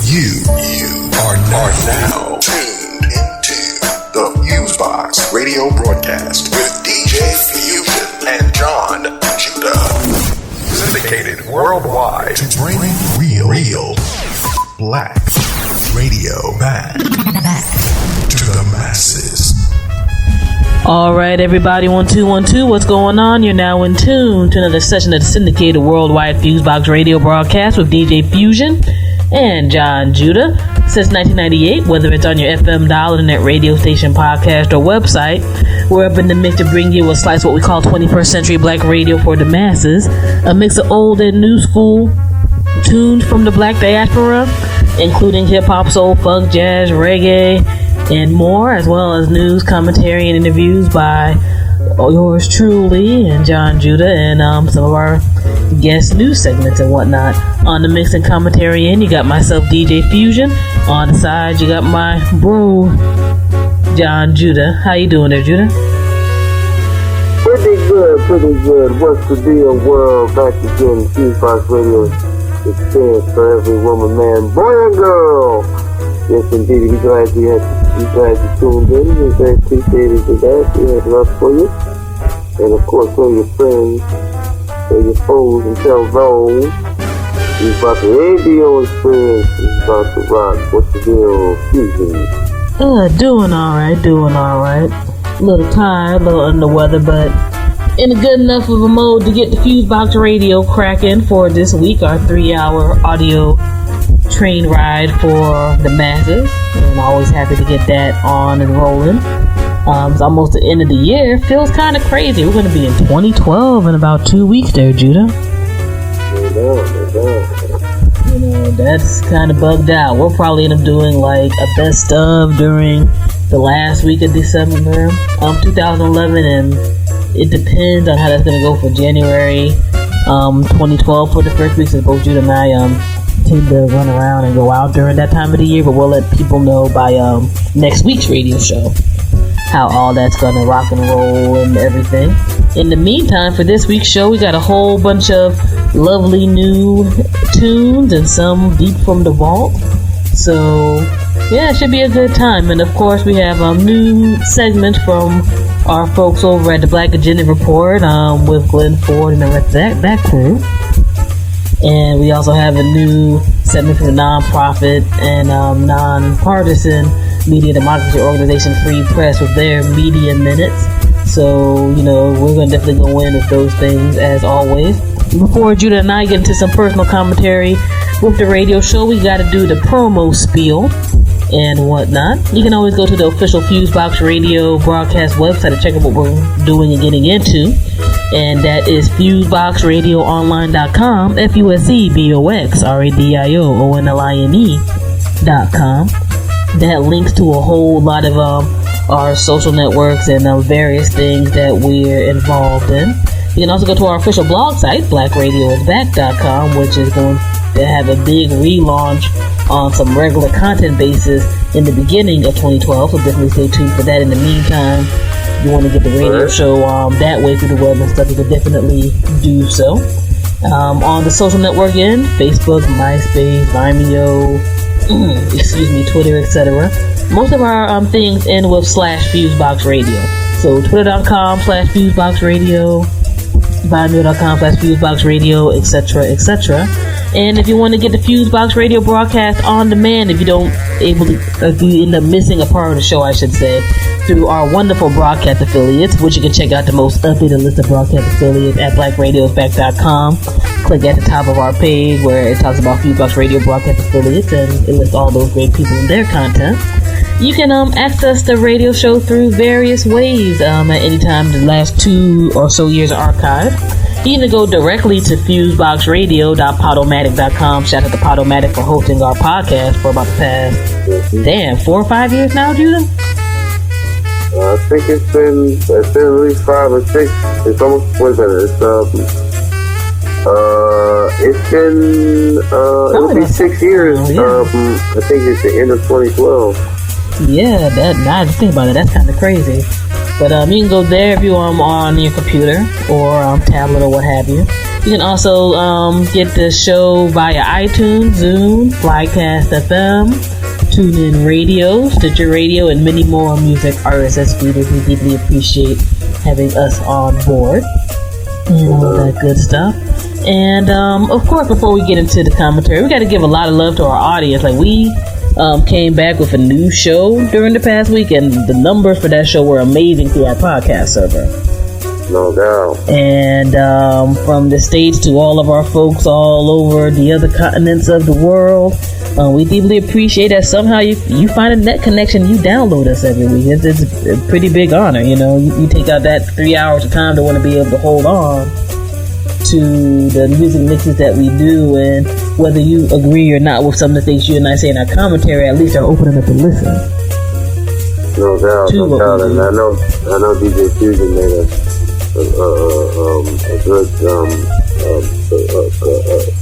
You are now tuned into the FuseBox Radio Broadcast with DJ Fusion and Jon Judah. Syndicated worldwide to bring real black radio back to the masses. All right, everybody, 1 2 1 2. What's going on? You're now in tune to another session of the syndicated worldwide FuseBox Radio Broadcast with DJ Fusion and Jon Judah. Since 1998, whether it's on your FM dial, internet radio station, podcast, or website, we're up in the mix to bring you a slice of what we call 21st century black radio for the masses. A mix of old and new school tunes from the black diaspora, including hip-hop, soul, funk, jazz, reggae, and more, as well as news, commentary, and interviews by yours truly and Jon Judah, and some of our guest news segments and whatnot. On the mix and commentary end, you got myself, DJ Fusion. On the side, you got my bro, Jon Judah. How you doing there, Judah? Pretty good. What's the deal, world? Back again, FuseBox Radio experience for every woman, man, boy, and girl. Yes, indeed. He's glad you tuned in. We're very appreciative of that. We have love for you. And of course, tell your friends, tell your foes, and tell those. He's about the radio experience. He's about to rock. What's the deal, Fusion? Doing alright. A little tired, a little under the weather, but in a good enough of a mode to get the FuseBox Radio cracking for this week, our 3-hour audio train ride for the masses. And always happy to get that on and rolling. It's almost the end of the year. Feels kind of crazy. We're going to be in 2012 in about 2 weeks there, Judah. You know, that's kind of bugged out. We'll probably end up doing like a best of during the last week of December 2011, and it depends on how that's going to go for January 2012 for the first week, since both Judah and I tend to run around and go out during that time of the year, but we'll let people know by next week's radio show how all that's gonna rock and roll and everything. In the meantime, for this week's show, we got a whole bunch of lovely new tunes and some deep from the vault. So yeah, it should be a good time. And of course, we have new segments from our folks over at the Black Agenda Report with Glenn Ford and the rest of that crew. And we also have a new segment from the nonprofit and nonpartisan media democracy organization Free Press with their media minutes. So, you know, we're going to definitely go in with those things as always. Before Judah and I get into some personal commentary with the radio show, we got to do the promo spiel and whatnot. You can always go to the official FuseBox Radio Broadcast website to check out what we're doing and getting into. And that is FuseBoxRadioOnline.com, FuseBoxRadioOnline.com. That links to a whole lot of our social networks and various things that we're involved in. You can also go to our official blog site, blackradioisback.com, which is going to have a big relaunch on some regular content basis in the beginning of 2012, so definitely stay tuned for that. In the meantime, if you want to get the radio show that way through the web and stuff, you can definitely do so. On the social network end, Facebook, MySpace, Vimeo, Twitter, etc. Most of our things end with /FuseBox Radio. So twitter.com/FuseBox Radio, Vimeo.com/FuseBox Radio, etc. And if you want to get the FuseBox Radio Broadcast on demand, if you end up missing a part of the show, I should say, through our wonderful broadcast affiliates, which you can check out the most updated list of broadcast affiliates at blackradioisback.com. Click at the top of our page where it talks about FuseBox Radio Broadcast affiliates, and it lists all those great people and their content. You can access the radio show through various ways at any time. The last 2 or so years are archived. You can go directly to fuseboxradio.podomatic.com. Shout out to Podomatic for hosting our podcast for about the past 4 or 5 years now, Judah? I think it's been at least 5 or 6. It's almost, wait a minute, it's been, it'll be 6 years. I think it's the end of 2012. Yeah, now I just think about it, that's kind of crazy. But you can go there if you're on your computer or tablet or what have you. You can also get the show via iTunes, Zoom, Flycast FM, TuneIn Radio, Stitcher Radio, and many more music RSS readers. We deeply appreciate having us on board and all that good stuff. And of course, before we get into the commentary, we got to give a lot of love to our audience. Like, we came back with a new show during the past week, and the numbers for that show were amazing through our podcast server. No doubt. And from the States to all of our folks all over the other continents of the world, we deeply appreciate that somehow you find a net connection, you download us every week. It's a pretty big honor, you know. You take out that 3 hours of time to want to be able to hold on to the music mixes that we do, and whether you agree or not with some of the things you and I say in our commentary, at least are opening up to listen. No doubt, no doubt. And I know DJ Fusion made a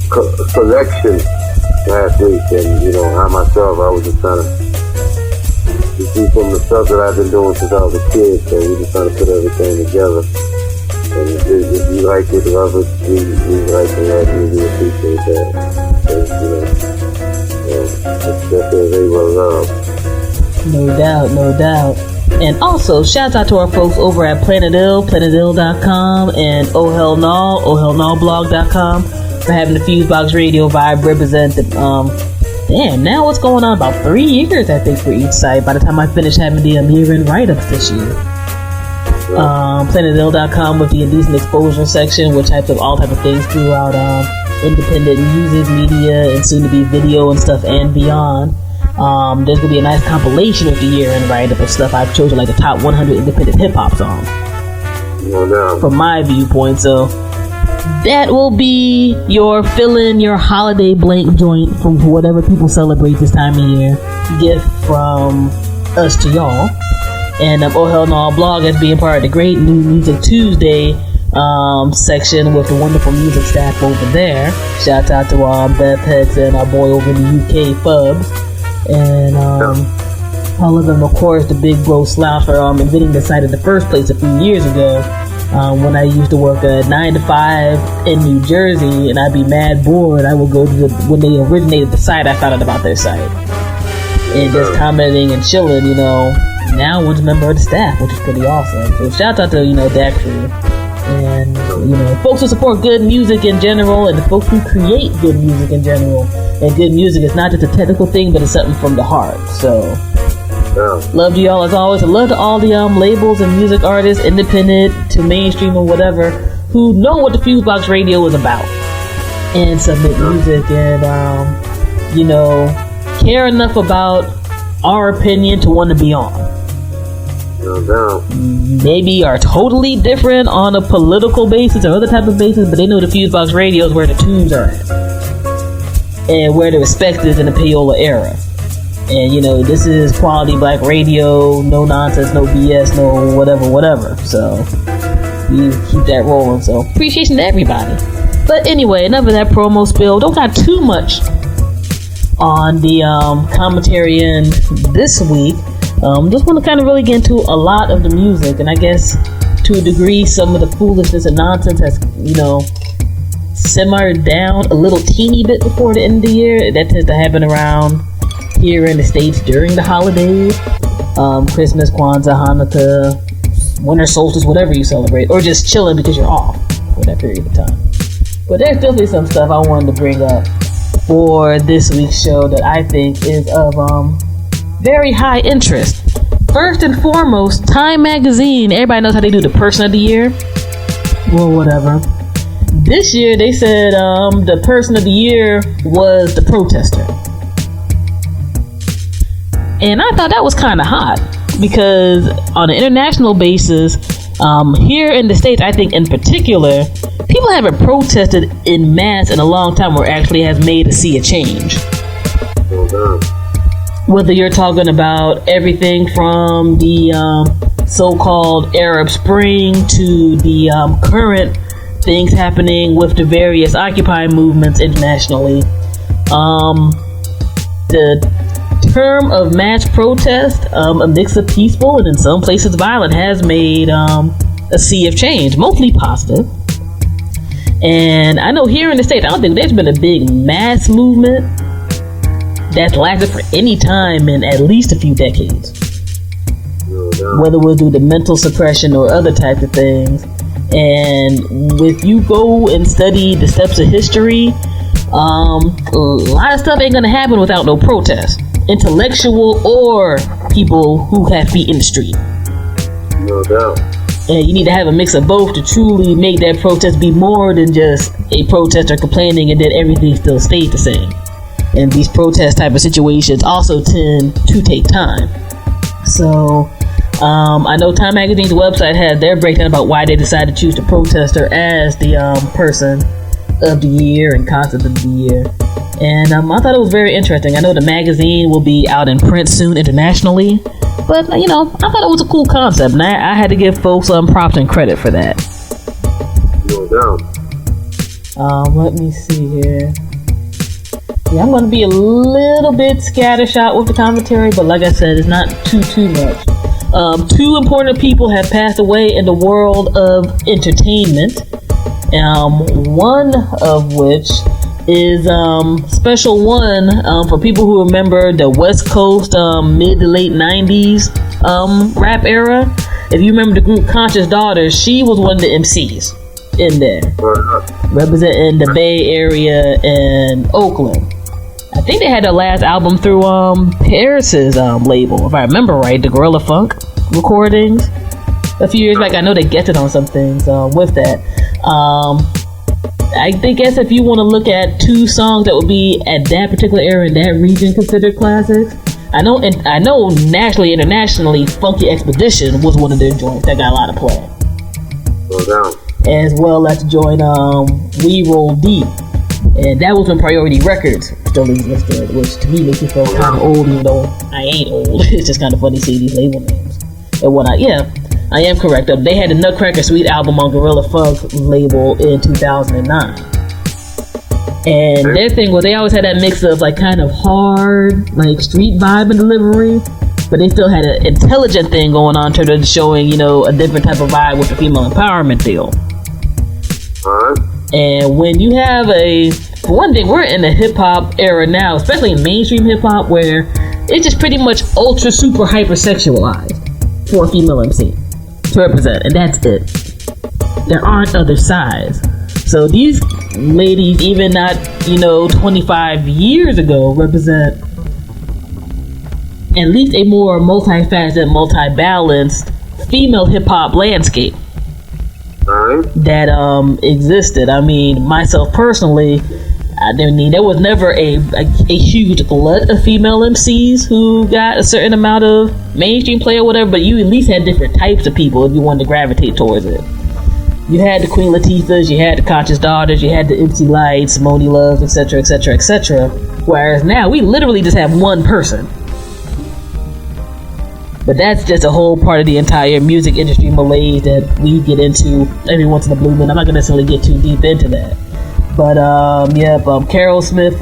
good selection last week, and you know, I myself, I was just trying to see some of the stuff that I've been doing since I was a kid, so we just trying to put everything together. And if you like it, love it, we like to have you, we appreciate that. And, you know, that's a labor of love. No doubt. And also, shouts out to our folks over at planetill.com, and ohellnall.blog.com for having the FuseBox Radio Vibe represented. Damn, now what's going on? About 3 years, I think, for each site by the time I finish having the year-end write-ups this year. Planetill.com with the indecent exposure section, which types of all type of things throughout independent music, media, and soon to be video and stuff and beyond. There's gonna be a nice compilation of the year-end write-up of stuff I've chosen, like the top 100 independent hip-hop songs. No doubt. From my viewpoint, so that will be your fill-in your holiday blank joint from whatever people celebrate this time of year. Gift from us to y'all. And Oh Hell No blog as being part of the great New Music Tuesday section with the wonderful music staff over there. Shouts out to Beth Hex and our boy over in the UK, Fubs. And all of them, of course, the big bro slouch for inventing the site in the first place a few years ago. When I used to work a 9 to 5 in New Jersey, and I'd be mad bored, I would go to when they originated the site, I found out about their site. And just commenting and chilling, you know. Now one's a member of the staff, which is pretty awesome. So shout out to, you know, that crew. And, you know, folks who support good music in general, and the folks who create good music in general. And good music is not just a technical thing, but it's something from the heart. So, love to y'all as always. And love to all the labels and music artists, independent to mainstream or whatever, who know what the FuseBox Radio is about. And submit music and, you know, care enough about our opinion to want to be on. No doubt. Maybe are totally different on a political basis or other type of basis, but they know the FuseBox Radio is where the tunes are at. And where the respect is in the payola era. And, you know, this is quality black radio, no nonsense, no BS, no whatever. So, we keep that rolling. So, appreciation to everybody. But anyway, enough of that promo spill. Don't got too much on the commentary end this week. Just want to kind of really get into a lot of the music, and I guess to a degree some of the foolishness and nonsense has, you know, simmered down a little teeny bit before the end of the year. That tends to happen around here in the States during the holidays, Christmas, Kwanzaa, Hanukkah, winter solstice, whatever you celebrate, or just chilling because you're off for that period of time. But there's definitely some stuff I wanted to bring up for this week's show that I think is of very high interest. First and foremost, Time Magazine. Everybody knows how they do the Person of the Year. Well, whatever. This year, they said the Person of the Year was the protester. And I thought that was kind of hot, because on an international basis, here in the States, I think in particular, people haven't protested in mass in a long time where it actually has made us see a change. Whether you're talking about everything from the so-called Arab Spring to the current things happening with the various Occupy movements internationally. The term of mass protest, a mix of peaceful and in some places violent, has made a sea of change, mostly positive. And I know here in the States, I don't think there's been a big mass movement that's lasted for any time in at least a few decades. Whether we'll do the mental suppression or other types of things. And if you go and study the steps of history, a lot of stuff ain't gonna happen without no protest, intellectual or people who have feet in the street. No doubt. And you need to have a mix of both to truly make that protest be more than just a protester complaining and then everything still stays the same. And these protest type of situations also tend to take time. So I know Time Magazine's website had their breakdown about why they decided to choose the protester as the person of the year and concept of the year. And I thought it was very interesting. I know the magazine will be out in print soon internationally, but I thought it was a cool concept, and I had to give folks props and credit for that. No doubt. Let me see here. Yeah, I'm going to be a little bit scattershot with the commentary, but like I said, it's not too much. Two important people have passed away in the world of entertainment. One of which is special one for people who remember the West Coast mid to late 90s rap era. If you remember the group Conscious Daughters, she was one of the MCs in there, representing the Bay Area and Oakland. I think they had their last album through Paris's label, if I remember right, the Gorilla Funk recordings a few years back. I know they guested on some things with that. I guess if you want to look at two songs that would be at that particular era in that region considered classics, I know nationally, internationally, Funky Expedition was one of their joints that got a lot of play. No doubt. As well as the joint We Roll Deep. And that was when Priority Records still existed, which to me makes me feel kind of old, even though I ain't old. It's just kind of funny seeing these label names. And I am correct. They had the Nutcracker Suite album on Gorilla Funk label in 2009. And their thing was they always had that mix of like kind of hard, like street vibe and delivery, but they still had an intelligent thing going on in terms of showing, a different type of vibe with the female empowerment deal. Alright. And when you have for one thing, we're in the hip-hop era now, especially in mainstream hip-hop, where it's just pretty much ultra super hypersexualized for a female MC to represent, and that's it. There aren't other sides. So these ladies, even not 25 years ago, represent at least a more multifaceted, multi-balanced female hip-hop landscape that existed. I mean, myself personally, there was never a huge glut of female MCs who got a certain amount of mainstream play or whatever, but you at least had different types of people if you wanted to gravitate towards it. You had the Queen Latifahs, you had the Conscious Daughters, you had the MC Lights, Moni Loves, etc., etc., etc. Whereas now we literally just have one person. But that's just a whole part of the entire music industry malaise that we get into every once in a blue moon. I'm not going to necessarily get too deep into that. But, Carol Smith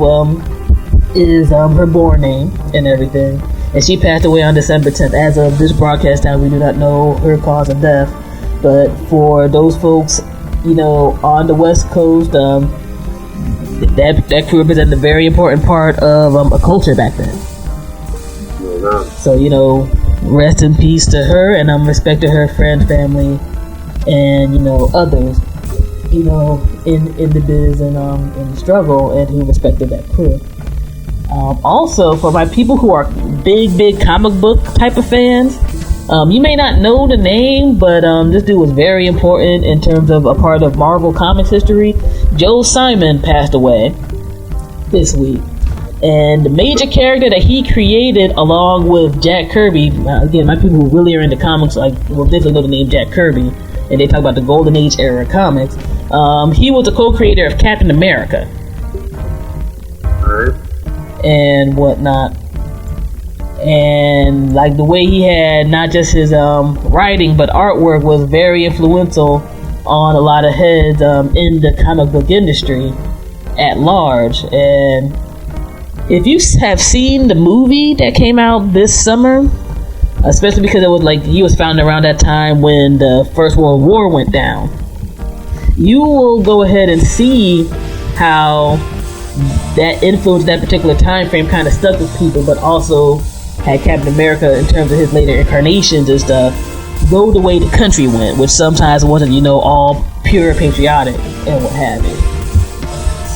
is her born name and everything. And she passed away on December 10th. As of this broadcast time, we do not know her cause of death. But for those folks, on the West Coast, that crew represented a very important part of a culture back then. So, rest in peace to her, and respect to her friend, family, and others, in the biz and in the struggle, and who respected that crew. Also, for my people who are big comic book type of fans, you may not know the name, but this dude was very important in terms of a part of Marvel Comics history. Joe Simon passed away this week. And the major character that he created along with Jack Kirby, again, my people who really are into comics will definitely know the name Jack Kirby, and they talk about the Golden Age era comics. He was the co-creator of Captain America and whatnot. And like the way he had not just his writing but artwork was very influential on a lot of heads in the comic book industry at large. And if you have seen the movie that came out this summer, especially because it was he was founded around that time when the First World War went down, you will go ahead and see how that influence, that particular time frame, kind of stuck with people, but also had Captain America, in terms of his later incarnations and stuff, go the way the country went, which sometimes wasn't, all pure patriotic and what have you.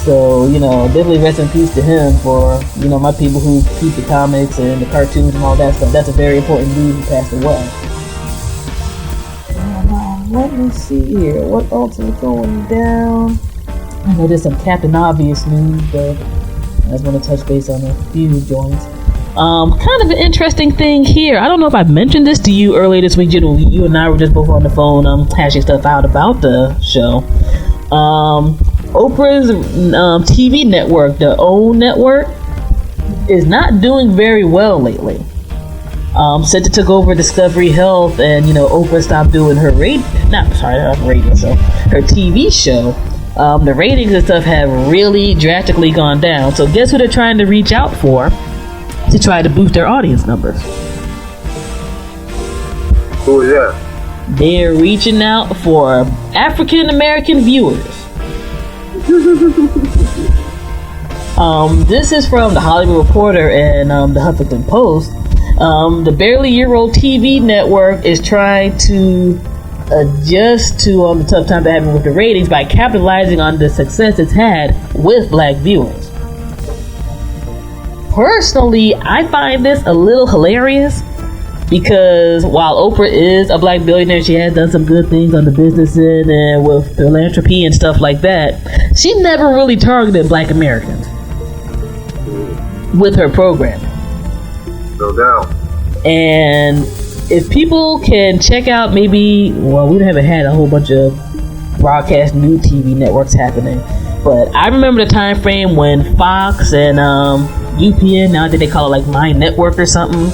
So, definitely rest in peace to him for, my people who keep the comics and the cartoons and all that stuff. That's a very important dude who passed away. Let me see here. What else is going down? I know there's some Captain Obvious news, but I just want to touch base on a few joints. Kind of an interesting thing here. I don't know if I mentioned this to you earlier this week, Judah. You and I were just both on the phone hashing stuff out about the show. Oprah's TV network, the OWN network, is not doing very well lately. Since it took over Discovery Health and, Oprah stopped doing her her TV show, the ratings and stuff have really drastically gone down. So guess who they're trying to reach out for to try to boost their audience numbers? Who is that? They're reaching out for African American viewers. This is from the Hollywood Reporter and the Huffington Post. The barely year-old TV network is trying to adjust to the tough time they're having with the ratings by capitalizing on the success it's had with black viewers. Personally, I find this a little hilarious because while Oprah is a black billionaire, she has done some good things on the business end and with philanthropy and stuff like that. She never really targeted black Americans with her programming. No doubt. And if people can check out we haven't had a whole bunch of broadcast new TV networks happening, but I remember the time frame when Fox and UPN, now that they call it like My Network or something,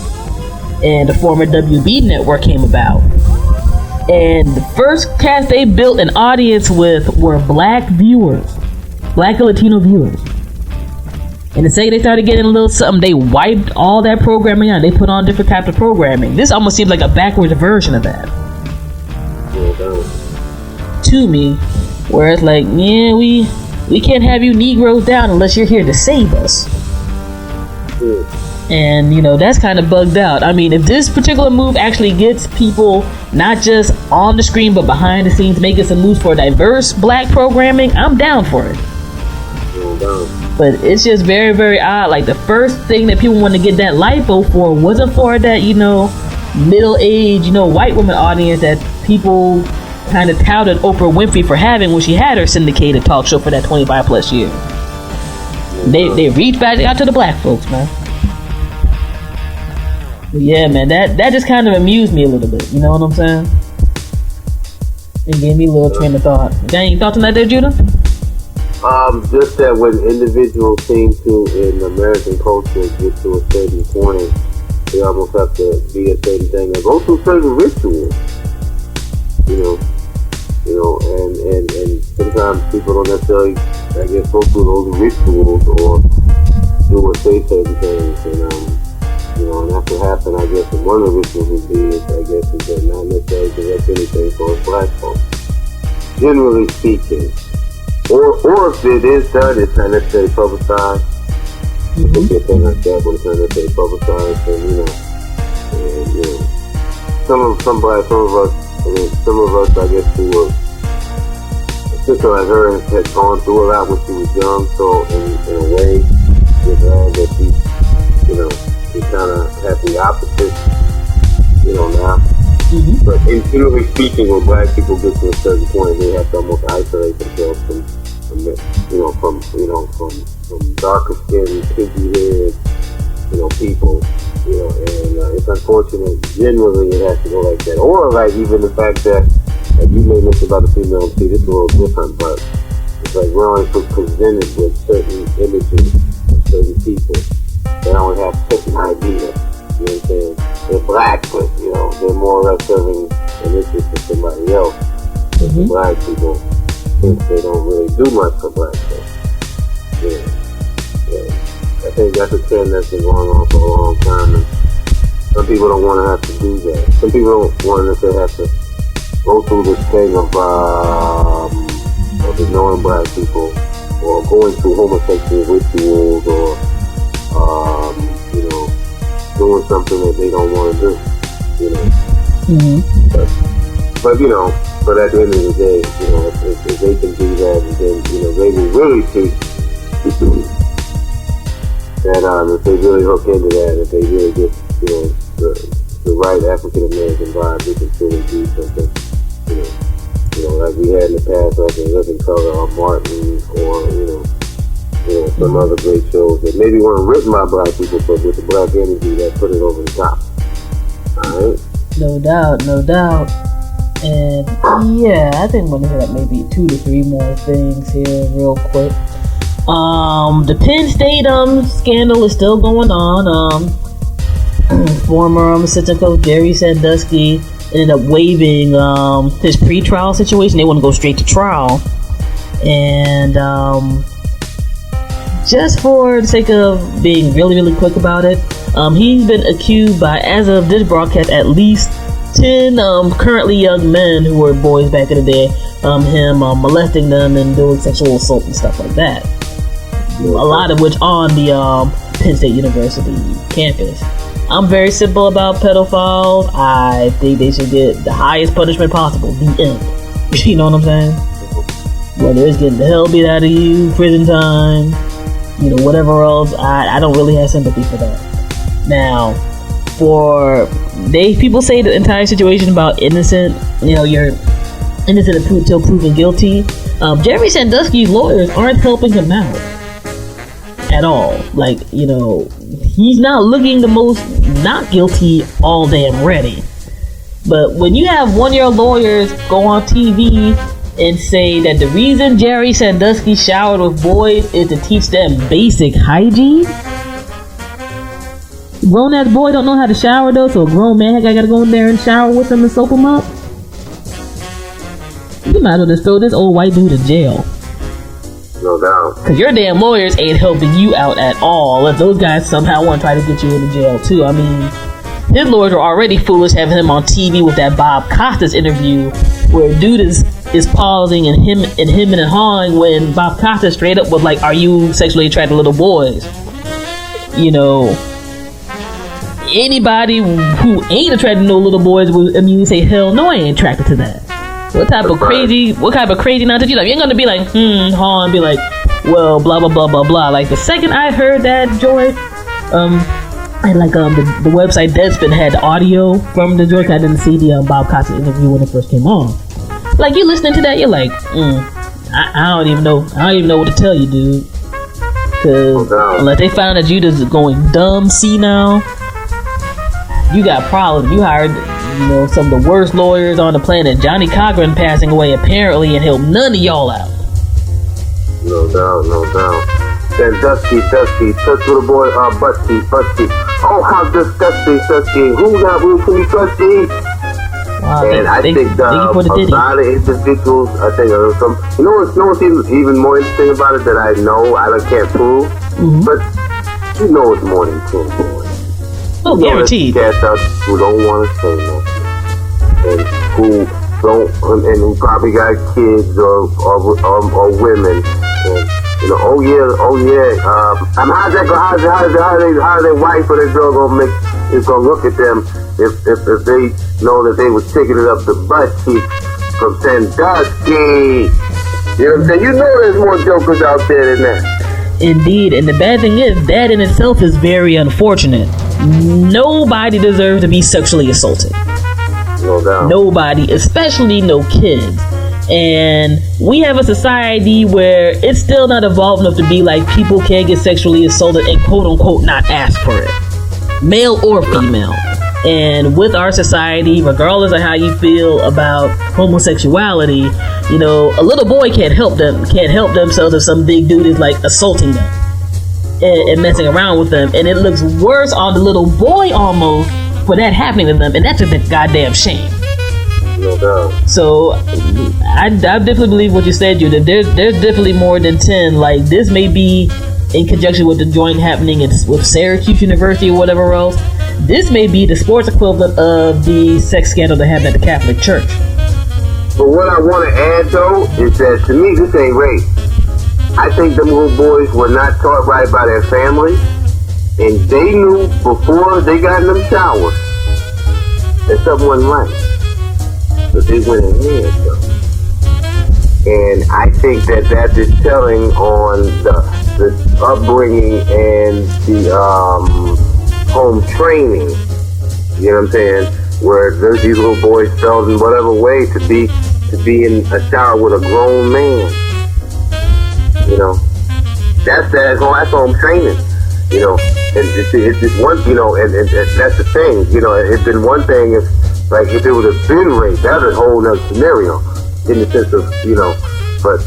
and the former WB network came about. And the first cast they built an audience with were black viewers, black and Latino viewers. And the second they started getting a little something, they wiped all that programming out. They put on different types of programming. This almost seems like a backwards version of that. To me, where it's like, yeah, we can't have you Negroes down unless you're here to save us. And, that's kind of bugged out. I mean, if this particular move actually gets people not just on the screen, but behind the scenes, making some moves for diverse black programming, I'm down for it. But it's just very, very odd. Like, the first thing that people want to get that lipo for wasn't for that, middle-aged, white woman audience that people kind of touted Oprah Winfrey for having when she had her syndicated talk show for that 25 plus years. They reached back out to the black folks, man. But yeah, man, that just kind of amused me a little bit. You know what I'm saying? It gave me a little train of thought. Got any thoughts on that there, Judah? Just that when individuals seem to, in American culture, get to a certain point, they almost have to be a certain thing and go through certain rituals. And sometimes people don't necessarily, go through those rituals or do or say certain things. And that's what happened, I guess, and one of the rituals would be, is that not necessarily direct anything towards black folks. Generally speaking. Or if it is done, it's not necessarily publicized. It could be a thing like that, but it's not necessarily publicized. And some of us, I guess, who were a sister like her had gone through a lot when she was young. So in a way, we're glad that she kind of have the opposite, now. But generally speaking, when black people get to a certain point, they have to almost isolate themselves from darker skinned, pinky haired, people, and it's unfortunate. Generally, it has to go like that. Or like even the fact that, like you may mention about the female MC, this is a little different, but it's like we're only presented with certain images of certain people. They only have certain ideas. You know what I'm saying? They're black, but they're more or less serving an interest for somebody else. But the black people, since they don't really do much for black folks. I think that's a trend that's been going on for a long time. And some people don't want to have to do that. Some people don't want to necessarily have to go through this thing of of ignoring black people, or going through homosexual rituals, or doing something that they don't want to do. But at the end of the day, if they can do that, then they will really see that if they really hook into that, if they really get the right African American vibe, they can truly do something. Like we had in the past, like in Living Color or Martin, or some other great shows that maybe weren't written by black people, but with the black energy that put it over the top. Alright? No doubt. And yeah, I think we're gonna hit up maybe 2 to 3 more things here real quick. The Penn State scandal is still going on. Former assistant coach Jerry Sandusky ended up waiving his pre-trial situation. They want to go straight to trial, and just for the sake of being really, really quick about it, he's been accused by, as of this broadcast, at least 10 currently young men who were boys back in the day, him molesting them and doing sexual assault and stuff like that. A lot of which on the Penn State University campus. I'm very simple about pedophiles. I think they should get the highest punishment possible. The end. You know what I'm saying? Whether it's getting the hell beat out of you, prison time, whatever else, I don't really have sympathy for that. Now, people say the entire situation about innocent, you're innocent until proven guilty. Jerry Sandusky's lawyers aren't helping him out at all. Like, he's not looking the most not guilty all damn ready. But when you have one of your lawyers go on TV and say that the reason Jerry Sandusky showered with boys is to teach them basic hygiene. Grown ass boy don't know how to shower though, so a grown man gotta go in there and shower with him and soap him up. You might as well just throw this old white dude in jail. No doubt. Because your damn lawyers ain't helping you out at all. If those guys somehow want to try to get you into jail too. I mean, his lawyers are already foolish having him on TV with that Bob Costas interview where dude is pausing and him and hawing when Bob Costas straight up was like, "Are you sexually attracted to little boys?" Anybody who ain't attracted to no little boys would immediately say, "Hell no, I ain't attracted to that." What type of crazy nonsense you like? You ain't gonna be like, and be like, well, blah blah blah blah blah. Like the second I heard that, Joy, and like the website Deadspin had the audio from the Joy. I didn't see the Bob Costas interview when it first came on. Like you listening to that, you're like, I don't even know what to tell you, dude. Cause unless they found that Judah's going dumb, senile, you got problems. You hired, some of the worst lawyers on the planet. Johnny Cochran passing away apparently and helped none of y'all out. No doubt. Then Dusty, touch with a boy, Busty. Oh, how disgusting, Dusty. Who got room for me, Dusty? Wow, and I think a lot of individuals, I think some, what's even more interesting about it that I know, I can't prove, but it's more than 10 boys. Oh, guaranteed. Cats out who don't want to say nothing, and who probably got kids or women, and how's their wife or their girl gonna look at them if they know that they was taking it up the butt cheek from Sandusky? You know what I'm saying? There's more jokers out there than that. Indeed, and the bad thing is that in itself is very unfortunate. Nobody deserves to be sexually assaulted. No doubt. Nobody, especially no kids. And we have a society where it's still not evolved enough to be like people can't get sexually assaulted and quote unquote not ask for it, male or female. And with our society, regardless of how you feel about homosexuality, a little boy can't help themselves if some big dude is like assaulting them and messing around with them, and it looks worse on the little boy almost for that happening to them, and that's a goddamn shame. No doubt. So I definitely believe what you said, Judah. There's definitely more than 10. Like this may be in conjunction with the joint happening with Syracuse University or whatever else. This may be the sports equivalent of the sex scandal that happened at the Catholic Church. But what I want to add, though, is that to me, this ain't rape. I think them little boys were not taught right by their families, and they knew before they got in them showers that something wasn't right. So they went ahead, though. And I think that is telling on the upbringing and the home training. You know what I'm saying? Where these little boys felt in whatever way to be in a shower with a grown man. You know, that's home training. You know, and it's just one. You know, and that's the thing. You know, it's been one thing if it would have been rape, that's a whole other scenario. In the sense of, you know, but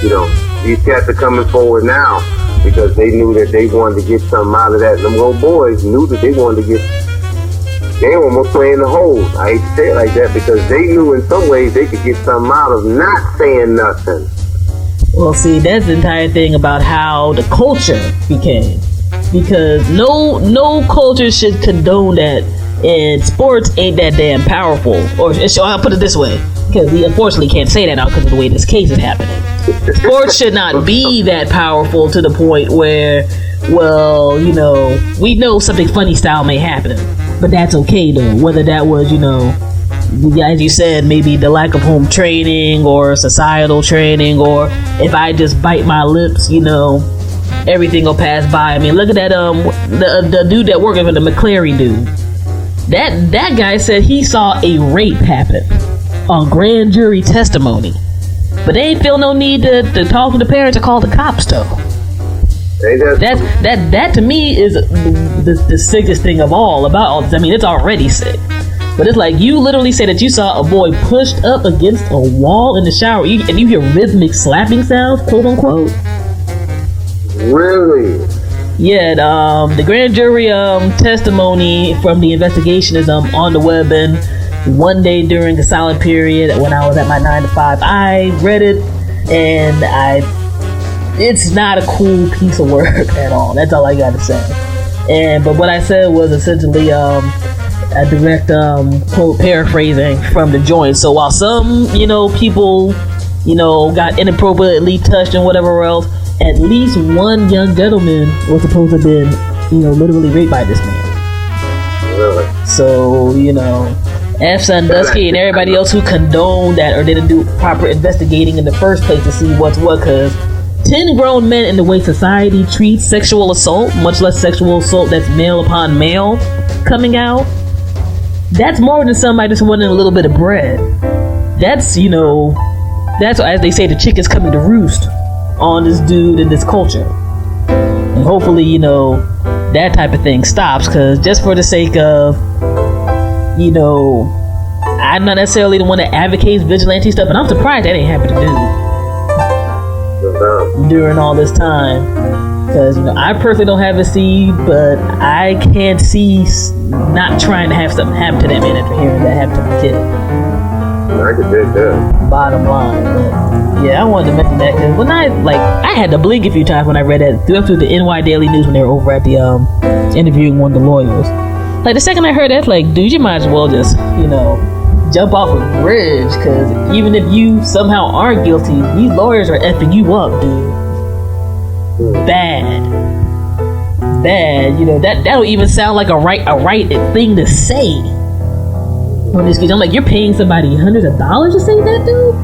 you know, these cats are coming forward now because they knew that they wanted to get something out of that. Them little boys knew that they wanted to get. They were almost playing the hole. I hate to say it like that because they knew in some ways they could get something out of not saying nothing. Well, see, that's the entire thing about how the culture became. Because no culture should condone that, and sports ain't that damn powerful. Or I'll put it this way, because we unfortunately can't say that now because of the way this case is happening. Sports should not be that powerful to the point where, well, you know, we know something funny style may happen. But that's okay, though. Whether that was, you know, as you said, maybe the lack of home training or societal training, or if I just bite my lips, you know, everything will pass by. I mean, look at that, the dude that worked with the McClary dude. That guy said he saw a rape happen on grand jury testimony. But they ain't feel no need to talk to the parents or call the cops, though. That to me is the sickest thing of all about all this. I mean, it's already sick, but it's like you literally say that you saw a boy pushed up against a wall in the shower, and you hear rhythmic slapping sounds, quote unquote. Really? Yeah. The grand jury testimony from the investigation is on the web, and one day during a silent period when I was at my 9 to 5, I read it, and it's not a cool piece of work at all. That's all I got to say. But what I said was essentially a direct quote paraphrasing from the joint. So while some, you know, people, you know, got inappropriately touched and whatever else, at least one young gentleman was supposed to have been, you know, literally raped by this man. Really? So, you know, F. Sandusky and everybody else who condoned that or didn't do proper investigating in the first place to see what's what, because 10 grown men in the way society treats sexual assault, much less sexual assault that's male upon male coming out, that's more than somebody just wanting a little bit of bread. That's, you know, that's, as they say, the chicken's coming to roost on this dude and this culture. And hopefully, you know, that type of thing stops, because just for the sake of, you know, I'm not necessarily the one that advocates vigilante stuff, but I'm surprised that ain't happened to dude during all this time, because, you know, I personally don't have a seed, but I can't see not trying to have something happen to that man after hearing that happen to my kid. I could dig that. Bottom line, but yeah, I wanted to mention that because when I had to blink a few times when I read that through the NY Daily News when they were over at the interviewing one of the lawyers. Like the second I heard that, like, dude, you might as well just, you know, jump off a bridge, because even if you somehow aren't guilty, these lawyers are effing you up, dude. Bad, you know, that'll even sound like a right thing to say on this case. I'm like, you're paying somebody hundreds of dollars to say that, dude?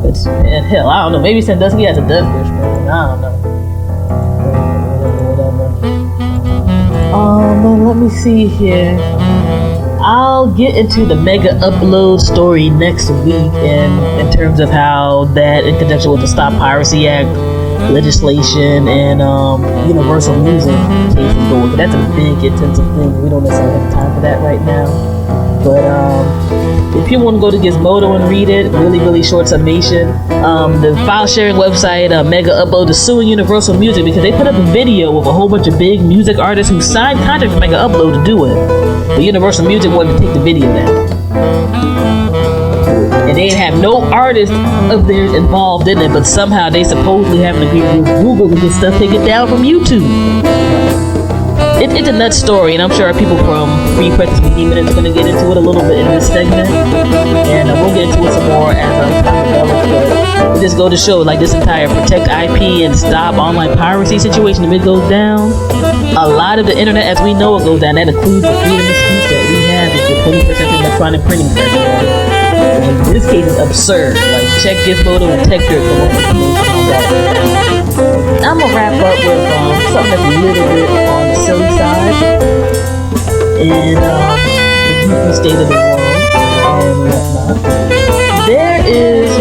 It's, man, hell, I don't know, maybe Sandusky has a death wish, man, I don't know. Man, let me see here. I'll get into the mega upload story next week, and in terms of how that, in conjunction with the Stop Piracy Act legislation and universal music case will go with it. That's a big, intensive thing. We don't necessarily have time for that right now. But if you want to go to Gizmodo and read it, really, really short summation. The file sharing website, Mega Upload, is suing Universal Music because they put up a video of a whole bunch of big music artists who signed contracts with Mega Upload to do it. But Universal Music wanted to take the video down. And they didn't have no artist of theirs involved in it, but somehow they supposedly have an agreement with Google to get stuff taken down from YouTube. it's a nuts story, and I'm sure people from Free Press Media Minutes are going to get into it a little bit in this segment, and we'll get into it some more as time develops. But just go to show, like, this entire protect IP and stop online piracy situation, if it goes down, a lot of the internet as we know it goes down. That includes the freedom of speech that we have with the 20% electronic printing press. In this case, it's absurd. Like, check Gizmodo and TechDirt for more information on that. I'm gonna wrap up with something that's a little bit on the silly side, and the state of the world and whatnot. There is a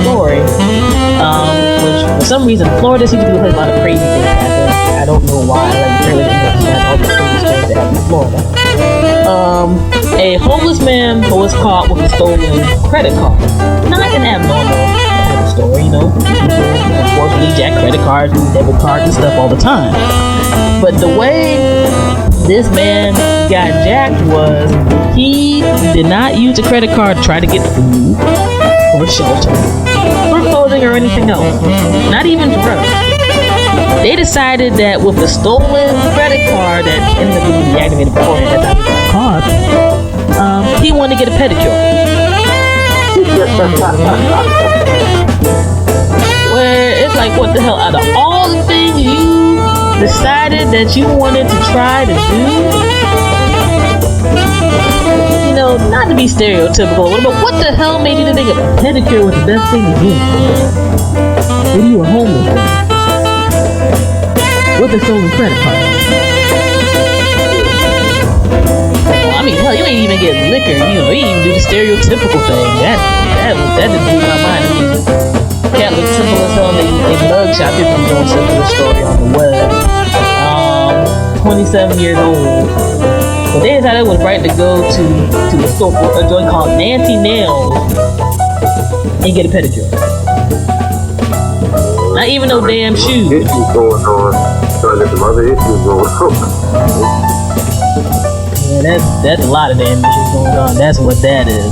story, which for some reason Florida seems to be a lot of crazy things happen. I don't know why. Like, really understand all the crazy stories that happen in Florida. A homeless man who was caught with a stolen credit card. Not an abnormal type of story, you know. People unfortunately jack credit cards and debit cards and stuff all the time. But the way this man got jacked was he did not use a credit card to try to get food or shelter or clothing or anything else. Not even drugs. They decided that with a stolen credit card that ended up being deactivated beforehand, that's how he got caught, he wanted to get a pedicure. Where it's like, what the hell? Out of all the things you decided that you wanted to try to do, you know, not to be stereotypical, but what the hell made you think a pedicure was the best thing to do? When you were homeless with a stolen credit card. Well, I mean, hell, you ain't even get liquor. You know, you ain't even do the stereotypical thing. That just blew my mind. I mean, cat looks simple as hell. They mug shot people doing simple story on the web. 27 years old. But they decided it was right to go to a store, a joint called Nancy Nails, and get a pedicure. Not even no damn shoes. Issues going on. Trying to get some other issues going on. Yeah, that's a lot of damn issues going on. That's what that is.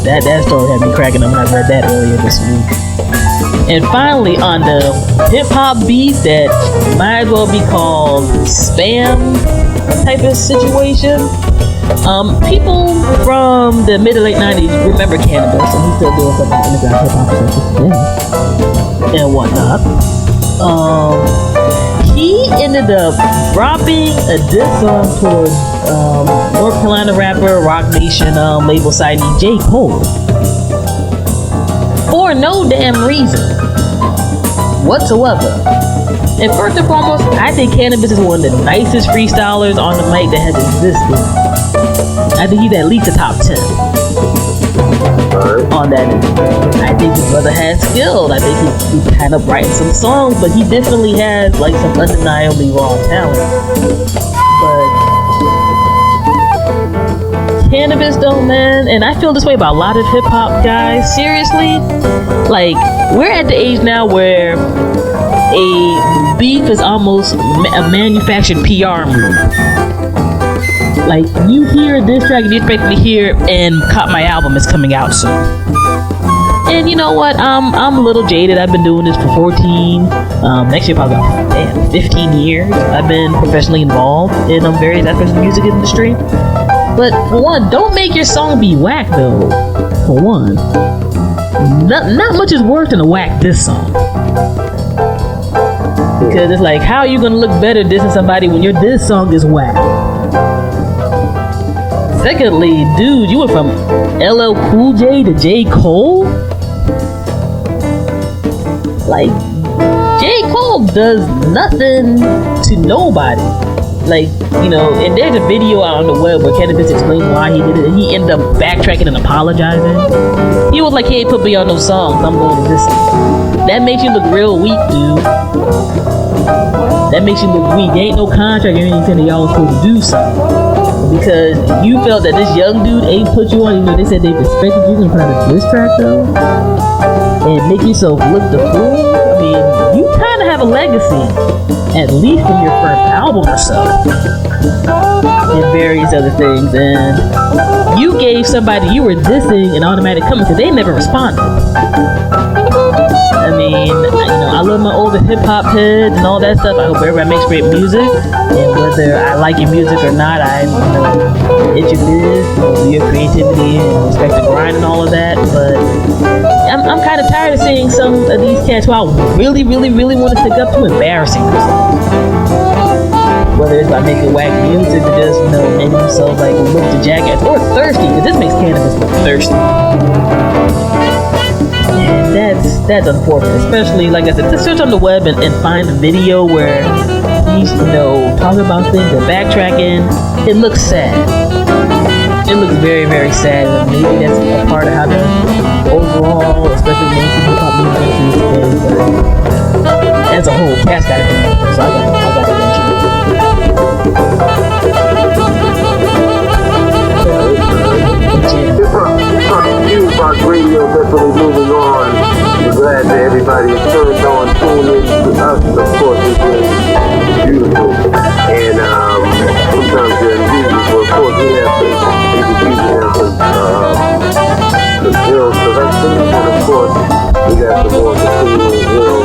That story had me cracking up when I read that earlier this week. And finally, on the hip hop beat that might as well be called spam type of situation. People from the mid to late 90s remember Cannabis, and he's still doing something in the underground hip hop today and whatnot. He ended up dropping a diss song towards North Carolina rapper Rock Nation label signee J. Cole for no damn reason whatsoever. And first and foremost, I think Cannabis is one of the nicest freestylers on the mic that has existed. I think he's at least a top 10 on that. I think his brother has skill. I think he's kind of writing some songs, but he definitely has like some undeniably raw talent. But Cannabis though, man, and I feel this way about a lot of hip hop guys. Seriously, like, we're at the age now where a beef is almost a manufactured PR move. Like, you hear this track and you expect to hear, and my album is coming out soon. And you know what? I'm a little jaded. I've been doing this for 14, next year probably about 15 years. I've been professionally involved in various aspects of the music industry. But for one, don't make your song be whack though. For one, not much is worse than a whack diss song. Because it's like, how are you gonna look better dissing somebody when your diss song is whack? Secondly, dude, you went from LL Cool J to J. Cole? Like, J. Cole does nothing to nobody. Like, you know, and there's a video out on the web where Cannabis explains why he did it, and he ended up backtracking and apologizing. He was like, he ain't put me on no songs, I'm going to this. That makes you look real weak, dude. That makes you look weak. There ain't no contract or anything that y'all was supposed to do something. Because you felt that this young dude ain't put you on, you know, they said they respected you and put out a diss track though, and make yourself look the fool. I mean, you kind of have a legacy, at least from your first album or so, and various other things. And you gave somebody you were dissing an automatic comment because they never responded. I mean, you know, I love my older hip-hop heads and all that stuff. I hope everybody makes great music. And whether I like your music or not, it's your biz, your creativity, and respect the grind and all of that. But I'm kind of tired of seeing some of these cats who I really want to stick up to embarrassing themselves. Whether it's by making whack music or just, making themselves like look to jackass or thirsty, because this makes cannabis look thirsty. And that's unfortunate, especially, like I said, to search on the web and find a video where he's, talking about things and backtracking. It looks sad. It looks very, very sad, and maybe that's a part of how the overall, especially mainstream hip hop music is. But as a whole, cats gotta be so I gotta mention it. FuseBox Radio definitely moving on. We're glad that everybody is turned on, tuned in to us. Of course, it's beautiful. And sometimes they're unusual. Of course, we have some drill selections. And of course, we got some more continuing drill.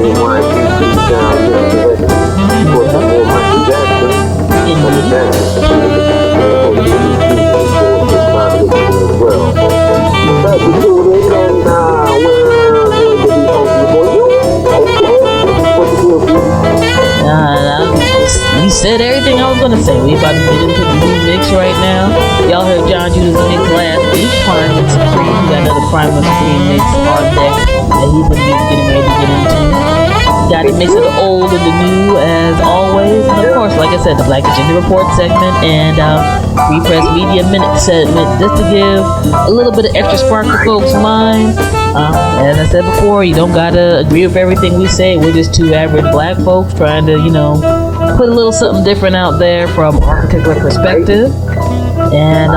NYPD down here. Of course, some more Michael Jackson. Michael Jackson. Well, back to tune in and you said everything I was gonna say. We about to get into the new mix right now. Y'all heard Jon Judah's mix last week. Prime and Supreme. We got another Prime and Supreme mix on deck that he's gonna be getting ready to get into. Got a mix of the old and the new as always, and of course, like I said, the Black Agenda Report segment and Free Press Media Minute segment, just to give a little bit of extra spark to folks' minds. As I said before, you don't gotta agree with everything we say. We're just two average black folks trying to, put a little something different out there from our particular perspective. And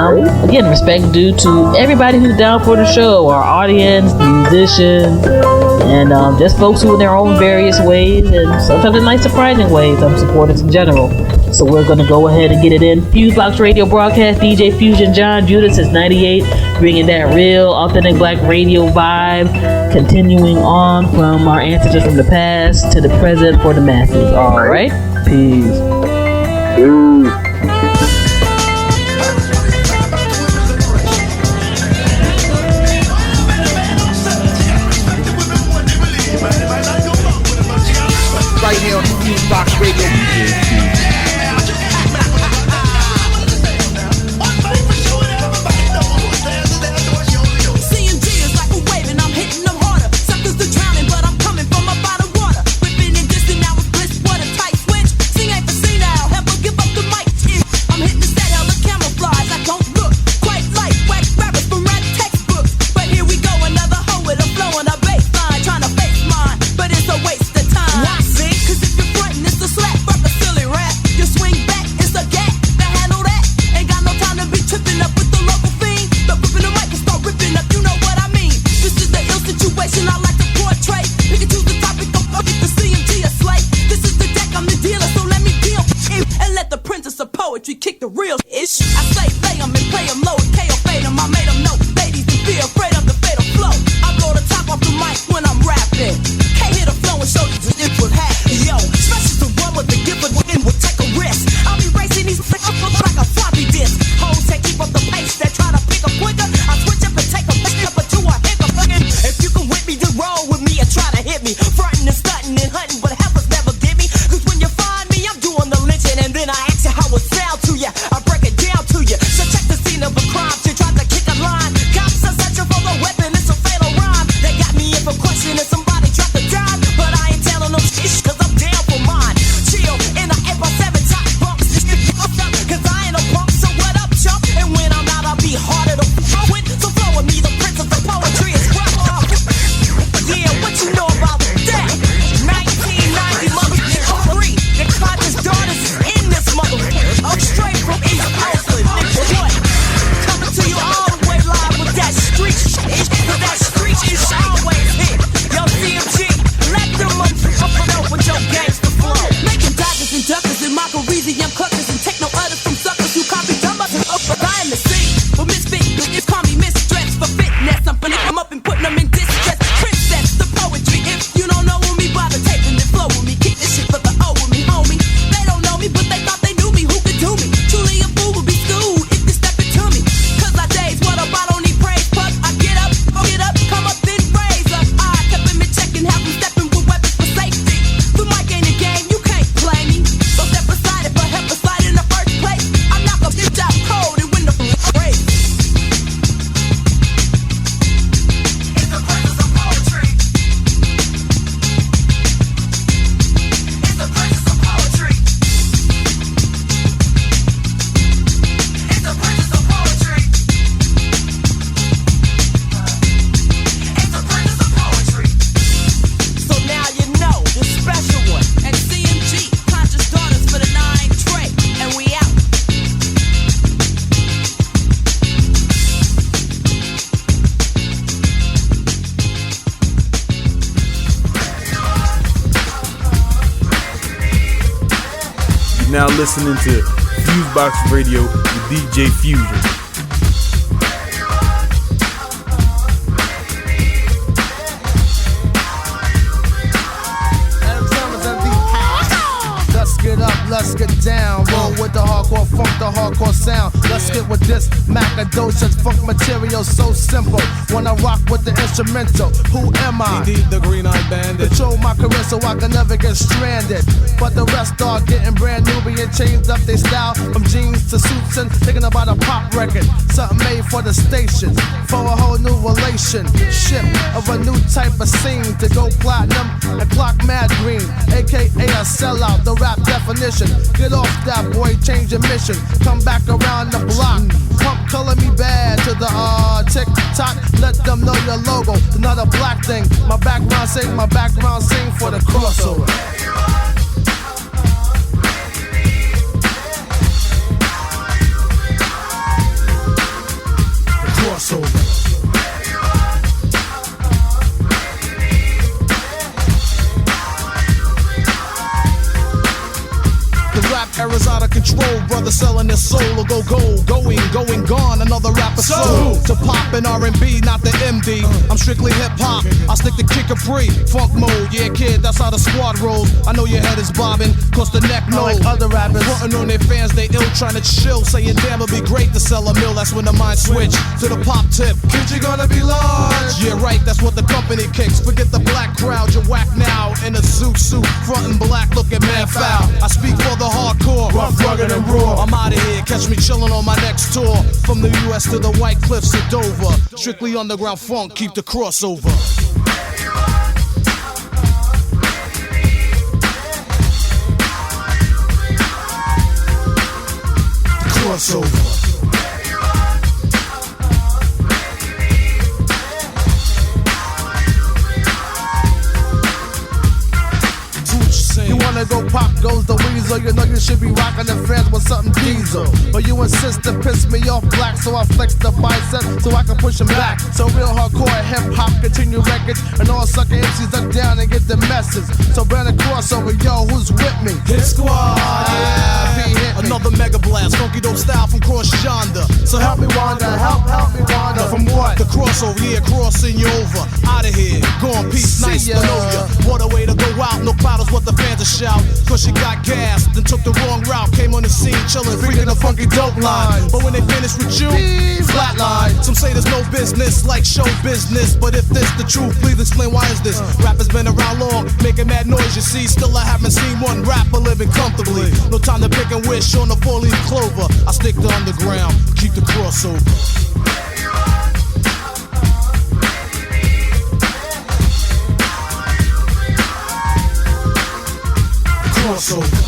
again, respect due to everybody who's down for the show, our audience, the musicians, and just folks who in their own various ways and sometimes in nice surprising ways support us in general. So we're going to go ahead and get it in. FuseBox Radio Broadcast, DJ Fusion Jon Judah since 98, bringing that real authentic black radio vibe, continuing on from our ancestors from the past to the present for the masses. All right, peace. Right here on FuseBox Radio. I'm up and putting them in distress. Princess, the poetry, if you don't know now listening to FuseBox Radio with DJ Fusion. Let's get down, roll with the hardcore funk, the hardcore sound. Let's get with this Macadocious funk material, so simple. When I rock with the instrumental, who am I? Indeed, the green-eyed bandit. Control my career so I can never get stranded. But the rest are getting brand new, being changed up their style from jeans to suits and thinking about a pop record, something made for the stations, for a whole new relationship of a new type of scene to go platinum and clock mad green, aka a sellout. The rap definition. Get off that boy, change your mission. Come back around the block. Pump color me bad to the tick tock. Let them know your logo. It's not a black thing. My background sing for the crossover. The crossover. Era's out of control, brother selling their soul or go gold, going gone, another rapper soul. To pop in R&B, not the MD. I'm strictly hip hop. I stick to kick a free, funk mode. Yeah, kid, that's how the squad rolls. I know your head is bobbing, cause the neck knows. Like other rappers, frontin' on their fans, they ill, trying to chill, saying damn, it'd be great to sell a mill. That's when the mind switch to the pop tip. Kid, you gonna be large. Yeah, right, that's what the company kicks. Forget the black crowd, you're whack now in a suit, frontin' black, looking mad foul. I speak for the hardcore, rough, rugged, and raw. I'm out of here, catch me chillin' on my next tour. From the US to the White Cliffs of Dover. Strictly underground funk, keep the crossover. The crossover. Go pop goes the weasel. You know you should be rocking the fans with something diesel, but you insist to piss me off black, so I flex the bicep so I can push them back. So real hardcore hip hop continue records, and all sucker MCs duck down and get the message. So burn a crossover, yo, who's with me? Hit squad, yeah, another mega blast, funky dope style from cross yonder. So help me wander, help me wander. From what? The crossover, yeah, crossing you over. Out of here, gone, peace, nice to know ya. What a way to go out, no bottles, what the fans are shout. Cause she got gassed, then took the wrong route. Came on the scene, chillin', freaking a funky dope line. But when they finish with you, flatline. Some say there's no business like show business, but if this the truth, please explain why is this? Rap has been around long, making mad noise, you see. Still I haven't seen one rapper living comfortably. No time to pick and wish on a 4-leaf clover. I stick to underground, keep the crossover. Crossover.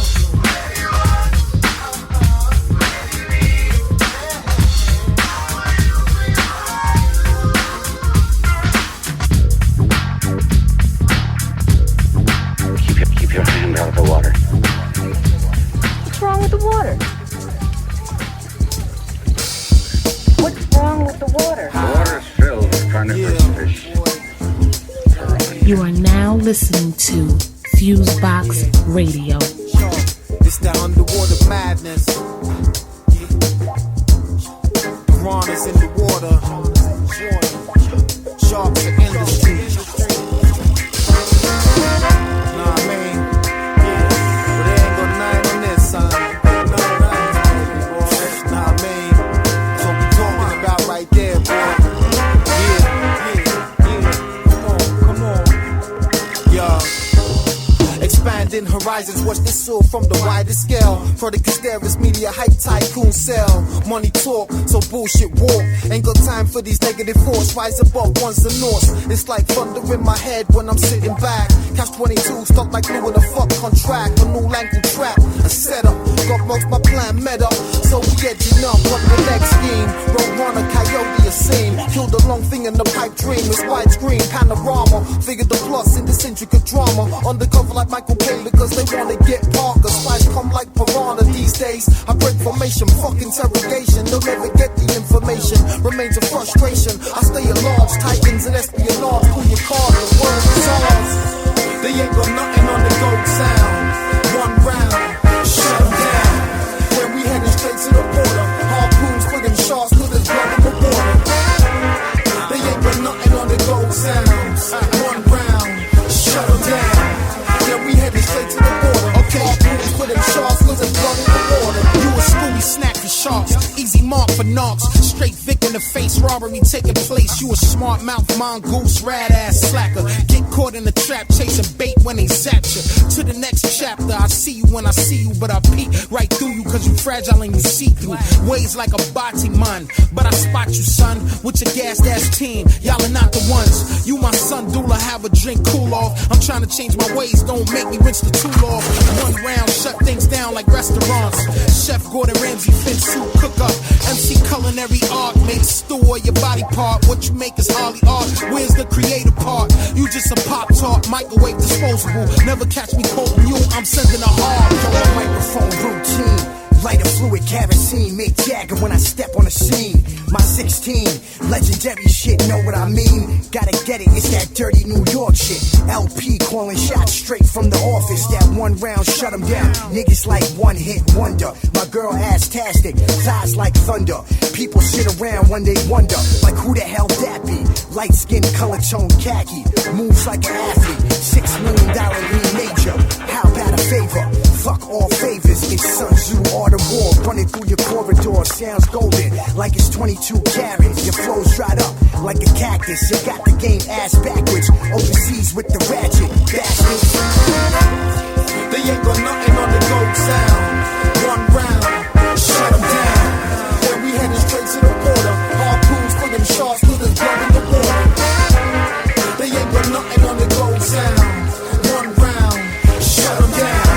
Keep your hand out of the water. What's wrong with the water? What's wrong with the water? The water is filled with carnivorous fish. You are now listening to FuseBox Radio. It's that underwater madness. Piranhas in the water. Sharks are in the street. Nah, I mean, but there ain't got nothing on this side. Nah, I mean, that's what we talking about right there, boy. Yeah. Come on. Yeah. Expanding horizons, watch this all from the widest scale. Product hysteris, media hype, tycoon sell. Money talk, so bullshit walk. Ain't got time for these negative thoughts. Rise above ones and noughts. It's like thunder in my head when I'm sitting back. Catch 22, stuck like glue in a fuck contract. A new angle trap, a setup. Got most my plan met up. So we edging up, what the next scheme? Roadrunner, coyote, a scene. Killed a long thing in the pipe dream. It's widescreen, panorama. Figured the plus in this intricate drama. Undercover like Michael Bay because they wanna get Parker. Spies come like piranha these days. I break formation, fuck interrogation. They'll never get the information. Remains a frustration. I stay at large, Titans and espionage. Pull your card, the world is ours. They ain't got nothing on the gold sound. One round, shut 'em down. for knocks. Straight Vic in the face, robbery taking place. You a smart mouth mongoose, rad ass slacker. Get caught in the trap, chasing bait when they zap you. To the next chapter, I see you when I see you, but I peek right through you cause you fragile and you see through. Ways like a bati man, but I spot you, son, with your gas ass team. Y'all are not the ones. You my son, doula, have a drink, cool off. I'm trying to change my ways, don't make me rinse the tool off. One round, shut things down like restaurants. Chef Gordon Ramsay, fin soup, cook up. MC culinary art, make stew or your body part. What you make is Holly art. Where's the creative part? You just a pop tart, microwave disposable. Never catch me quoting you, I'm sending a hard. Yo, microphone routine. Light a fluid kerosene, make Jagger when I step on the scene. My 16, legendary shit, know what I mean? Gotta get it, it's that dirty New York shit. LP calling shots straight from the office. That one round shut them down. Niggas like one hit wonder. My girl ass-tastic, thighs like thunder. People sit around when they wonder, like who the hell that be? Light skin, color tone, khaki. Moves like an athlete. $6 million lean major. How about a favor? Fuck all favors. It's Sun Tzu or the war. Running through your corridor. Sounds golden, like it's 22 carats. Your flow's dried up like a cactus. You got the game ass backwards. Overseas with the ratchet bastards. They ain't got nothing on the gold sound. One round, shut them down. Then we headed straight to the border. Harpoons for them sharks, cause there's blood in the water. They ain't got nothing on the gold sound. One round, shut them down.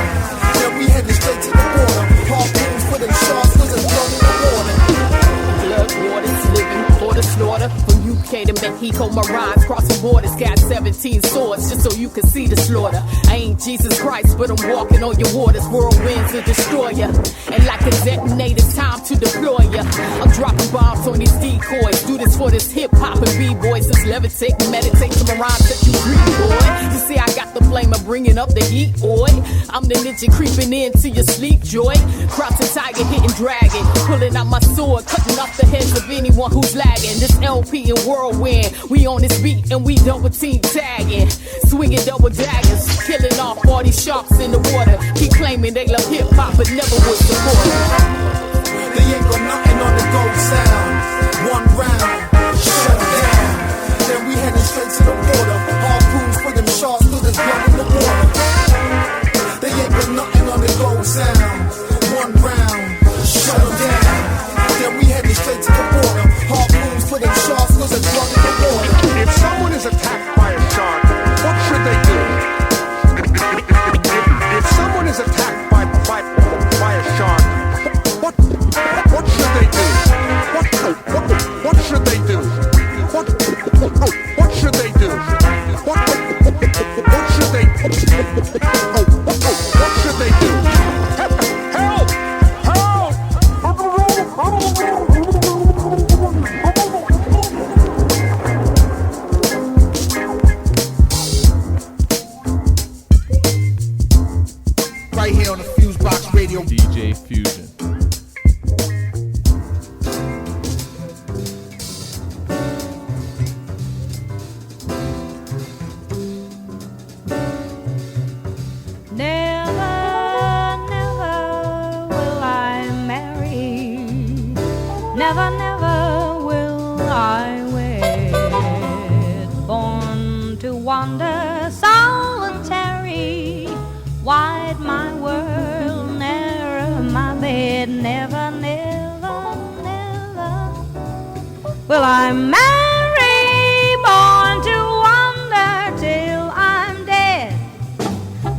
Then we headed straight to the border. Harpoons for them sharks, cause there's blood in the water. Blood waters living for the slaughter. From UK to Mexico, my rhymes crossing borders. Got 17 swords just so you can see the slaughter. I ain't Jesus Christ, but I'm walking on your waters. Whirlwinds will destroy ya. And like a detonator, time to deploy ya. I'm dropping bombs on these decoys. Do this for this hip-hop and b-boys. Just levitate and meditate to my rhymes that you breathe, boy. You see, I got the flame of bringing up the heat, boy. I'm the ninja creeping into your sleep, joy. Crouching tiger, hitting dragon. Pulling out my sword, cutting off the heads of anyone who's lagging. This LP and whirlwind, we on this beat and we double team tagging. Swinging double daggers, killing off all these sharks in the water. Keep claiming they love hip-hop but never would support it. They ain't got nothing on the gold sound. One round, shut them down. Then we headed straight to the border. Harpoons for them sharks, cause there's blood in the water. They ain't got nothing on the gold sound. One round, shut them down. Then we headed straight to the border. Harpoons for them sharks, cause there's blood in the water. If someone is attacked by a shark, what should they do? If someone is attacked by a shark, what should they do? What should they do? What should they do? What should they do? Help! Help! Right here on the FuseBox Radio. DJ Fusion. Never, never will I wed. Born to wander solitary, wide my world, narrow my bed. Never, never, never will I marry. Born to wander till I'm dead.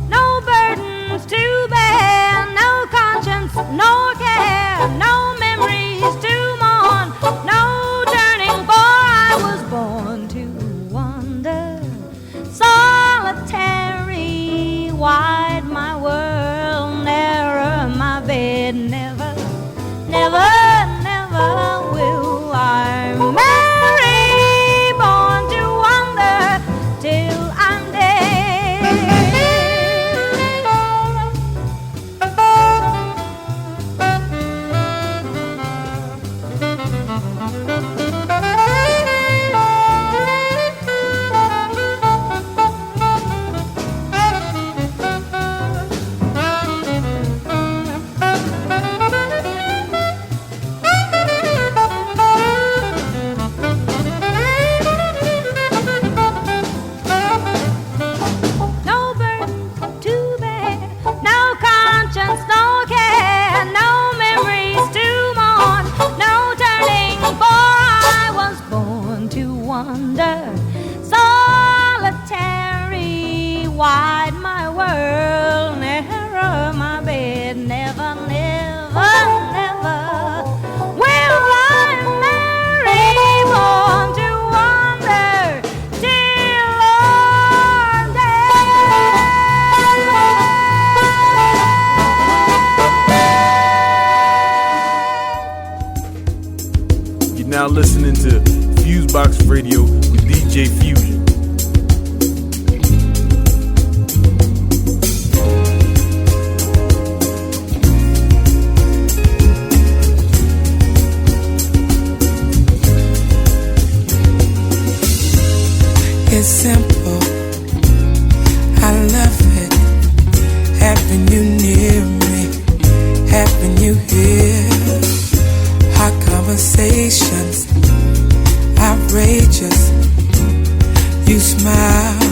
No burdens to bear, no conscience, no care, no memories to no turning, for I was born to wander solitary, wide my world, narrow my bed. Never, never, never will I marry, born to wander till I'm now listening to FuseBox Radio with DJ Fusion. It's simple, I love it, having you near me, having you here. Hot conversations, outrageous. You smile,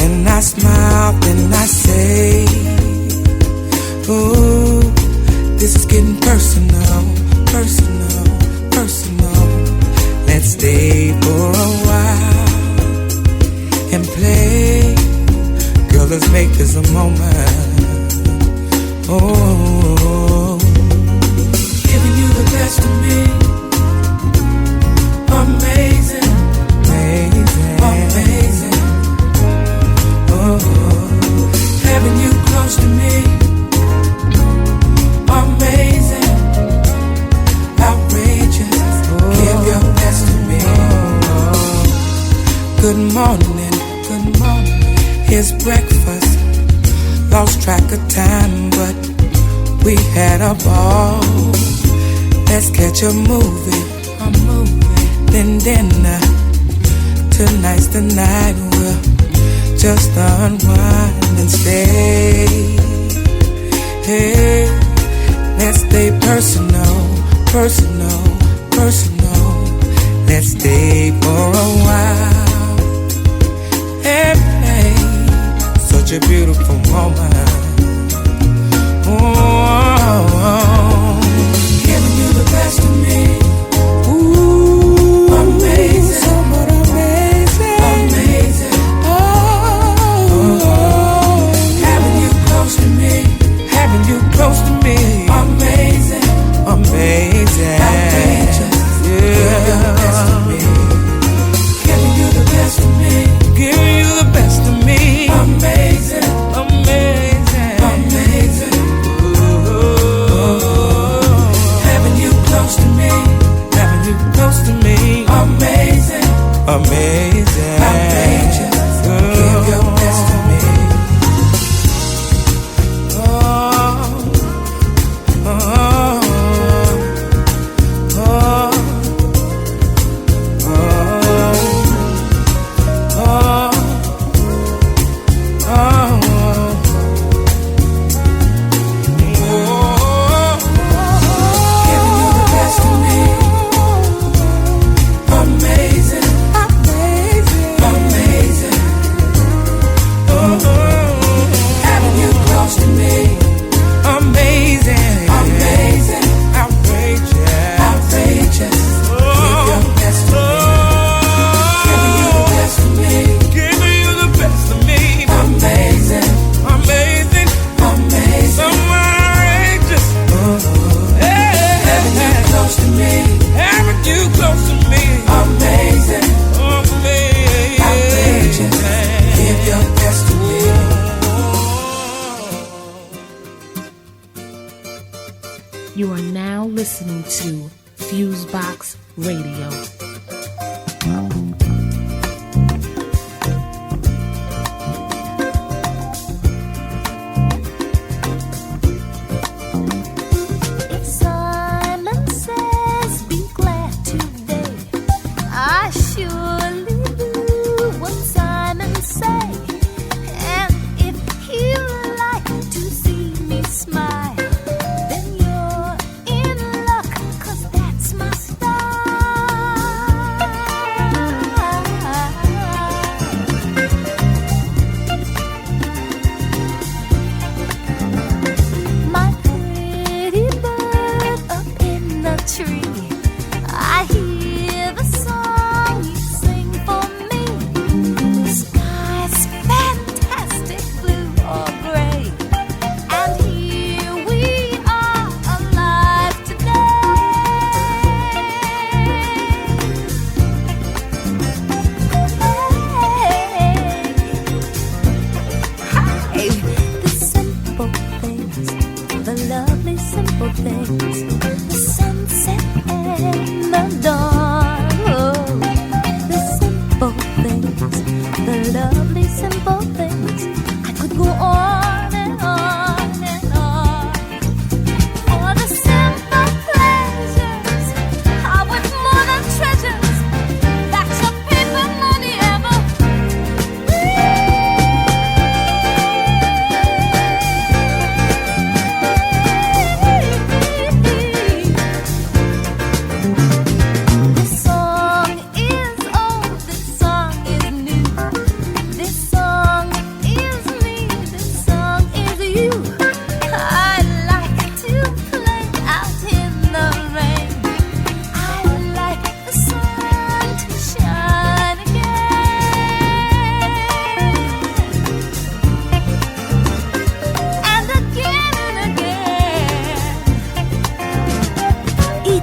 and I smile, then I say, ooh, this is getting personal, personal, personal. Let's stay for a while and play. Girl, let's make this a moment. Oh, giving you the best of me. Amazing, amazing, amazing. Oh, having you close to me. Amazing, outrageous. Give your best to me. Good morning, good morning. Here's breakfast. Lost track of time, but we had a ball. Let's catch a movie, then dinner. Tonight's the night we'll just unwind and stay. Hey, let's stay personal, personal, personal. Let's stay for a while. Hey, hey, such a beautiful moment. Oh, giving you the best of me. Ooh, amazing, somewhat amazing, amazing. Oh, having you close to me, having you close to me. Amazing, amazing, outrageous. Yeah, the best of me. Giving you the best of me, giving you the best of me. Amazing, amazing, amazing. Having you close to me, having you close to me. Amazing, amazing, outrageous. Give your best to me. Oh, oh, oh, oh, oh, oh. You are now listening to FuseBox Radio. If Simon says be glad today, I surely do what Simon say. And if he'd like to see me smile, the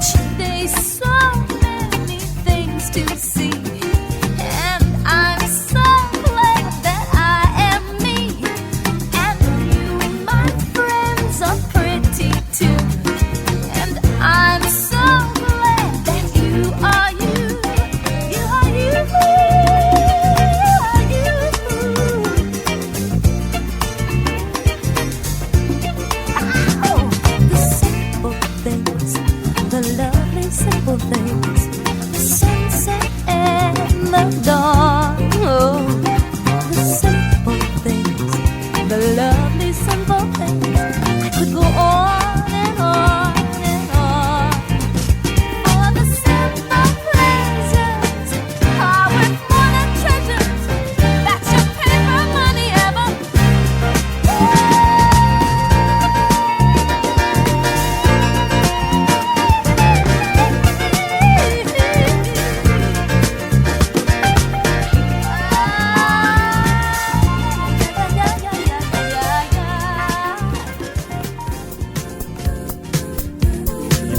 Each day so many things to see, and I'm so glad that I am me. And you, my friends, are pretty too. And I'm so glad that you are you. You are you. The lovely simple things, the sunset and the dawn. Oh, the simple things, the lovely simple things. I could go on and on and on. For the simple pleasures are worth more than treasures that your paper money ever.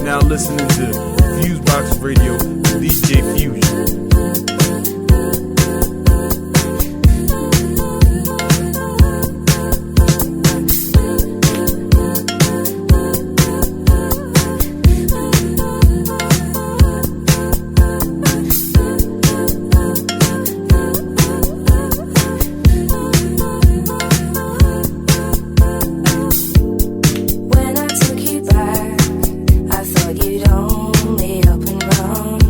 Now listening to FuseBox Radio with DJ Fusion. When I took you back, I thought you'd own me up and run.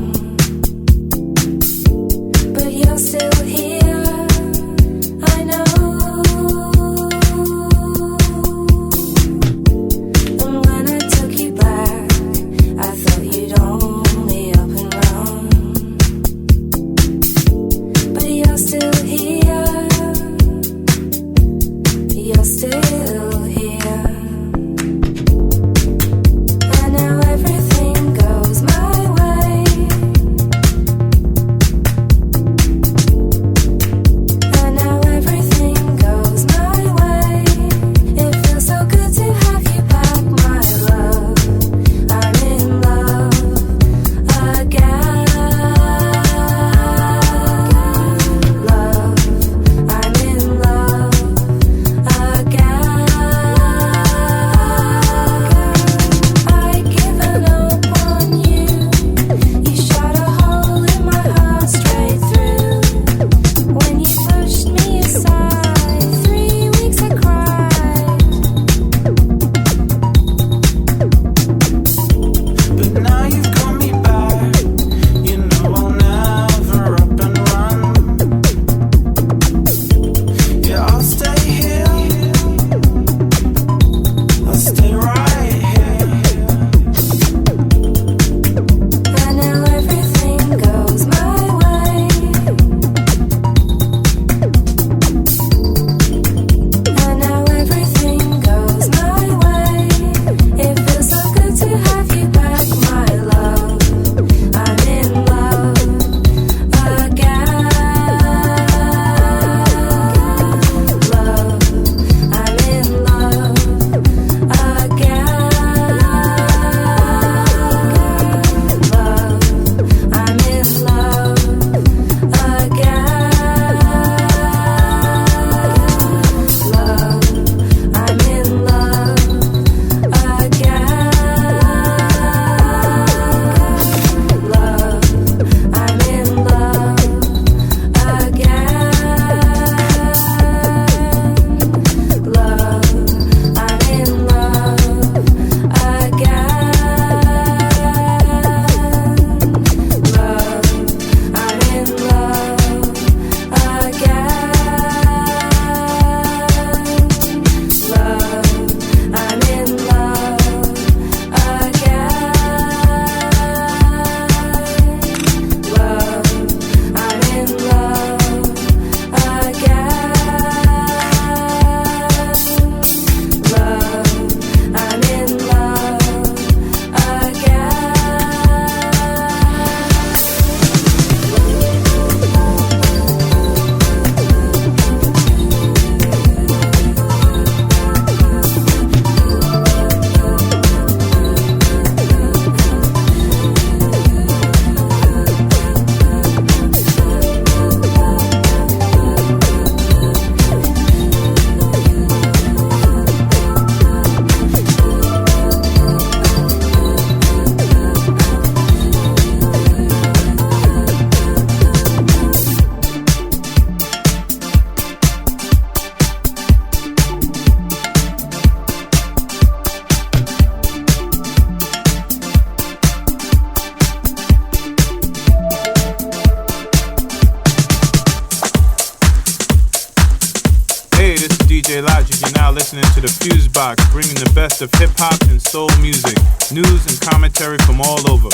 listening to the FuseBox, bringing the best of hip-hop and soul music, news and commentary from all over.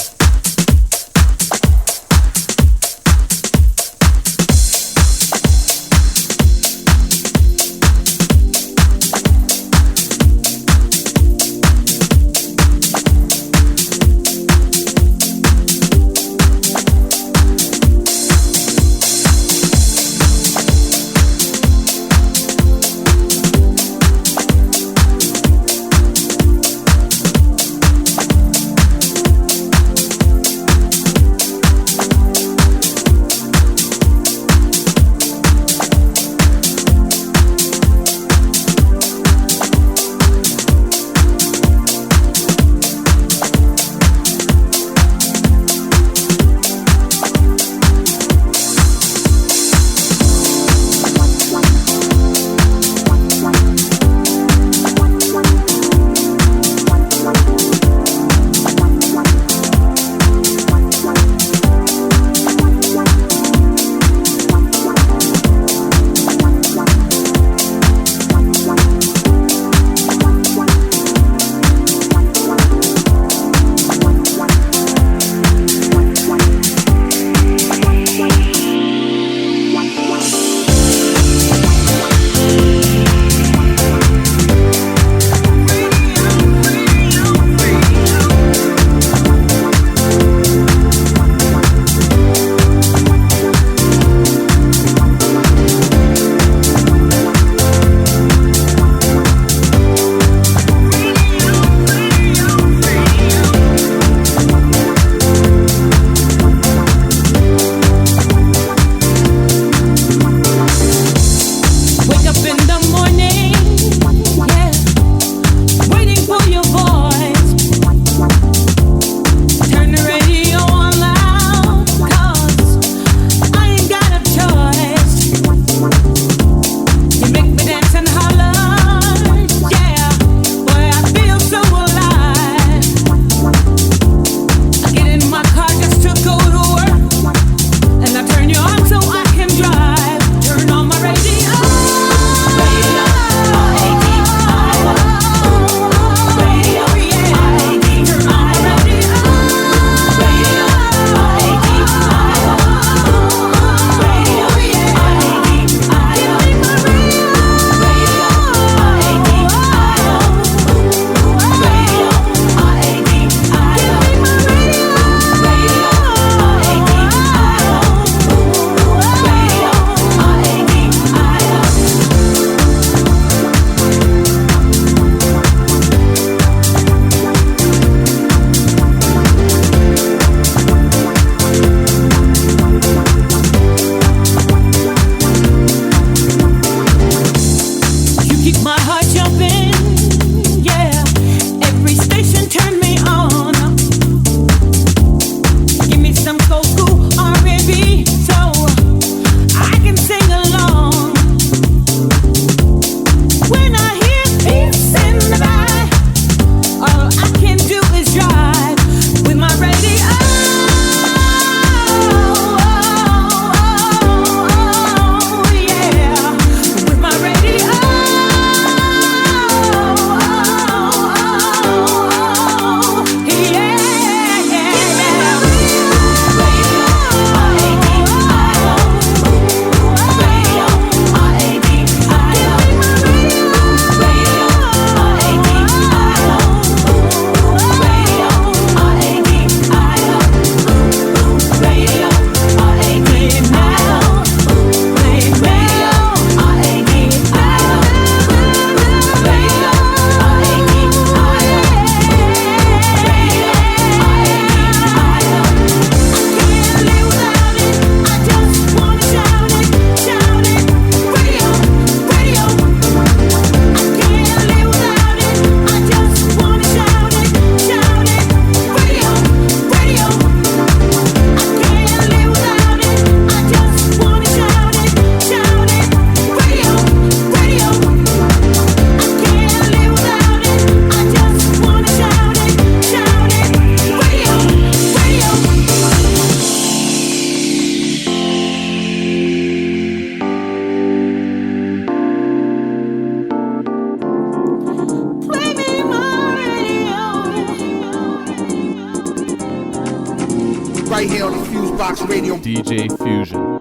right here on the FuseBox Radio. DJ Fusion.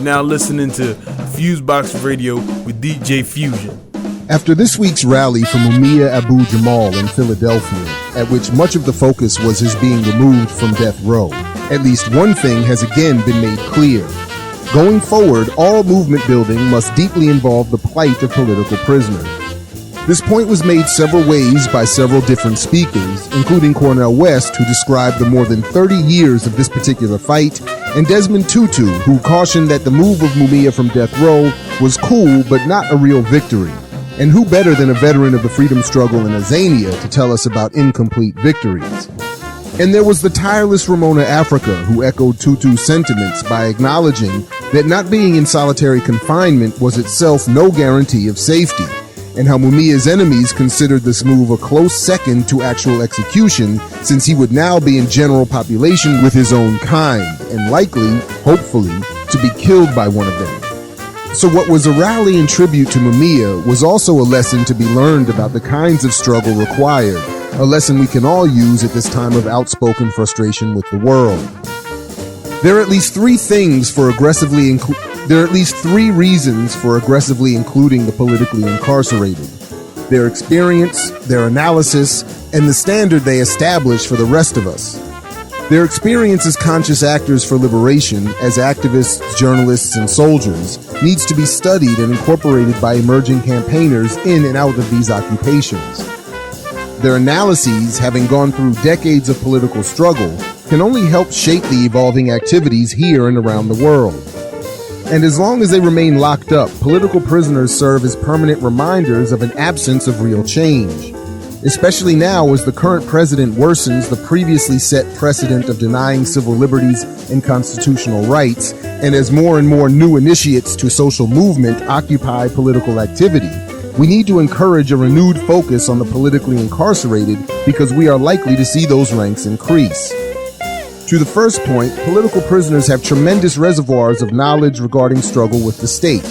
Now listening to FuseBox Radio with DJ Fusion. After this week's rally for Mumia Abu-Jamal in Philadelphia, at which much of the focus was his being removed from death row, at least one thing has again been made clear. Going forward, all movement building must deeply involve the plight of political prisoners. This point was made several ways by several different speakers, including Cornel West, who described the more than 30 years of this particular fight, and Desmond Tutu, who cautioned that the move of Mumia from death row was cool but not a real victory. And who better than a veteran of the freedom struggle in Azania to tell us about incomplete victories? And there was the tireless Ramona Africa, who echoed Tutu's sentiments by acknowledging that not being in solitary confinement was itself no guarantee of safety, and how Mumia's enemies considered this move a close second to actual execution, since he would now be in general population with his own kind, and likely, hopefully, to be killed by one of them. So what was a rally and tribute to Mumia was also a lesson to be learned about the kinds of struggle required, a lesson we can all use at this time of outspoken frustration with the world. There are at least three reasons for aggressively including the politically incarcerated: their experience, their analysis, and the standard they establish for the rest of us. Their experience as conscious actors for liberation, as activists, journalists, and soldiers, needs to be studied and incorporated by emerging campaigners in and out of these occupations. Their analyses, having gone through decades of political struggle, can only help shape the evolving activities here and around the world. And as long as they remain locked up, political prisoners serve as permanent reminders of an absence of real change. Especially now as the current president worsens the previously set precedent of denying civil liberties and constitutional rights, and as more and more new initiates to social movement occupy political activity, we need to encourage a renewed focus on the politically incarcerated because we are likely to see those ranks increase. To the first point, political prisoners have tremendous reservoirs of knowledge regarding struggle with the state.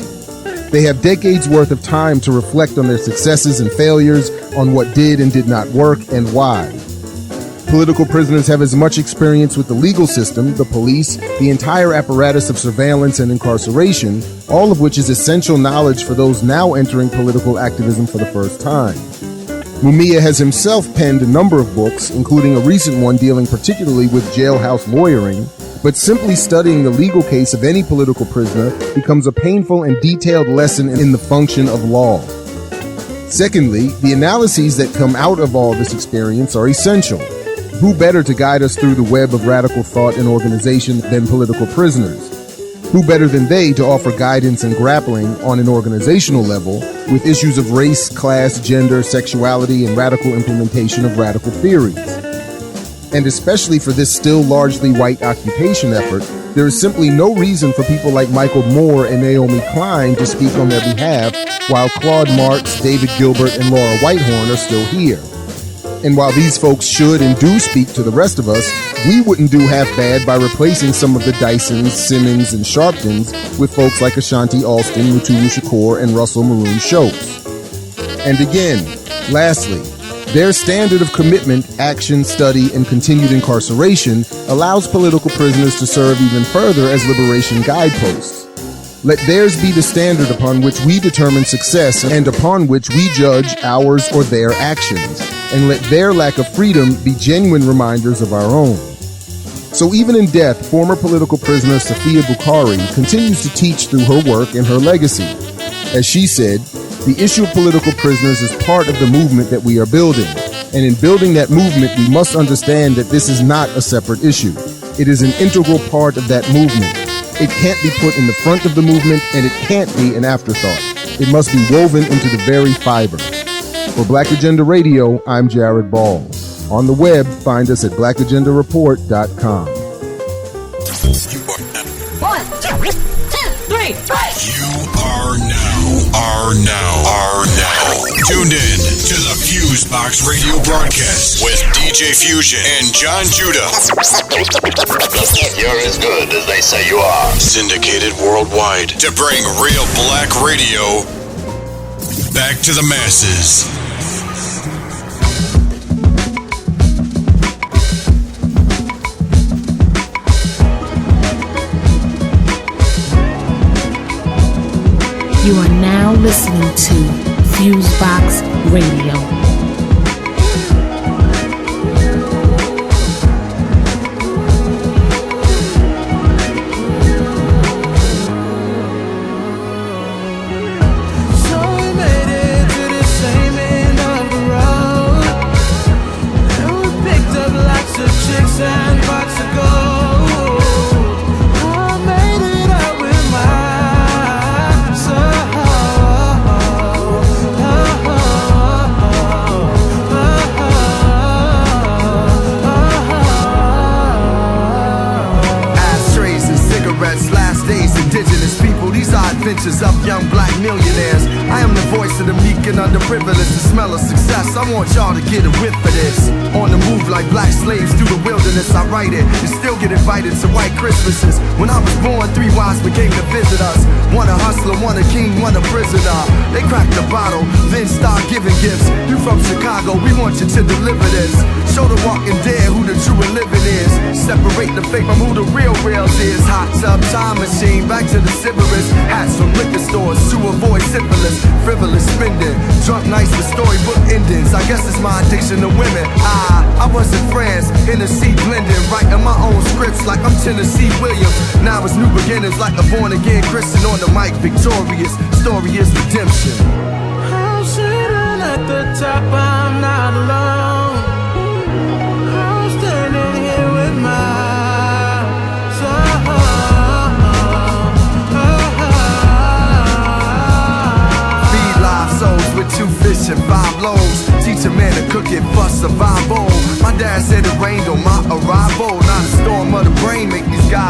They have decades worth of time to reflect on their successes and failures, on what did and did not work, and why. Political prisoners have as much experience with the legal system, the police, the entire apparatus of surveillance and incarceration, all of which is essential knowledge for those now entering political activism for the first time. Mumia has himself penned a number of books, including a recent one dealing particularly with jailhouse lawyering, but simply studying the legal case of any political prisoner becomes a painful and detailed lesson in the function of law. Secondly, the analyses that come out of all this experience are essential. Who better to guide us through the web of radical thought and organization than political prisoners? Who better than they to offer guidance and grappling on an organizational level with issues of race, class, gender, sexuality, and radical implementation of radical theories? And especially for this still largely white occupation effort, there is simply no reason for people like Michael Moore and Naomi Klein to speak on their behalf, while Claude Marks, David Gilbert, and Laura Whitehorn are still here. And while these folks should and do speak to the rest of us, we wouldn't do half bad by replacing some of the Dysons, Simmons, and Sharptons with folks like Ashanti Alston, Mutulu Shakur, and Russell Maroon Shoates. And again, lastly, their standard of commitment, action, study, and continued incarceration allows political prisoners to serve even further as liberation guideposts. Let theirs be the standard upon which we determine success and upon which we judge ours or their actions, and let their lack of freedom be genuine reminders of our own. So even in death, former political prisoner Safia Bukhari continues to teach through her work and her legacy. As she said, the issue of political prisoners is part of the movement that we are building. And in building that movement, we must understand that this is not a separate issue. It is an integral part of that movement. It can't be put in the front of the movement, and it can't be an afterthought. It must be woven into the very fiber. For Black Agenda Radio, I'm Jared Ball. On the web, find us at blackagendareport.com. 1, 2, 3, 4. You are now tuned in to the FuseBox Radio Broadcast with DJ Fusion and Jon Judah. You're as good as they say you are. Syndicated worldwide to bring real black radio back to the masses. You are now listening to FuseBox Radio. Adventures of young black millionaires. I am the voice of the meek and underprivileged. The smell of success, I want y'all to get a whiff of this. On the move like black slaves through the wilderness, I write it and still get invited to white Christmases. When I was born, 3 wives became to visit us. One a hustler, one a king, one a prisoner. They cracked the bottle, then start giving gifts. You from Chicago, we want you to deliver this. Show the walking dead who the true and living is. Separate the fake from who the real is. Hot tub time machine, back to the Sybaris. Hats from liquor stores to avoid syphilis. Frivolous spending, drunk nights with storybook endings. I guess it's my addiction to women. I was in France, in the sea blending, writing my own scripts like I'm Tennessee Williams. Now it's new beginnings like a born again Christian on the mic, victorious. Story is redemption. I'm sitting at the top, I'm not alone. I'm standing here with my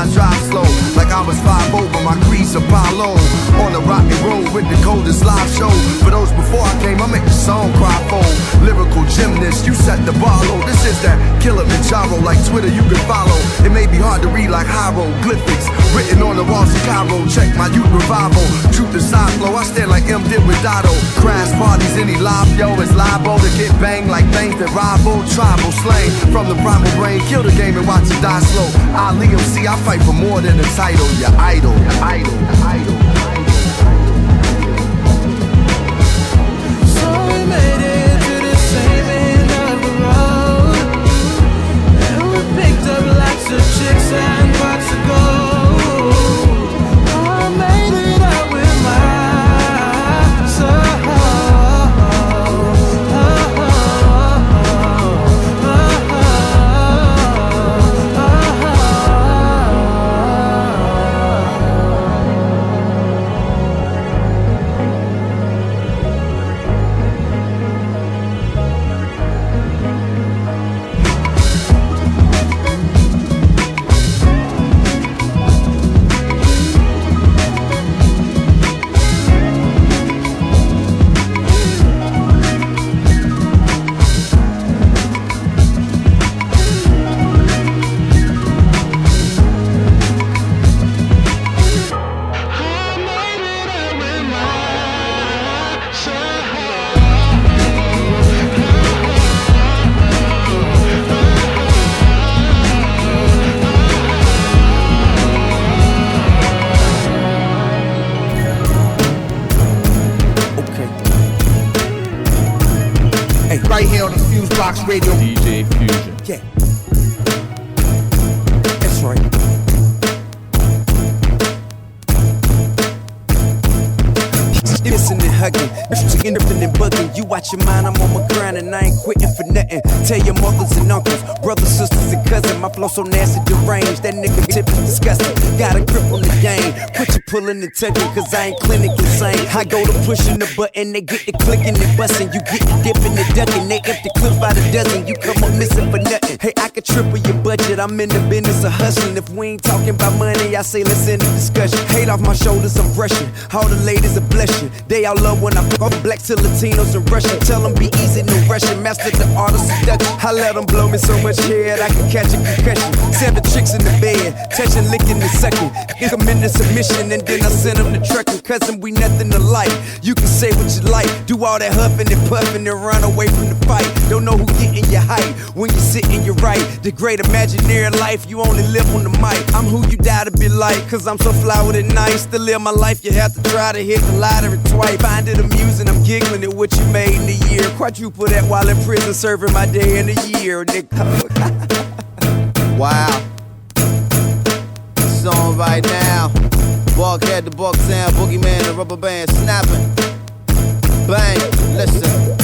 eyes drive slow, like I was 5 over my grease Apollo. On the rocky road with the coldest live show. For those before I came, I make the song cry for. Lyrical gymnast, you set the bar low. This is that Kilimanjaro, like Twitter you can follow. It may be hard to read like hieroglyphics written on the walls of Cairo. Check my youth revival. Truth is side flow, I stand like M did with Dotto. Crash parties, any live, yo, it's liable to get banged like things that rival. Tribal slang from the primal brain. Kill the game and watch it die slow. Ali MC, I fight for more than a title. Your idol, your idol, your idol. So we made it to the same end of the road, and we picked up lots of chicks and pots of gold. I made it out with my soul. Right here on the FuseBox Radio. DJ Fusion. Yeah. That's right. Listen and hugging, interrupting and bugging. You watch your mind, I'm on my grind and I ain't quitting for nothing. Tell your mothers and uncles, brothers, sisters, and cousins. My flow so nasty, deranged. That nigga tip is disgusting. Got a grip on the game. Quit you pulling and tugging, cause I ain't clinical sane. I go to pushing the button, they get the clicking and busting. You get the dipping and ducking, they empty clips by the dozen. You come up missing for nothing. Hey, I could triple your budget. I'm in the business of hustling. If we ain't talking about money, I say let's end the discussion. Hate off my shoulders, I'm brushing. All the ladies are blushing. They all love when I fuck black to Latinos and Russian. Tell them be easy, no rushing. Master the art of seduction. I let them blow me so much head I can catch a concussion. 7 chicks in the bed, touching, licking, and sucking. Get them into submission and then I send them to trucking. Cousin, we nothing alike. You can say what you like. Do all that huffing and puffing and run away from the fight. Don't know who getting your height. When you sit in your right, the great imaginary life. You only live on the mic. I'm who you die to be like. Cause I'm so fly with it nice. To live my life, you have to try to hit the lottery twice. Find it amusing, I'm giggling at what you made in a year. Quadruple that while in prison, serving my day in a year, nigga. Wow. Song right now. Walk head to Buck Town, Boogeyman, the rubber band snapping. Bang, listen.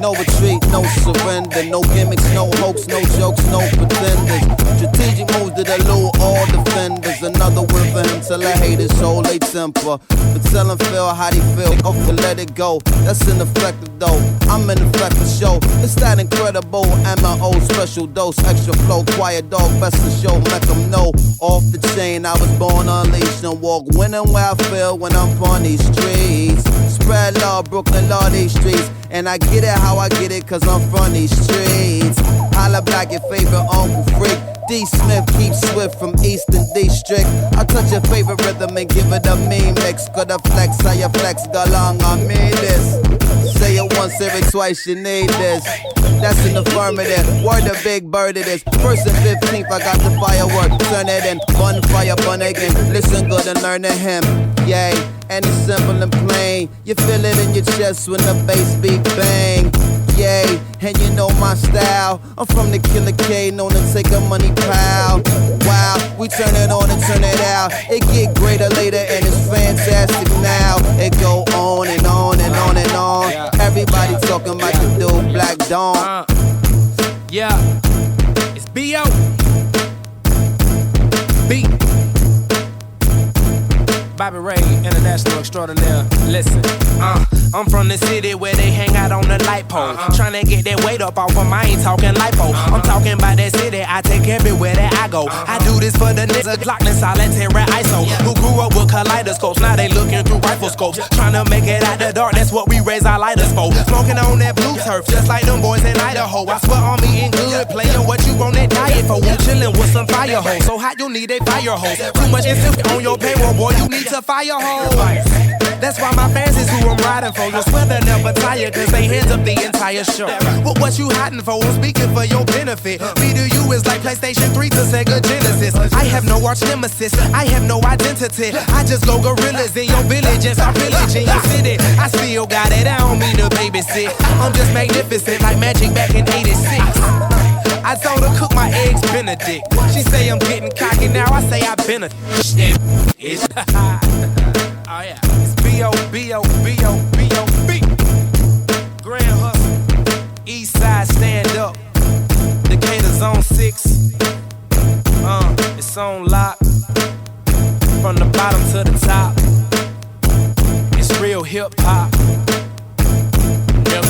No retreat, no surrender, no gimmicks, no hoax, no jokes, no pretenders. Strategic moves that elude all defenders. Another win for him till I hate his whole late temper. But tell him Phil how he feel, go to let it go. That's ineffective though, I'm an effective show. It's that incredible M.O. special dose. Extra flow, quiet dog, best to show, make them know. Off the chain, I was born unleashed and walk winning where I feel when I'm on these streets. Spread love, Brooklyn, love these streets. And I get it how I get it, cause I'm from these streets. Holla back your favorite Uncle Freak. D. Smith, keep swift from Eastern District. I touch your favorite rhythm and give it a mean mix. Gotta flex, how you flex, go long, I mean this. Say it once, say it twice, you need this. That's an affirmative, word a big bird it is. 1st and 15th, I got the firework. Turn it in, bonfire, burn again. Listen good and learn to him, yay. And it's simple and plain. You feel it in your chest when the bass beat bang. Yay, and you know my style. I'm from the Killer K, known to take a money pile. Wow, we turn it on and turn it out. It get greater later and it's fantastic now. It go on and on and on and on. Everybody talking about the dude Black Dawn. Yeah, it's B.O. B. Bobby Ray, international extraordinaire. Listen, I'm from the city where they hang out on the light pole. Tryna get that weight up off of I ain't talking lipo. I'm talking about that city I take everywhere that I go. I do this for the niggas Glocknin' solitaire ISO who grew up with kaleidoscopes. Now they looking through rifle scopes. Tryna make it out the dark, that's what we raise our lighters for. Smoking on that blue turf, just like them boys in Idaho. I swear I'm eating good, playing what you on that diet for. I'm chillin' with some fire hoes, so how you need a fire hose? Too much info on your payroll, boy, you need to fire hose. That's why my fans is who I'm riding for. You swear they're never tired, cause they hands up the entire show. But what you hiding for? I'm speaking for your benefit. Me to you is like PlayStation 3 to Sega Genesis. I have no arch nemesis, I have no identity. I just go gorillas in your village and start pillaging your city. I still got it, I don't mean to babysit. I'm just magnificent like Magic back in 86. I told her cook my eggs Benedict. She say I'm getting cocky now, I say I been a shit. Oh yeah, it's B-O-B-O-B-O-B-O-B. Grand Hustle, East Side stand up. Decatur Zone 6. It's on lock. From the bottom to the top. It's real hip hop. Yep.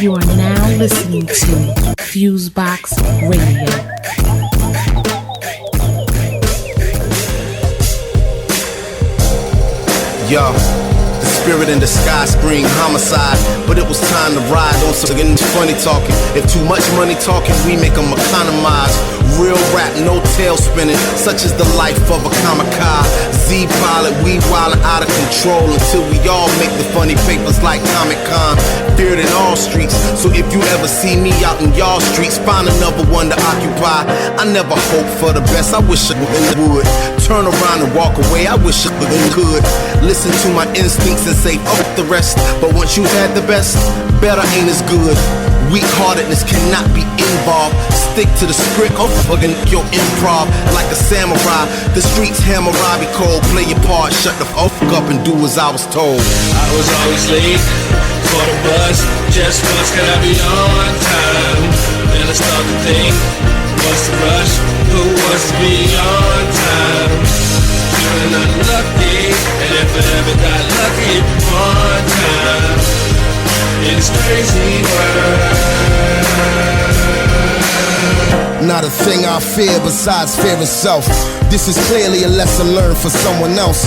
You are now listening to FuseBox Radio. Yo, the spirit in the sky scream homicide, but it was time to ride on some funny talking. If too much money talking, we make them economize. Real rap, no tail spinning, such is the life of a kamikaze. Z-pilot, we wildin' out of control until we all make the funny papers like Comic-Con. Feared in all streets, so if you ever see me out in y'all streets, find another one to occupy. I never hope for the best, I wish I would. Turn around and walk away, I wish I could. Listen to my instincts and say fuck the rest. But once you had the best, better ain't as good. Weak-heartedness cannot be involved. Stick to the script or fucking your improv like a samurai. The streets hammer Robbie Cole. Play your part, shut the fuck up and do as I was told. I was always late for the bus. Just once can I be on time? Then I start to think, what's the rush? Who wants to be on time? Feeling unlucky, and if I ever got lucky one time, it's crazy world. Not a thing I fear besides fear itself. This is clearly a lesson learned for someone else.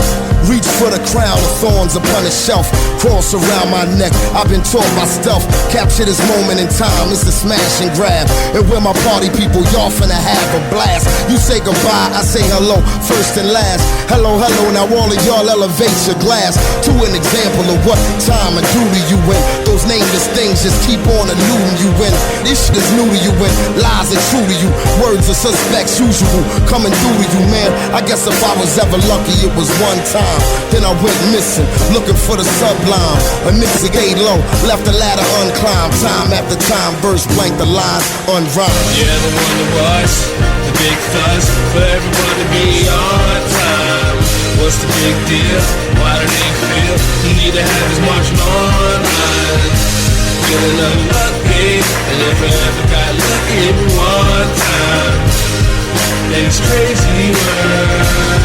Reach for the crown of thorns upon a shelf. Cross around my neck, I've been taught by stealth. Capture this moment in time, it's the smash and grab. And where my party people, y'all finna have a blast. You say goodbye, I say hello, first and last. Hello, hello, now all of y'all elevate your glass to an example of what time and duty you in. Those nameless things just keep on eluding you in. This shit is new to you and lies are true to you. Words are suspects usual, coming through to you, man. I guess if I was ever lucky, it was one time. Then I went missing, looking for the sublime. A nigga gate low, left the ladder unclimbed. Time after time, verse blank, the lines unrhymed. Yeah, the one that was the big fuss for everyone to be on time. What's the big deal? Why do they feel you need to have this marching online? Feeling unlucky, and if I ever got lucky one time, then it's crazy world.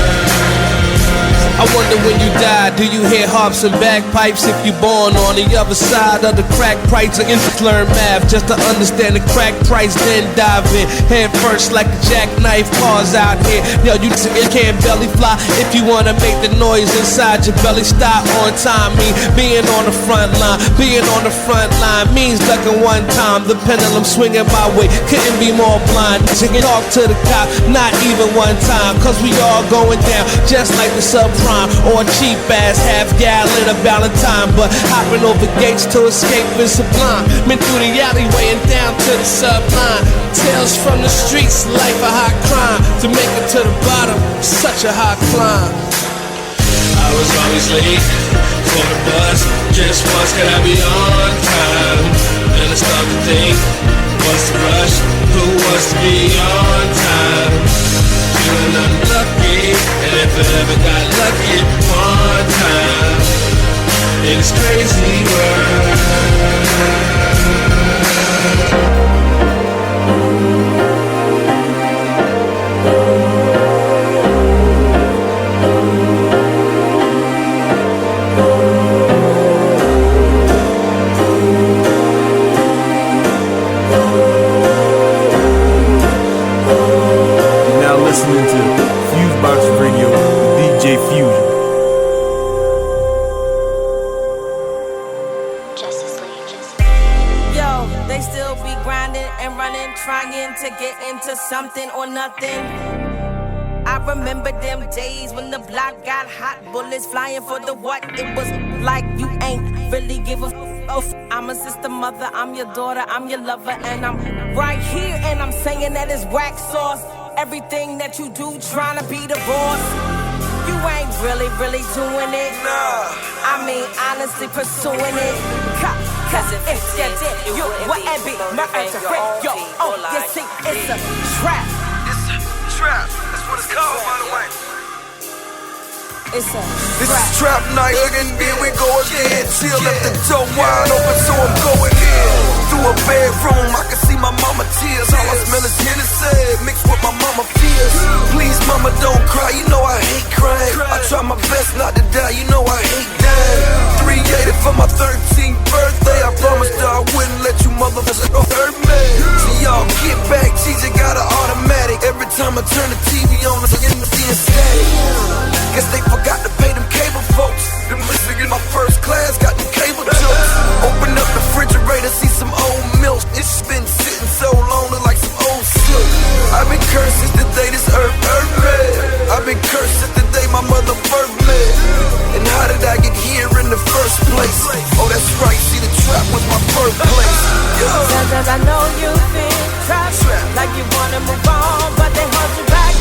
I wonder when you die, do you hear harps and bagpipes? If you born on the other side of the crack price, or learn math just to understand the crack price, then dive in head first like a jackknife. Cars out here, yo, you can't belly fly if you wanna make the noise inside your belly. Stop on time, mean being on the front line. Being on the front line means ducking one time. The pendulum swinging my way, couldn't be more blind. Talk to the cop, not even one time, cause we all going down just like the subprime or a cheap ass half gallon of Valentine. But hopping over gates to escape is sublime. Been through the alleyway and down to the subline. Tales from the streets, life a high crime. To make it to the bottom, such a high climb. I was always late for the bus. Just once can I be on time? Then I start to think, what's the rush? Who wants to be on time? Feeling unlucky, and if I ever got lucky one time, it's crazy world. Listening to FuseBox Radio with DJ Fusion. Yo, they still be grinding and running, trying to get into something or nothing. I remember them days when the block got hot, bullets flying for the what. It was like you ain't really give a f. I'm a sister, mother, I'm your daughter, I'm your lover, and I'm right here and I'm saying that it's wax sauce. Everything that you do, trying to be the boss, you ain't really doing it. Nah. I mean, honestly pursuing it. Cause if you did, you wouldn't be murdered to break your own. You see, it's a trap. It's a trap. That's what it's called, by the way. It's a This is trap night, again, here we go again. Chill, let the door wide open, so I'm going in. Through a bedroom, I can see my mama tears. All I smell is Hennessy, mixed with my mama fears. Please, mama, don't cry, you know I hate crying. I try my best not to die, you know I hate dying. 380 for my 13th birthday, I promised her I wouldn't let you motherfuckers hurt me. So y'all get back, TJ got an automatic. Every time I turn the TV on, it's again to being static. Guess they forgot to pay them cable folks. Them in my first class got them cable jokes. Open up the refrigerator, see some old milk. It's been sitting so long, look like some old silk. I've been cursed since the day this earth me. I've been cursed since the day my mother birthed me. And how did I get here in the first place? Oh, that's right, see the trap was my birthplace. Sometimes I know you feel trapped, like you wanna move on, but they hold you back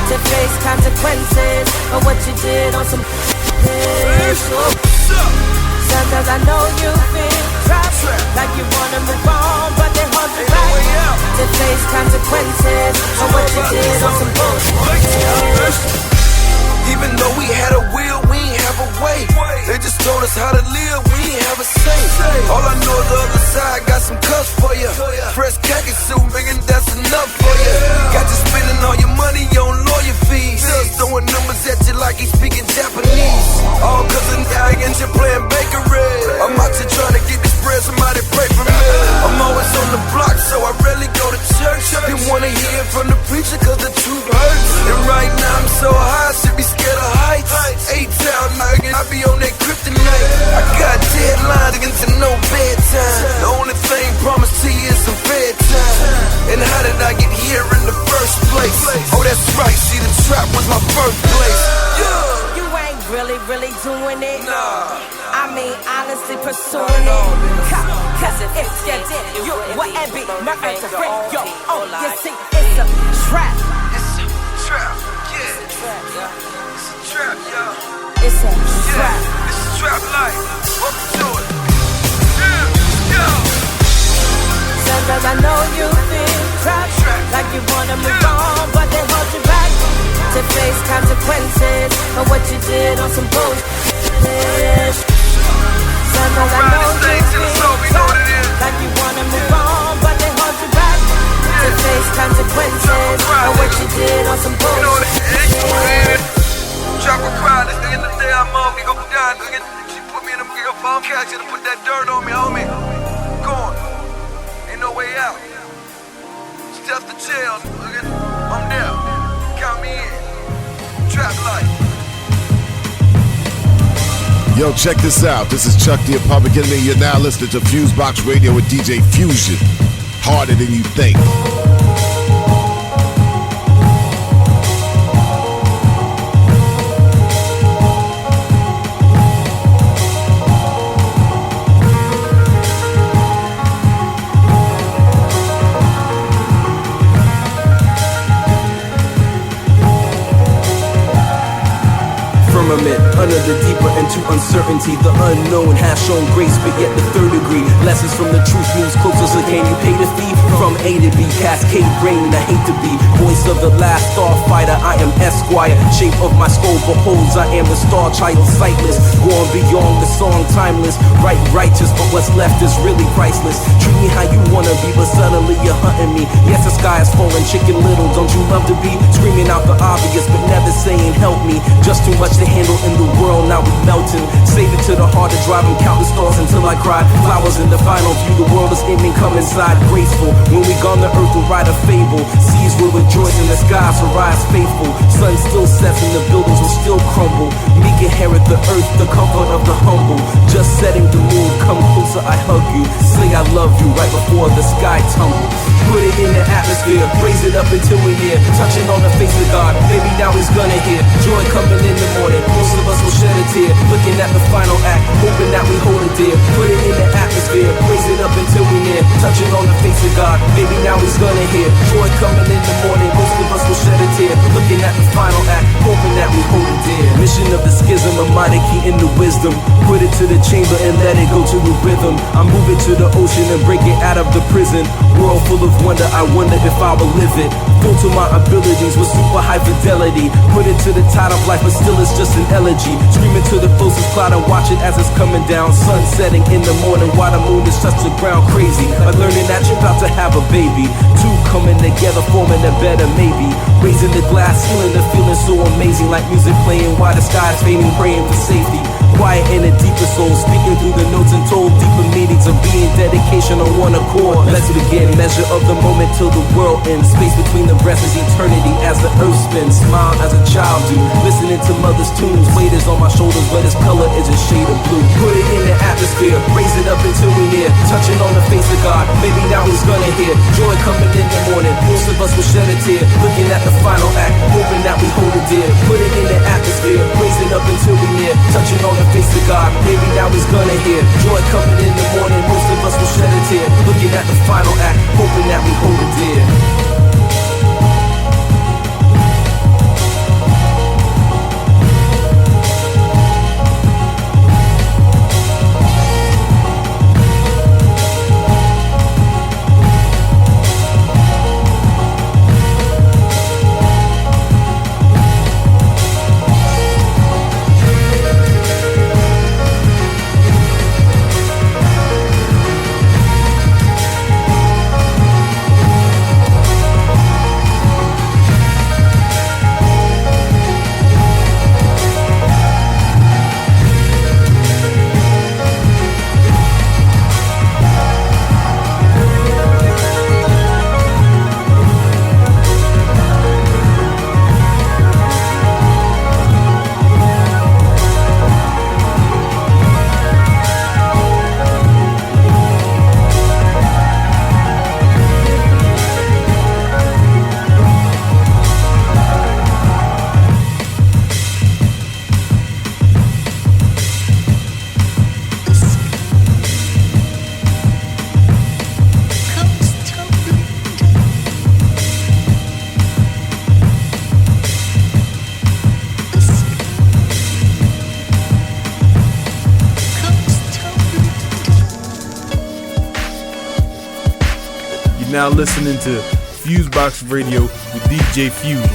to face consequences of what you did on some Sometimes I know you feel trapped, like you wanna move on, but they hold you back to face consequences of what you did on some bullshit. Even though we had a will, we ain't have a way. They just told us how to live, we ain't have a say. All I know is the other side got some cuffs for you. Fresh khaki suit, nigga, that's enough for you. Got you spending all your money on lawyer fees. Throwing numbers at you like he's speaking Japanese. All cause of and you're playing bakery. I'm out here trying to get this bread, somebody pray for me. I'm always on the block, so I rarely go to church. Didn't wanna hear from the preacher cause the truth hurts. And right now I'm so high, I should be scared of heights. 8-town nugget, I be on that kryptonite. I got deadlines against no bedtime. The only thing promised to you is some bedtime. And how did I get here in the first place? Oh, that's right, see the trap was my birthplace. You ain't really doing it. I mean, honestly pursuing it. Cause if you did, you wouldn't be murdered to break your own. You see, it's a trap. It's a trap, yeah. It's a trap, y'all. It's a trap. It's a trap life. Welcome to it. Yeah. Sometimes I know you feel trapped, like you wanna move on, but they hold you back to face consequences of what you did on some bullshit. Sometimes I know you feel trapped, like you wanna move on, but they hold you back to face consequences of what you did on some bullshit. Drop a crowd, at the end of the day, I'm up, we go down. She put me in a phone couch and put that dirt on me, homie. Gone. Ain't no way out. Step to jail, I'm there. Count me in. Trap life. Yo, check this out. This is Chuck the Public Enemy. You're now listening to FuseBox Radio with DJ Fusion. Harder than you think. From firmament. Under the deeper into uncertainty, the unknown has shown grace, but yet the third degree. Lessons from the truth moves closer, so can you pay the fee? From A to B, cascade brain, I hate to be voice of the last starfighter. I am Esquire, shape of my skull beholds. I am the star child, sightless, born beyond the song, timeless. Right, righteous, but what's left is really priceless. Treat me how you wanna be, but suddenly you're hunting me. Yes, the sky is falling, Chicken Little. Don't you love to be screaming out the obvious, but never saying help me? Just too much to handle in the world, now we melting. Save it to the heart to drive and count the stars until I cry. Flowers in the final view, the world is ending, come inside graceful. When we gone, the earth will write a fable. Seas will rejoice and the skies will rise faithful. Sun still sets and the buildings will still crumble. Meek inherit the earth, the comfort of the humble. Just setting the mood, come closer, I hug you. Say I love you right before the sky tumbles. Put it in the atmosphere, raise it up until we're near. Touching on the face of God, baby now he's gonna hear. Joy coming in the morning, most of us will shed a tear. Looking at the final act, hoping that we hold it dear. Put it in the atmosphere, raise it up until we're near. Touching on the face of God, baby now he's gonna hear. Joy coming in the morning, most of us will shed a tear. Looking at the final act, hoping that we hold it dear. Mission of the schism, a mighty key in the wisdom. Put it to the chamber and let it go to the rhythm. I move it to the ocean and break it out of the prison. World full of wonder, I wonder if I will live it. Full to my abilities with super high fidelity. Put it to the tide of life, but still it's just an elegy. Screaming to the closest cloud and watch it as it's coming down. Sun setting in the morning while the moon is touch the ground crazy. Like learning that you're about to have a baby. Two coming together, forming a better maybe. Raising the glass ceiling, the feeling so amazing. Like music playing while the sky is fading, praying for safety. Quiet in a deeper soul, speaking through the notes and told deeper meanings of being dedication on one accord. Let's begin, measure of the moment till the world ends. Space between the breaths is eternity as the earth spins. Smile as a child do, listening to mother's tunes. Weight is on my shoulders, but its color is a shade of blue. Put it in the atmosphere, raise it up until we're near. Touching on the face of God, maybe now he's gonna hear. Joy coming in the morning, most of us will shed a tear. Looking at the final act, hoping that we hold it dear. Put it in the atmosphere, raise it up until we're near. Touching on the face of God, maybe now he's gonna hear. Joy coming in the morning, most of us will shed a tear. Looking at the final act, hoping that we hold it dear. Now listening to FuseBox Radio with DJ Fusion.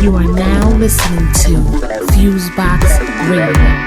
You are now listening to FuseBox Radio.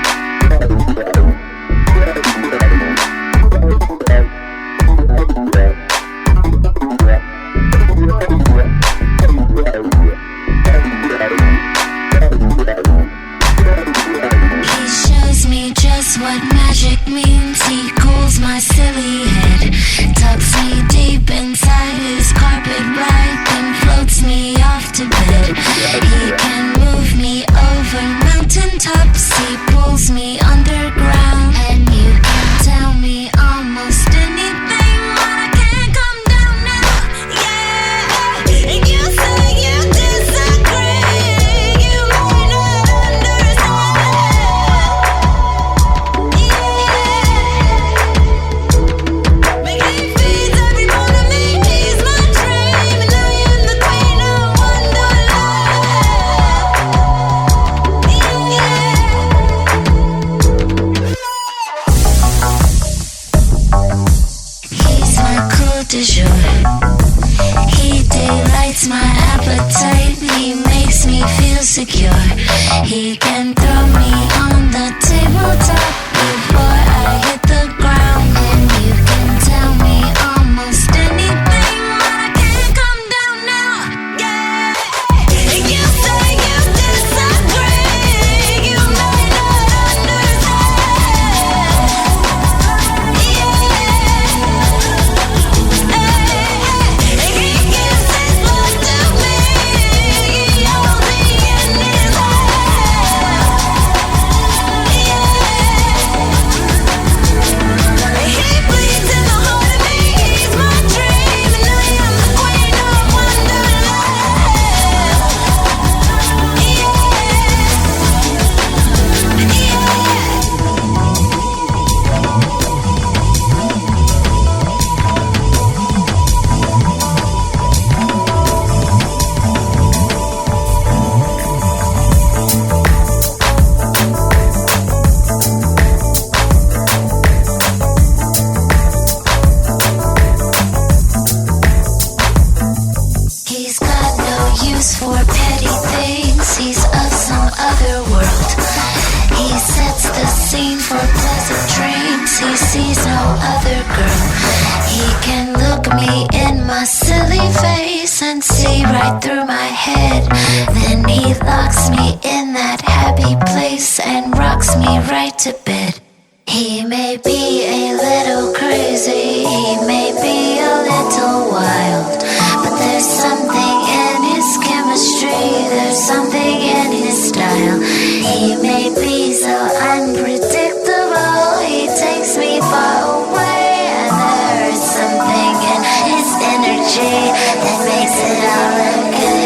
What magic means, he cools my silly head, tucks me deep inside his carpet rag and floats me off to bed. He can move me over mountaintops, he pulls me underground, and you can tell me almost anything, but I can't come down now. Yeah, and you say you disagree, you might not understand. He delights my appetite, he makes me feel secure. He can throw me on the tabletop before I hit the ground, and you can tell me almost anything, but I can't come down now. Yeah, you say you disagree, you may not understand. To bed. He may be a little crazy, he may be a little wild, but there's something in his chemistry, there's something in his style. He may be so unpredictable, he takes me far away, and there is something in his energy that makes it all okay.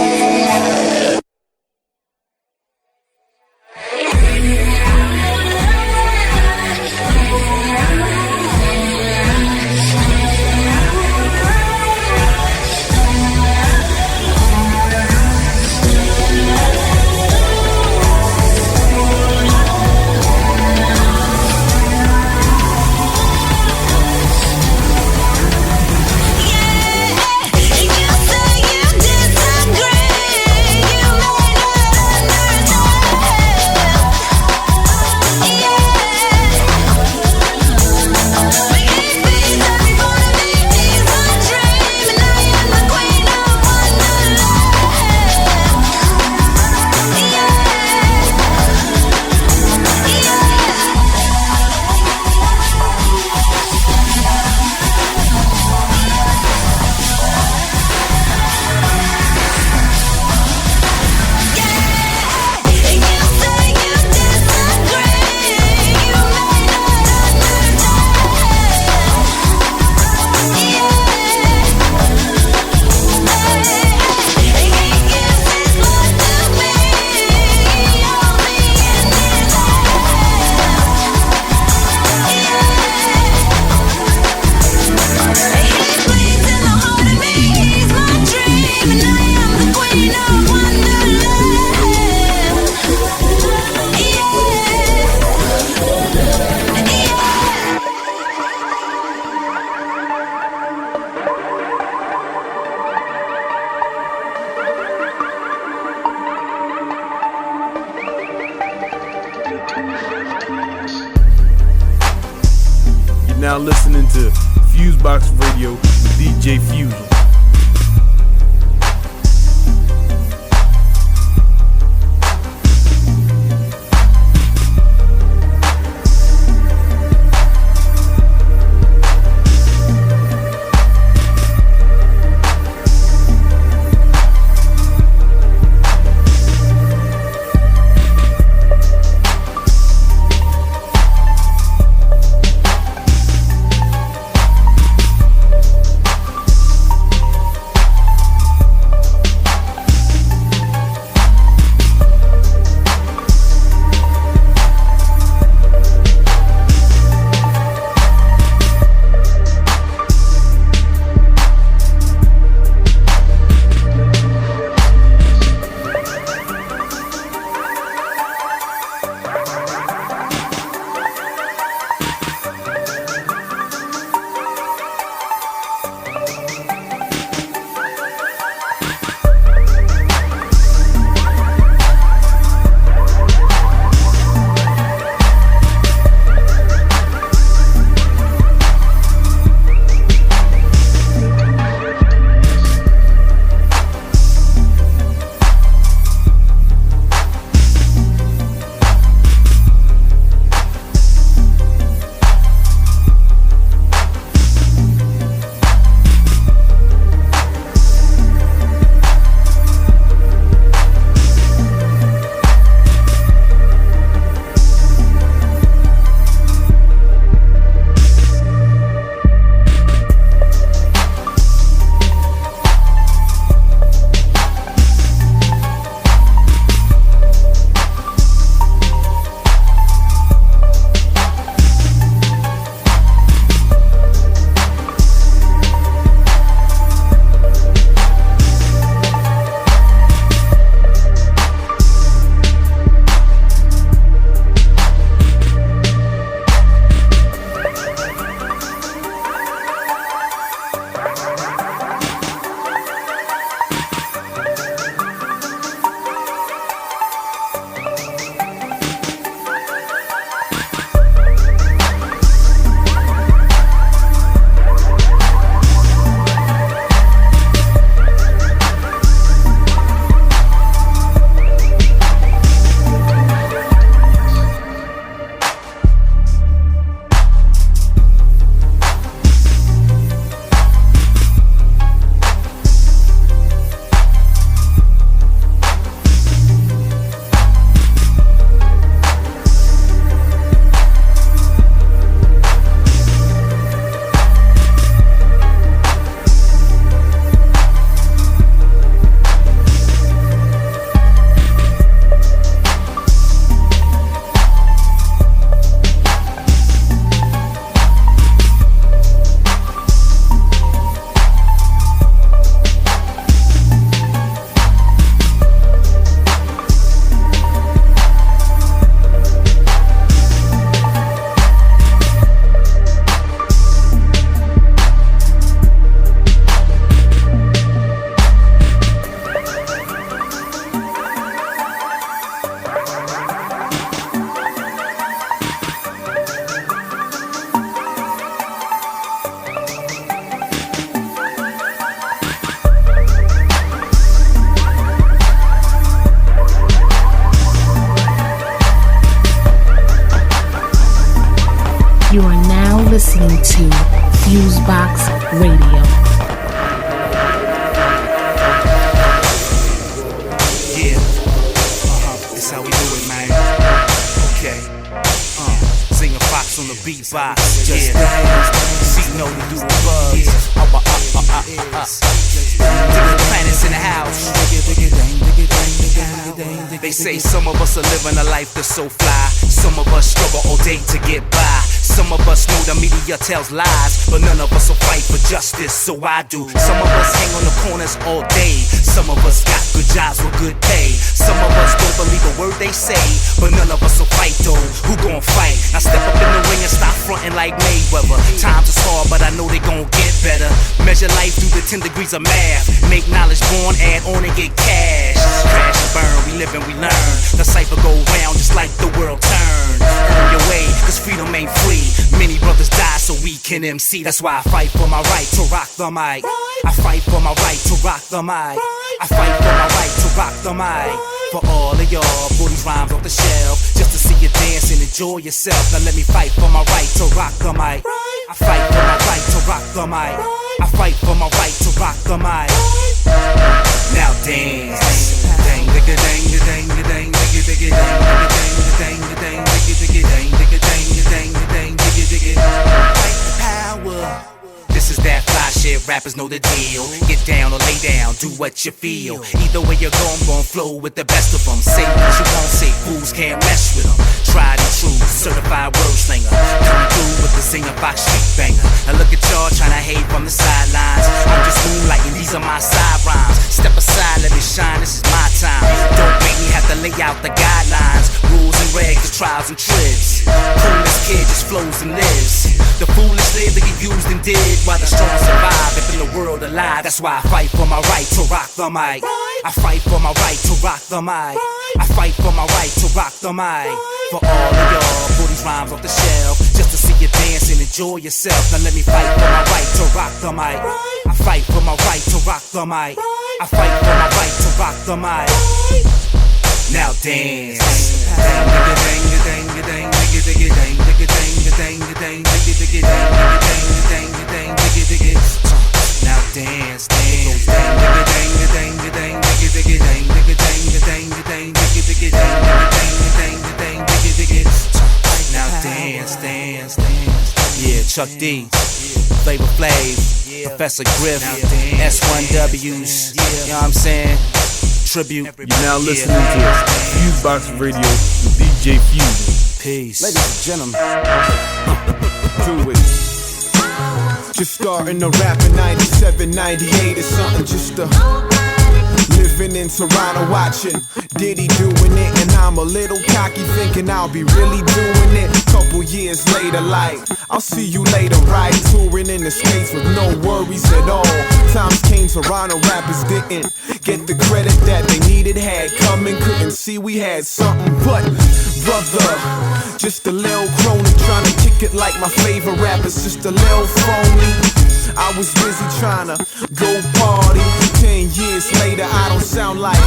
now listening to FuseBox Radio with DJ Fusion. You are now listening to FuseBox Radio. Yeah, that's how we do it, man. Okay, singing Fox on the beatbox. Just dance, see know to do the buzz. Different planets in the house. They say some of us are living a life that's so fly. Some of us struggle all day to get by. Some of us know the media tells lies, but none of us will fight for justice, so I do. Some of us hang on the corners all day. Some of us got good jobs with good pay. Some of us don't believe a word they say, but none of us will fight though. Who gon' fight? Now step up in the ring and stop frontin' like Mayweather. Times is hard, but I know they gon' get better. Measure life through the 10 degrees of math. Make knowledge born, add on and get cash. Crash and burn, we live and we learn. The cypher go round just like the world turn. Earn your way, cause freedom ain't free. Many brothers die so we can MC. That's why I fight for my right to rock the mic. I fight for my right to rock the mic. I fight for my right to rock the mic. For all of y'all, pull these rhymes off the shelf just to see you dance and enjoy yourself. Now let me fight for my right to rock the mic. I fight for my right to rock the mic. I fight for my right to rock the mic. Now dance. Dang, digga, dang, dang, dang, digga, digga, dang, dang, dang, digga, digga, dang, digga, dang, dang, dang, digga, digga. Fight the power. This is that fly shit, rappers know the deal. Get down or lay down, do what you feel. Either way you go, I'm gon' flow with the best of them. Say what you won't say, fools can't mess with them. Tried and true, certified word slinger. Coming through with the singer, box street banger. Now look at y'all tryna hate from the sidelines. I'm just moonlighting, these are my side rhymes. Step aside, let me shine, this is my time. Don't make me have to lay out the guidelines. Rules and regs, the trials and tricks. Coolest kid just flows and lives. The foolish live, they get used and did. While the strong survive, if in the world alive. That's why I fight for my right to rock the mic. I fight for my right to rock the mic. I fight for my right to rock the mic. For all of y'all, pull these rhymes off the shelf just to see you dance and enjoy yourself. Now let me fight for my right to rock the mic. I fight for my right to rock the mic. I fight for my right to rock the mic. Now dance. Dang, digga, dang, dang, dang, digga, digga, dang, digga, dang, dang, dang, digga, digga, dang, dang, dang, digga, digga. Now dance, dance. Dang, digga, dang, dang, dang, digga, digga, dang, digga, dang, dang, dang, digga, digga, dang, dang, dang, digga, digga. Now dance, dance, dance. Yeah, Chuck D, Flavor Flav, Professor Griff, S1Ws. You know what I'm saying? Tribute. You're now listening to FuseBox Radio with DJ Fusion. Peace. Ladies and gentlemen, do it. Just starting to rap in 97, 98 or something, just living in Toronto watching Diddy doing it, and I'm a little cocky thinking I'll be really doing it. Couple years later, like, I'll see you later, right? Touring in the States with no worries at all. Times came, Toronto rappers didn't get the credit that they needed, had coming, couldn't see we had something, but brother, just a little crony trying to kick it like my favorite rappers, just a little phony. I was busy trying to go party. 10 years later, I don't sound like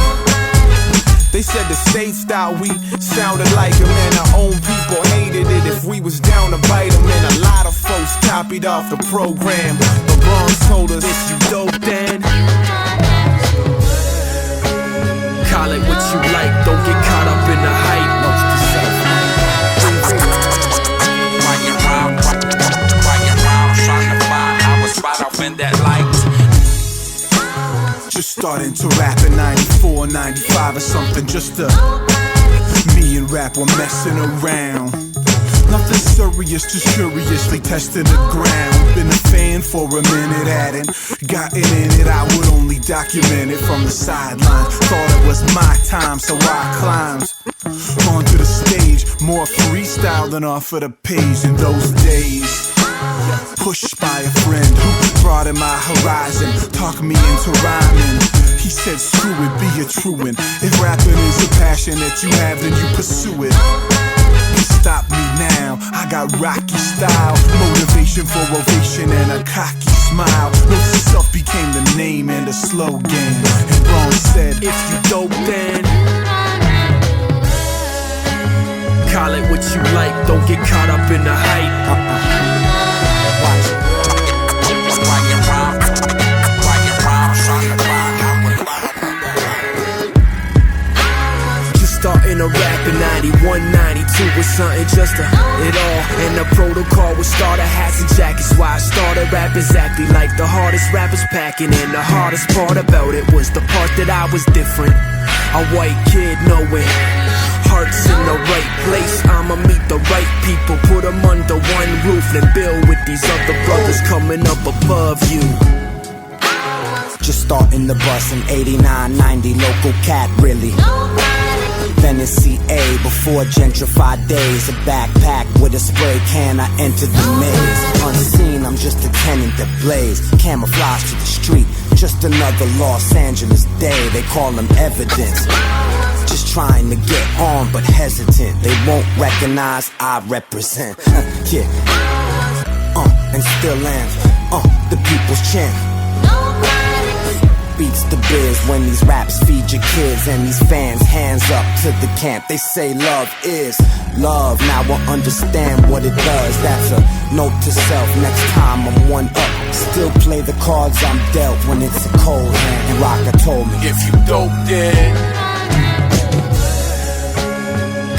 they said the States thought we sounded like them, and our own people hated it if we was down to bite them, and a lot of folks copied off the program. The Bronx told us, if you dope then call it what you like, don't get caught up in the hype. Right off in that light. Just starting to rap in 94, 95 or something. Just me and rap were messing around. Nothing serious, just curiously testing the ground. Been a fan for a minute, hadn't gotten in it. I would only document it from the sidelines. Thought it was my time, so I climbed onto the stage. More freestyle than off of the page in those days. Pushed by a friend who broadened my horizon, talked me into rhyming. He said, screw it, be a truant. If rapping is a passion that you have, then you pursue it. Stop me now, I got rocky style, motivation for ovation and a cocky smile. Note to self became the name and the slogan. And Ron said, if you dope then call it what you like, don't get caught up in the hype. Starting a rap in 91, 92 was something just it all. And the protocol was starter hats and jackets. Why I started rap exactly like the hardest rappers packing. And the hardest part about it was the part that I was different. A white kid knowing hearts in the right place. I'ma meet the right people, put them under one roof, and build with these other brothers coming up above you. Just starting the bus in 89, 90, local cat really. Venice, CA, before gentrified days. A backpack with a spray can, I entered the maze. Unseen, I'm just a tenant that blaze. Camouflage to the street, just another Los Angeles day. They call them evidence. Just trying to get on, but hesitant. They won't recognize I represent. Yeah. And still am. The people's champ. Beats the biz when these raps feed your kids and these fans hands up to the camp. They say love is love. Now I understand what it does. That's a note to self. Next time I'm one up. Still play the cards I'm dealt when it's a cold hand. And Rocker told me, if you dope then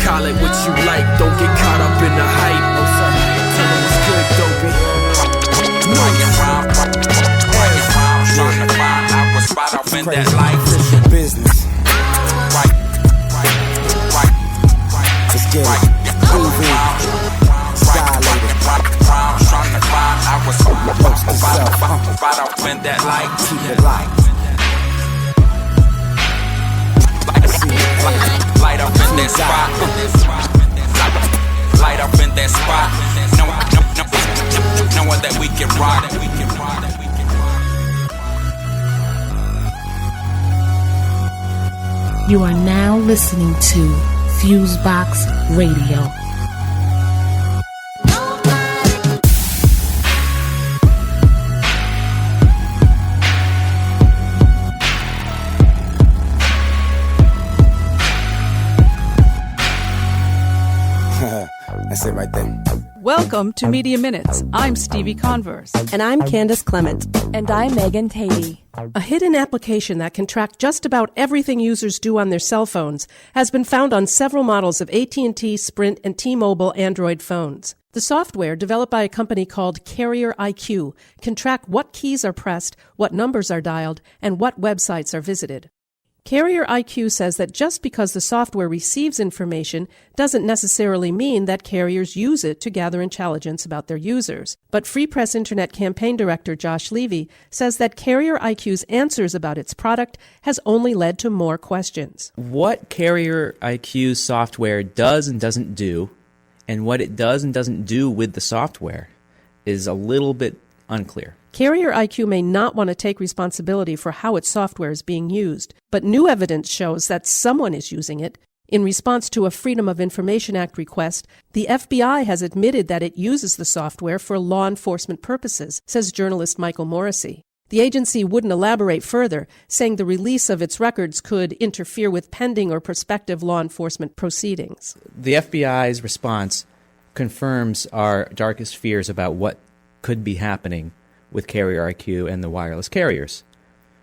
call it what you like. Don't get caught up in the hype. Tell them what's good, dopey. Right off in that life. Business. Right. Let's get it. Moving. Stylated. I was right off in that light. Keep it light. Light up in that spot. Light up in that spot. Knowing that we can ride it. You are now listening to FuseBox Radio. That's it right there. Welcome to Media Minutes. I'm Stevie Converse. And I'm Candace Clement. And I'm Megan Tatey. A hidden application that can track just about everything users do on their cell phones has been found on several models of AT&T, Sprint, and T-Mobile Android phones. The software, developed by a company called Carrier IQ, can track what keys are pressed, what numbers are dialed, and what websites are visited. Carrier IQ says that just because the software receives information doesn't necessarily mean that carriers use it to gather intelligence about their users. But Free Press Internet campaign director Josh Levy says that Carrier IQ's answers about its product has only led to more questions. What Carrier IQ software does and doesn't do, and what it does and doesn't do with the software, is a little bit unclear. Carrier IQ may not want to take responsibility for how its software is being used, but new evidence shows that someone is using it. In response to a Freedom of Information Act request, the FBI has admitted that it uses the software for law enforcement purposes, says journalist Michael Morrissey. The agency wouldn't elaborate further, saying the release of its records could interfere with pending or prospective law enforcement proceedings. The FBI's response confirms our darkest fears about what could be happening with Carrier IQ and the wireless carriers.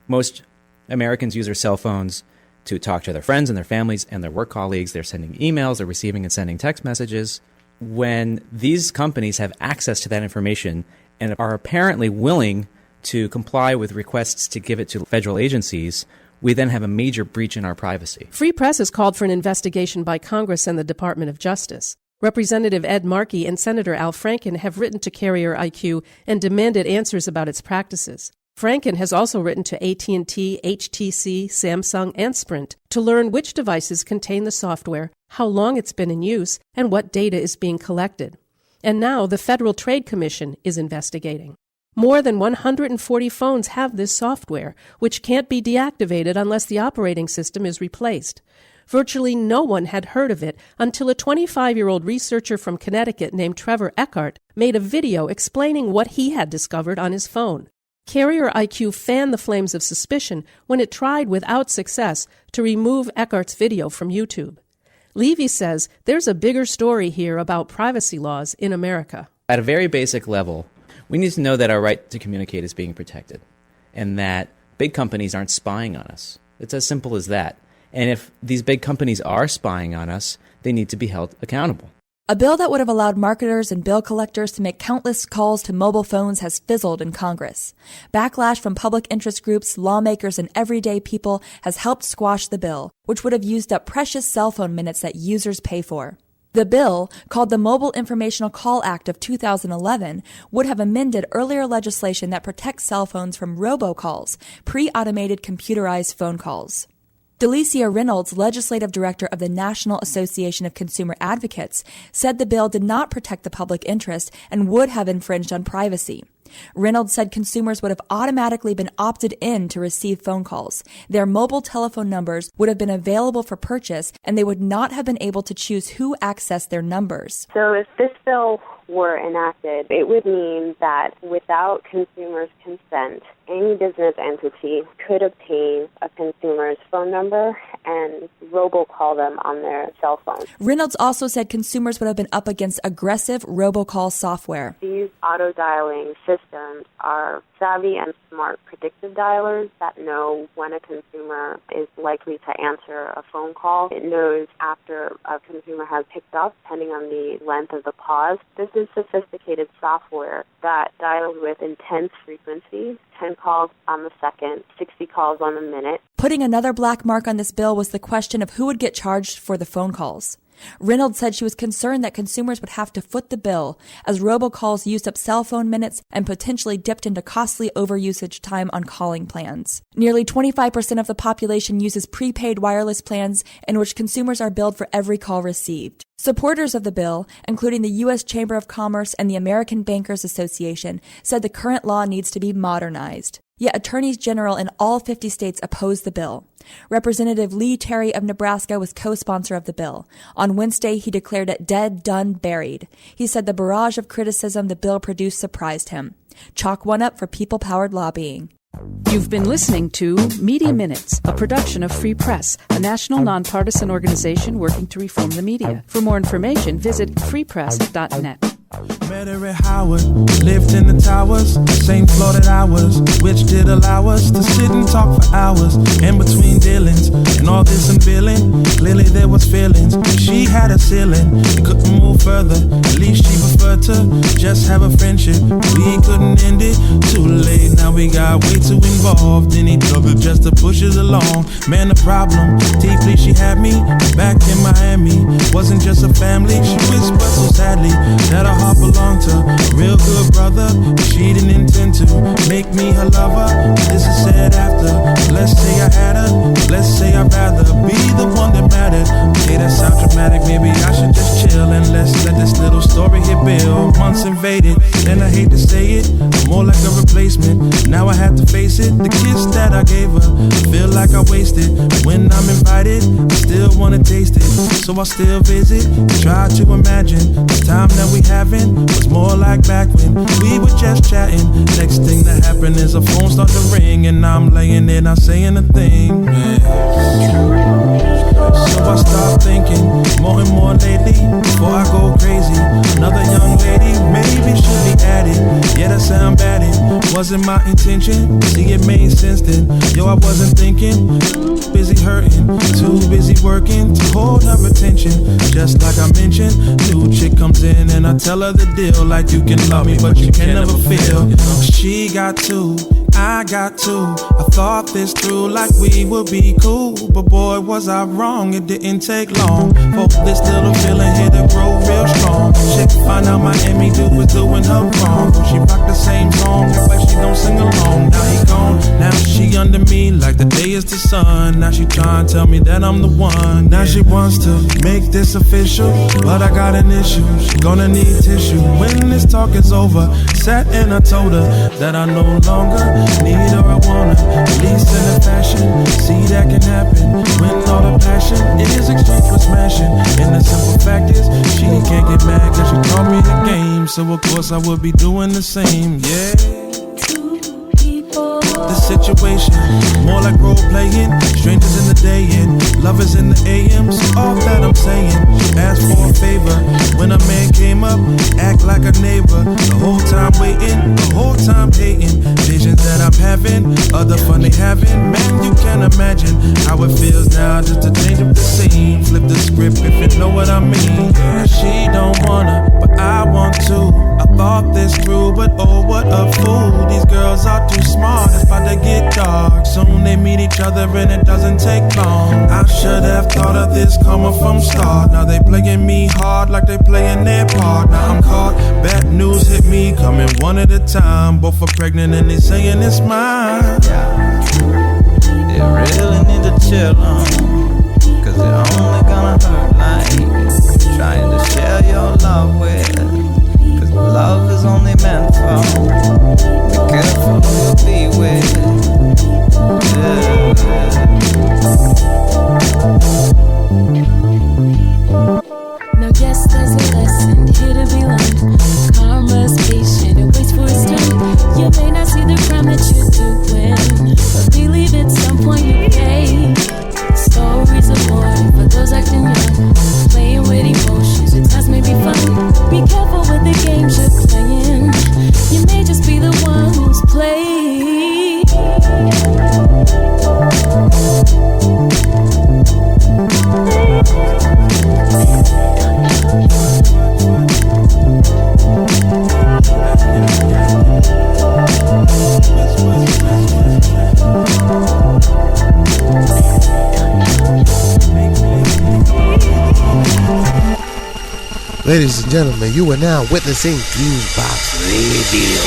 Most Americans use their cell phones to talk to their friends and their families and their work colleagues. They're sending emails, they're receiving and sending text messages. When these companies have access to that information and are apparently willing to comply with requests to give it to federal agencies, we then have a major breach in our privacy. Free Press has called for an investigation by Congress and the Department of Justice. Representative Ed Markey and Senator Al Franken have written to Carrier IQ and demanded answers about its practices. Franken has also written to AT&T, HTC, Samsung, and Sprint to learn which devices contain the software, how long it's been in use, and what data is being collected. And now the Federal Trade Commission is investigating. More than 140 phones have this software, which can't be deactivated unless the operating system is replaced. Virtually no one had heard of it until a 25-year-old researcher from Connecticut named Trevor Eckhart made a video explaining what he had discovered on his phone. Carrier IQ fanned the flames of suspicion when it tried without success to remove Eckhart's video from YouTube. Levy says there's a bigger story here about privacy laws in America. At a very basic level, we need to know that our right to communicate is being protected and that big companies aren't spying on us. It's as simple as that. And if these big companies are spying on us, they need to be held accountable. A bill that would have allowed marketers and bill collectors to make countless calls to mobile phones has fizzled in Congress. Backlash from public interest groups, lawmakers, and everyday people has helped squash the bill, which would have used up precious cell phone minutes that users pay for. The bill, called the Mobile Informational Call Act of 2011, would have amended earlier legislation that protects cell phones from robocalls, pre-automated computerized phone calls. Delicia Reynolds, legislative director of the National Association of Consumer Advocates, said the bill did not protect the public interest and would have infringed on privacy. Reynolds said consumers would have automatically been opted in to receive phone calls. Their mobile telephone numbers would have been available for purchase, and they would not have been able to choose who accessed their numbers. So if this bill were enacted, it would mean that without consumers' consent, any business entity could obtain a consumer's phone number and robocall them on their cell phone. Reynolds also said consumers would have been up against aggressive robocall software. These auto-dialing systems are savvy and smart predictive dialers that know when a consumer is likely to answer a phone call. It knows after a consumer has picked up, depending on the length of the pause. This is sophisticated software that dials with intense frequency, 10 calls on the second, 60 calls on the minute. Putting another black mark on this bill was the question of who would get charged for the phone calls. Reynolds said she was concerned that consumers would have to foot the bill as robocalls used up cell phone minutes and potentially dipped into costly overusage time on calling plans. Nearly 25% of the population uses prepaid wireless plans in which consumers are billed for every call received. Supporters of the bill, including the U.S. Chamber of Commerce and the American Bankers Association, said the current law needs to be modernized. Yet attorneys general in all 50 states opposed the bill. Representative Lee Terry of Nebraska was co-sponsor of the bill. On Wednesday, he declared it dead, done, buried. He said the barrage of criticism the bill produced surprised him. Chalk one up for people-powered lobbying. You've been listening to Media Minutes, a production of Free Press, a national nonpartisan organization working to reform the media. For more information, visit freepress.net. Met her at Howard, lived in the towers, same floor that I was, which did allow us to sit and talk for hours. In between dealings and all this unveiling, clearly there was feelings. She had a ceiling, we couldn't move further. At least she preferred to just have a friendship. We couldn't end it, too late. Now we got way too involved in each other just to push us along. Man, the problem, deeply she had me back in Miami. Wasn't just a family, she whispered so sadly that her heart belonged to a real good brother. She didn't intend to make me her lover. This is said after. Let's say I had her, let's say I'd rather be the one that mattered. Okay, that sounds dramatic, maybe I should just chill and let's let this little story hit Bill. Once invaded, and I hate to say it, more like a replacement. Now I have to face it, the kiss that I gave her, feel like I wasted. When I'm invited, I still wanna taste it, so I still visit. Try to imagine the time that we having was more like back when we were just chatting. Next thing that happened is a phone start to ring, and I'm laying there not saying a thing. So I start thinking more and more lately before I go crazy. Another young lady maybe should be added. Yeah, that sound bad. It wasn't my intention. See, it made sense then. Yo, I wasn't thinking. Too busy hurting, too busy working to hold her attention. Just like I mentioned, new chick comes in and I tell her the deal. Like you can love me, but you can never feel. She got two, I got two. I thought this through like we would be cool, but boy was I wrong. It didn't take long for this little feeling here to grow real strong. Chick find out Miami dude was doing her wrong. She rocked the same song, but she don't sing along. Now he gone, now she under me like the day is the sun. Now she trying to tell me that I'm the one. Now she wants to make this official, but I got an issue. She gonna need tissue when this talk is over. Sat and I told her that I no longer need her, I want her, at least in a fashion. See, that can happen when all the passion is exchanged for smashing. And the simple fact is, she can't get mad cause she taught me the game. So of course I would be doing the same, yeah. The situation, more like role playing. Strangers in the day and lovers in the AM. So all that I'm saying, ask for a favor. When a man came up, act like a neighbor. The whole time waiting, the whole time hating. Visions that I'm having, other fun they having. Man, you can't imagine how it feels now just to change up the scene. Flip the script if you know what I mean. She don't wanna, but I want to. I thought this through, but oh what a fool. These girls are too smart, it's about to get dark. Soon they meet each other and it doesn't take long. I should have thought of this coming from start. Now they playing me hard like they playing their part. Now I'm caught, bad news hit me, coming one at a time. Both are pregnant and they saying it's mine. They're reeling in to chill on, 'cause you're only gonna hurt like trying to share your love with, 'cause love is only meant for be careful who you be with. Now guess there's a lesson here to be learned. Karma's patient, it waits for its turn. You may not see the crime that you're doing, but believe at some point you pay. Stories of war for those acting young, playing with emotions, your times may be fun. Be careful with the games you're playing. You may just be the one who's playing. Ladies and gentlemen, you are now witnessing FuseBox Radio.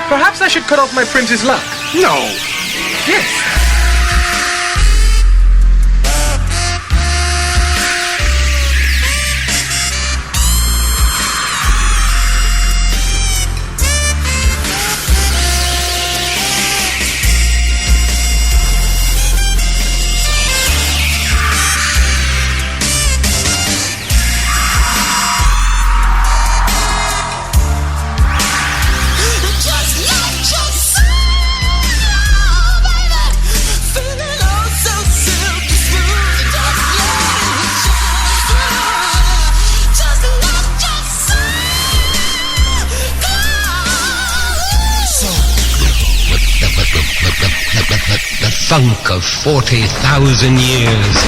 Perhaps I should cut off my prince's luck. No. Yes. Funk of 40,000 years.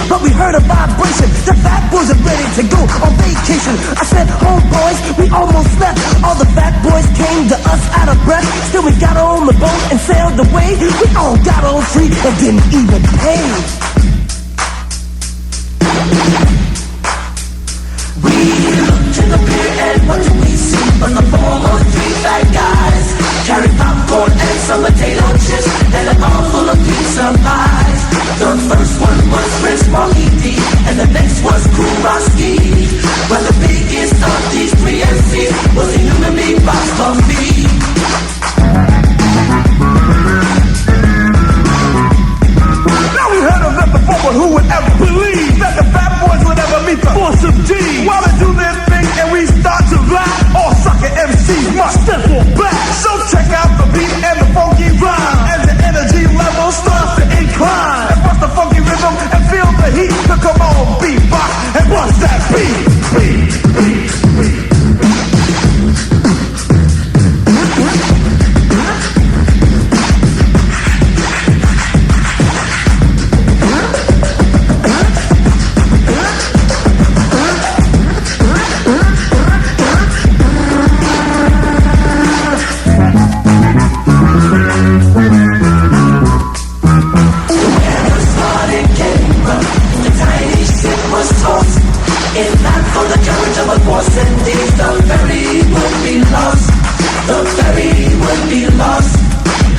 but we heard a vibration. The fat boys are ready to go on vacation. I said, homeboys, we almost left. All the fat boys came to us out of breath. Still we got on the boat and sailed away. We all got on free and didn't even pay. We looked to the pier and what do we see but the form of three fat guys carry popcorn and some potato chips and a car full of pizza pies. The first one was Prince Marky D and the next was Cool Roski. But the biggest of these three MCs was the human beatbox of me. Now we heard of them before, but who would ever believe that the fat boys would ever meet the force of D? While they do their thing and we start to rap, all sucker MCs must step on back. So check out the beat and the funky rhyme, and the energy level starts to incline. And bust the funky rhythm and feel the heat. So come on, beatbox and bust that beat. Beat, beat, beat.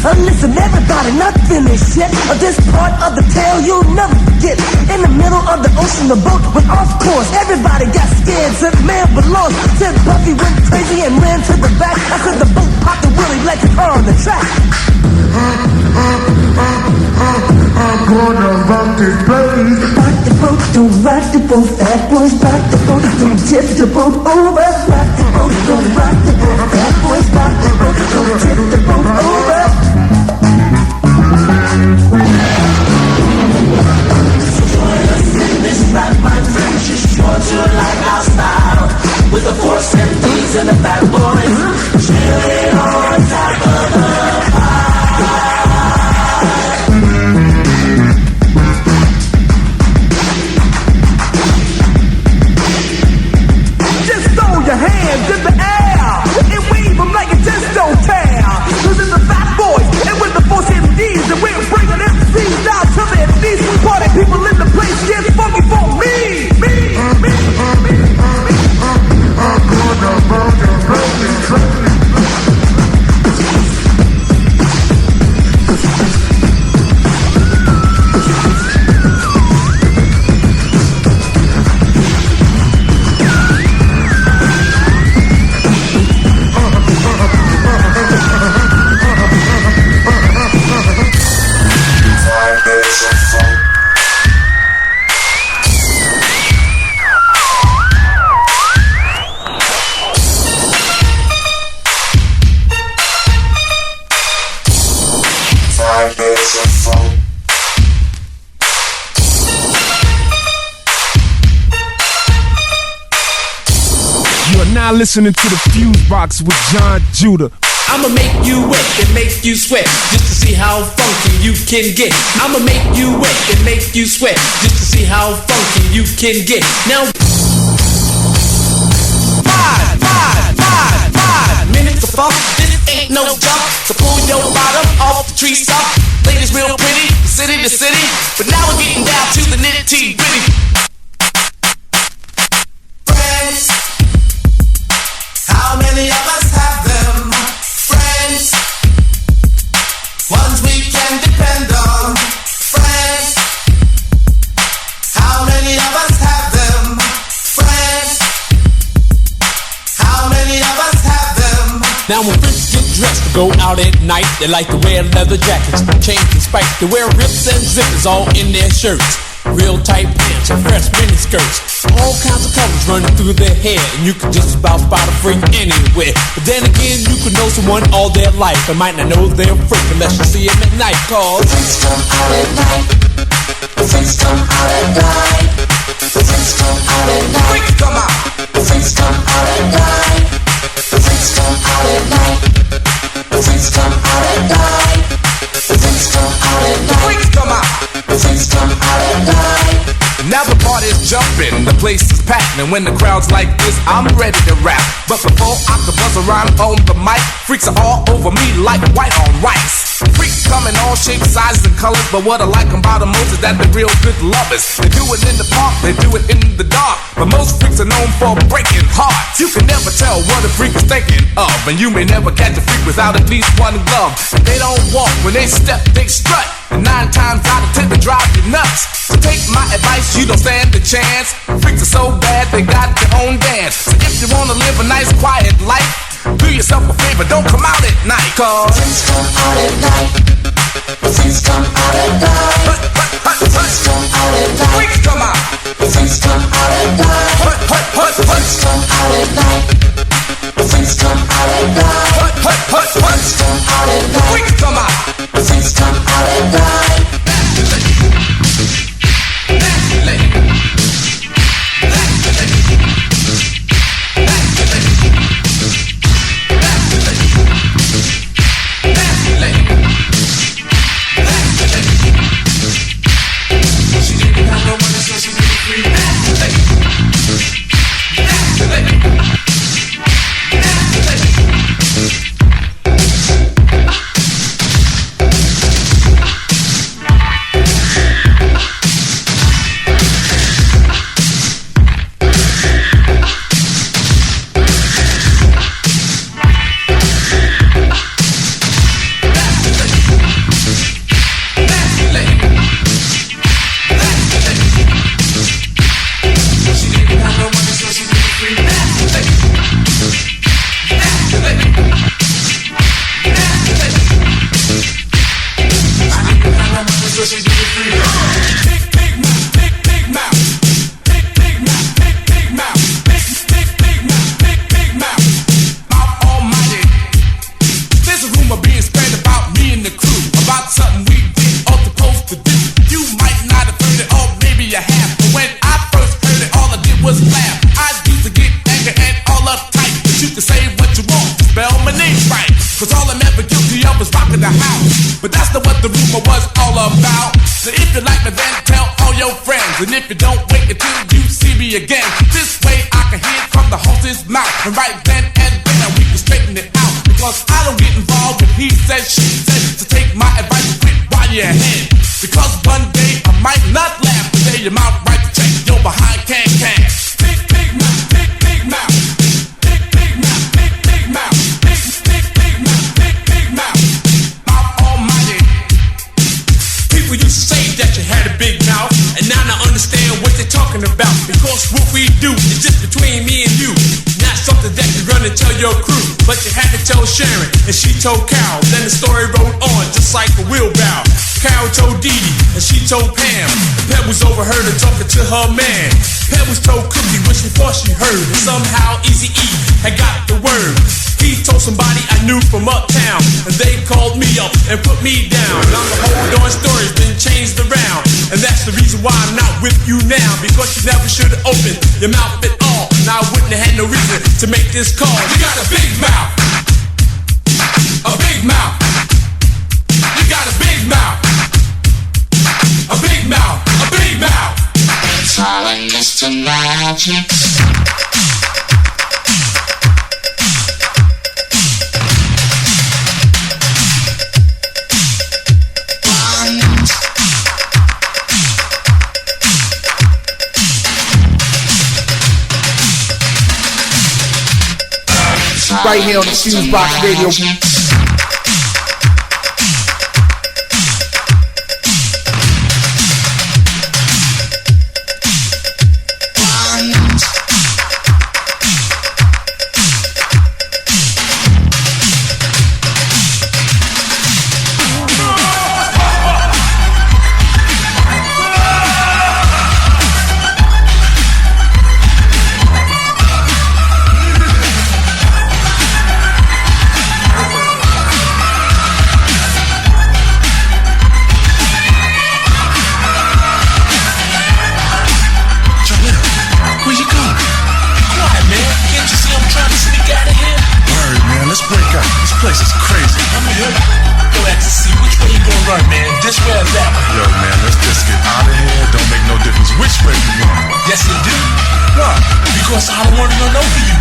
Listen, everybody, nothing is shit. This part of the tale you'll never forget. In the middle of the ocean, the boat went off course. Everybody got scared, said man but lost. Said Buffy went crazy and ran to the back. I said the boat popped the wheelie like a car on the track. I'm gonna rock this place. Rock the boat, don't rock the boat. Fat boys rock the boat, don't tip the boat over. Rock the boat, don't rock the boat. Fat boys rock the boat, don't tip the boat over. So join us in this rap, my friends. Just sure to like our style. With the force MDs and the fat boys chilling on top of the hands in the air and wave them like it just don't care. Cause it's the fat boys and with the force MDs and we're bringing MCs down to their knees. Party people in the place get funky for me. I'm gonna rock and roll and roll. Now listening to the FuseBox with Jon Judah. I'ma make you wet and make you sweat just to see how funky you can get. I'ma make you wet and make you sweat just to see how funky you can get. Now 5 minutes of funk, this ain't no jump. So pull your bottom off the tree stump. Ladies real pretty, city to city, but now we're getting down to the nitty-gritty. Friends, how many of us have them? Friends, ones we can depend on. Friends, how many of us have them? Friends, how many of us have them? Now when friends get dressed to go out at night, they like to wear leather jackets, chains and spikes. They wear rips and zippers all in their shirts. Real tight pants and fresh mini skirts. All kinds of colors running through their hair, and you can just about spot a freak anywhere. But then again, you could know someone all their life and might not know they're a freak unless you see them at night. Cause freaks come out at night. Freaks come out at night. Freaks come out at night. Freaks come out. Freaks come out at night. Freaks come out at night. Freaks come out at night. Freaks come out at night. Freaks come out. Freaks come out at night. jumping, the place is packed, and when the crowd's like this, I'm ready to rap. But before I can buzz around on the mic, freaks are all over me like white on rice. Freaks come in all shapes, sizes, and colors, but what I like about them most is that they're real good lovers. They do it in the park, they do it in the dark, but most freaks are known for breaking hearts. You can never tell what a freak is thinking of, and you may never catch a freak without at least one glove. They don't walk, when they step, they strut, and 9 times out of 10 they drive you nuts. So take my advice, you don't stand a chance. Freaks are so bad, they got their own dance. So if you wanna live a nice quiet life, do yourself a favor, don't come out at night. Cause freaks come out at night. Freaks come out at night. Freaks come out at night. Freaks come out. Freaks come out at night. Freaks come out at night. Freaks come out at night. Freaks come out at night. Freaks come out. Freaks come out at night. And if you don't wait until you see me again, this way I can hear it from the horse's mouth. And right then and there we can straighten it out, because I don't get involved with he said, she said. So take my advice and quit while you're ahead, because one day I might not laugh. Today your mouth right to check, your behind can't cash. Big mouth, big mouth. Big mouth, big mouth. Big mouth. Mouth almighty. People used to say that you had a big mouth, and now I understand what they're talking about, because what we do is just between me and you, not something that you run and tell your crew. But you had to tell Sharon, and she told Carol. Then the story rolled on just like a wheelbarrow. Carol told Dee Dee, and she told Pam. Pam was overheard and talking to her man. Pam was told Cookie what she thought she heard, and somehow Eazy-E had got the word. He told somebody I knew from uptown, and they called me up and put me down. Now the whole darn story's been changed around, and that's the reason why I'm not with you now, because you never should have opened your mouth at all. Now I wouldn't have had no reason to make this call. You got a big mouth, a big mouth. You got a big mouth, a big mouth, a big mouth. It's all in Mr. Magic. Right here on the FuseBox Radio. because I don't want to know for you.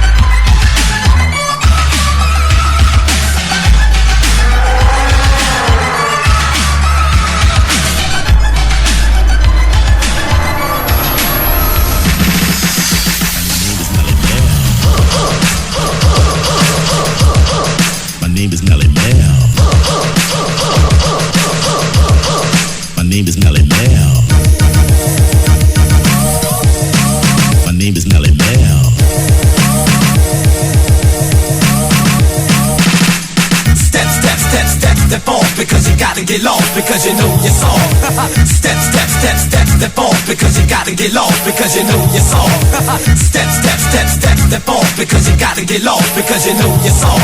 My name is Melly Mel. My name is Melly Mel. My name is Melly Mel. Step, step, step, step, step off because you gotta get lost because you know you're soft. Step, step, step, step, step off because you gotta get lost because you know you're soft. Step, step, step, step, step off because you gotta get lost because you know you're soft.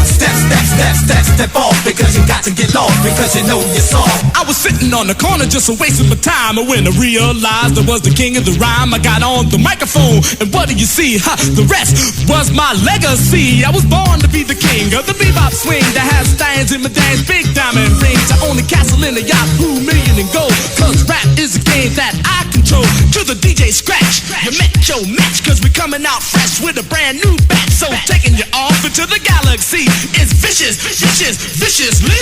Step, step, step, step, step off because you got to get lost because you know you're soft. I was sitting on the corner just wasting my time, and when I realized I was the king of the rhyme, I got on the microphone, and what do you see? The rest was my legacy. I was born to be the king of the bebop swing that has stands in my dance, big diamond rings. I own a castle in a yacht, 2 million in gold, cause rap is a game that I control. To the DJ Scratch, you met your match, cause we're coming out fresh with a brand new batch. So taking you off into the galaxy is vicious, vicious, viciously.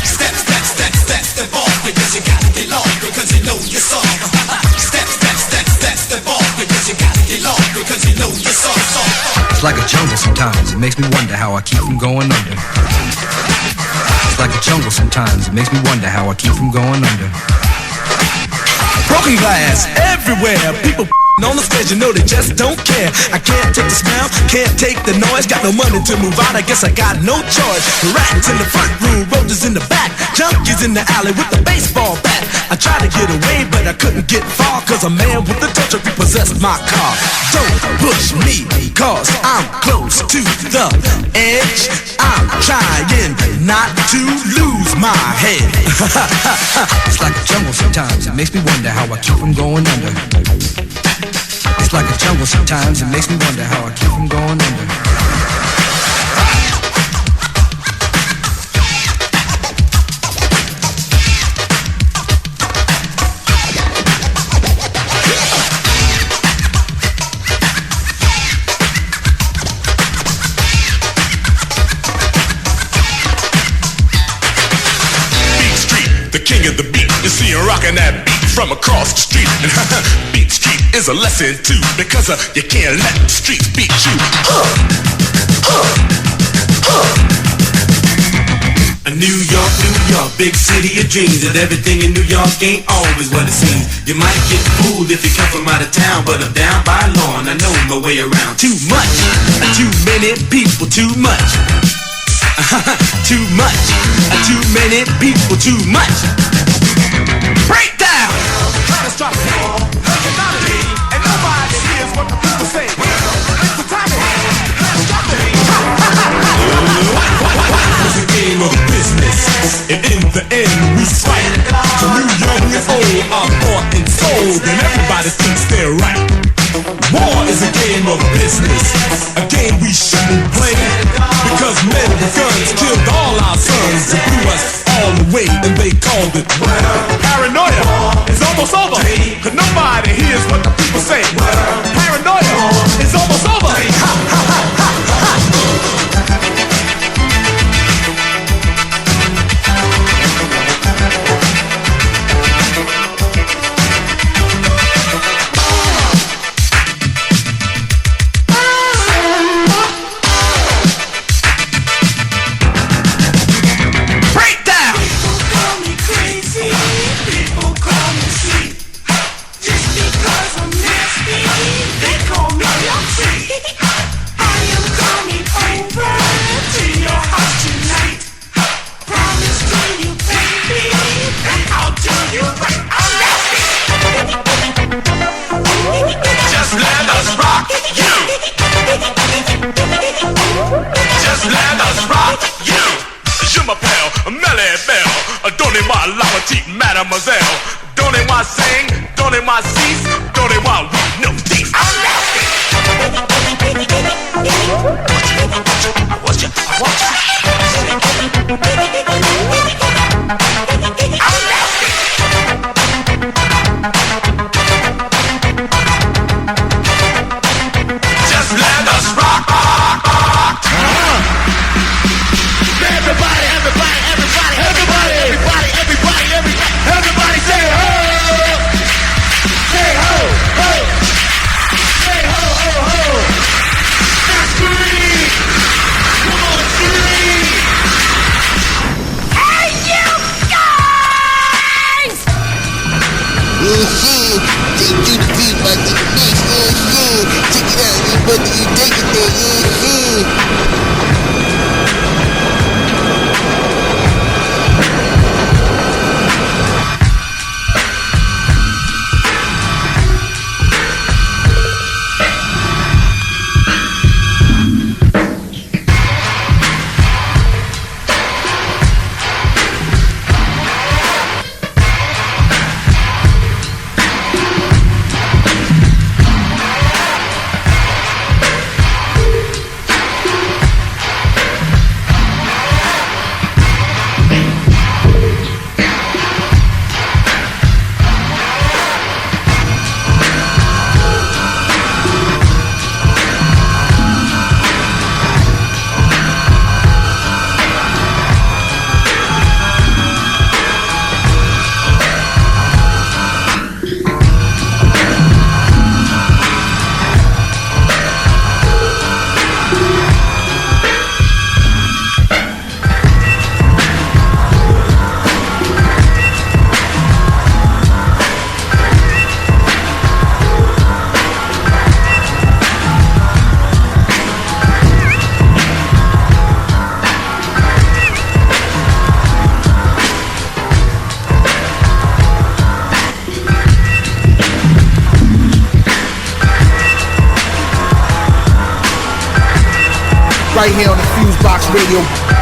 Step, step, step, step, step off because you gotta get lost because you know you're soft. Step, step, step, step, step off because you gotta get lost because you know you're soft. It's like a jungle sometimes, it makes me wonder how I keep from going under. It's like a jungle sometimes, it makes me wonder how I keep from going under. Broken glass everywhere, people on the stage, you know they just don't care. I can't take the smell, can't take the noise. Got no money to move out, I guess I got no choice. Rats in the front room, roaches in the back, junkies in the alley with the baseball bat. I tried to get away, but I couldn't get far, cause a man with a touch repossessed my car. Don't push me, cause I'm close to the edge. I'm trying not to lose my head. It's like a jungle sometimes, it makes me wonder how I keep from going under. It's like a jungle sometimes, it makes me wonder how I keep from going under. Beat Street, the king of the beat. You see him rocking that beat from across the street. And Beat Street is a lesson too, because you can't let the streets beat you. New York, big city of dreams, and everything in New York ain't always what it seems. You might get fooled if you come from out of town, but I'm down by law and I know my way around. Too much, too many people, too much. Too much, too many people, too much. Break down! Let's drop it. And nobody hears what the people say. It's the time to let's drop it. It's a game of business, and in the end we fight. So new, young, and old are bought and sold, and everybody thinks they're right. War is a game of business, a game we shouldn't play, because men with guns killed all our sons and blew us all away, and they called it paranoia. It's almost over, cause nobody hears what the people say. Paranoia is almost over. Ha, ha, ha, ha, ha. right here on the FuseBox Radio.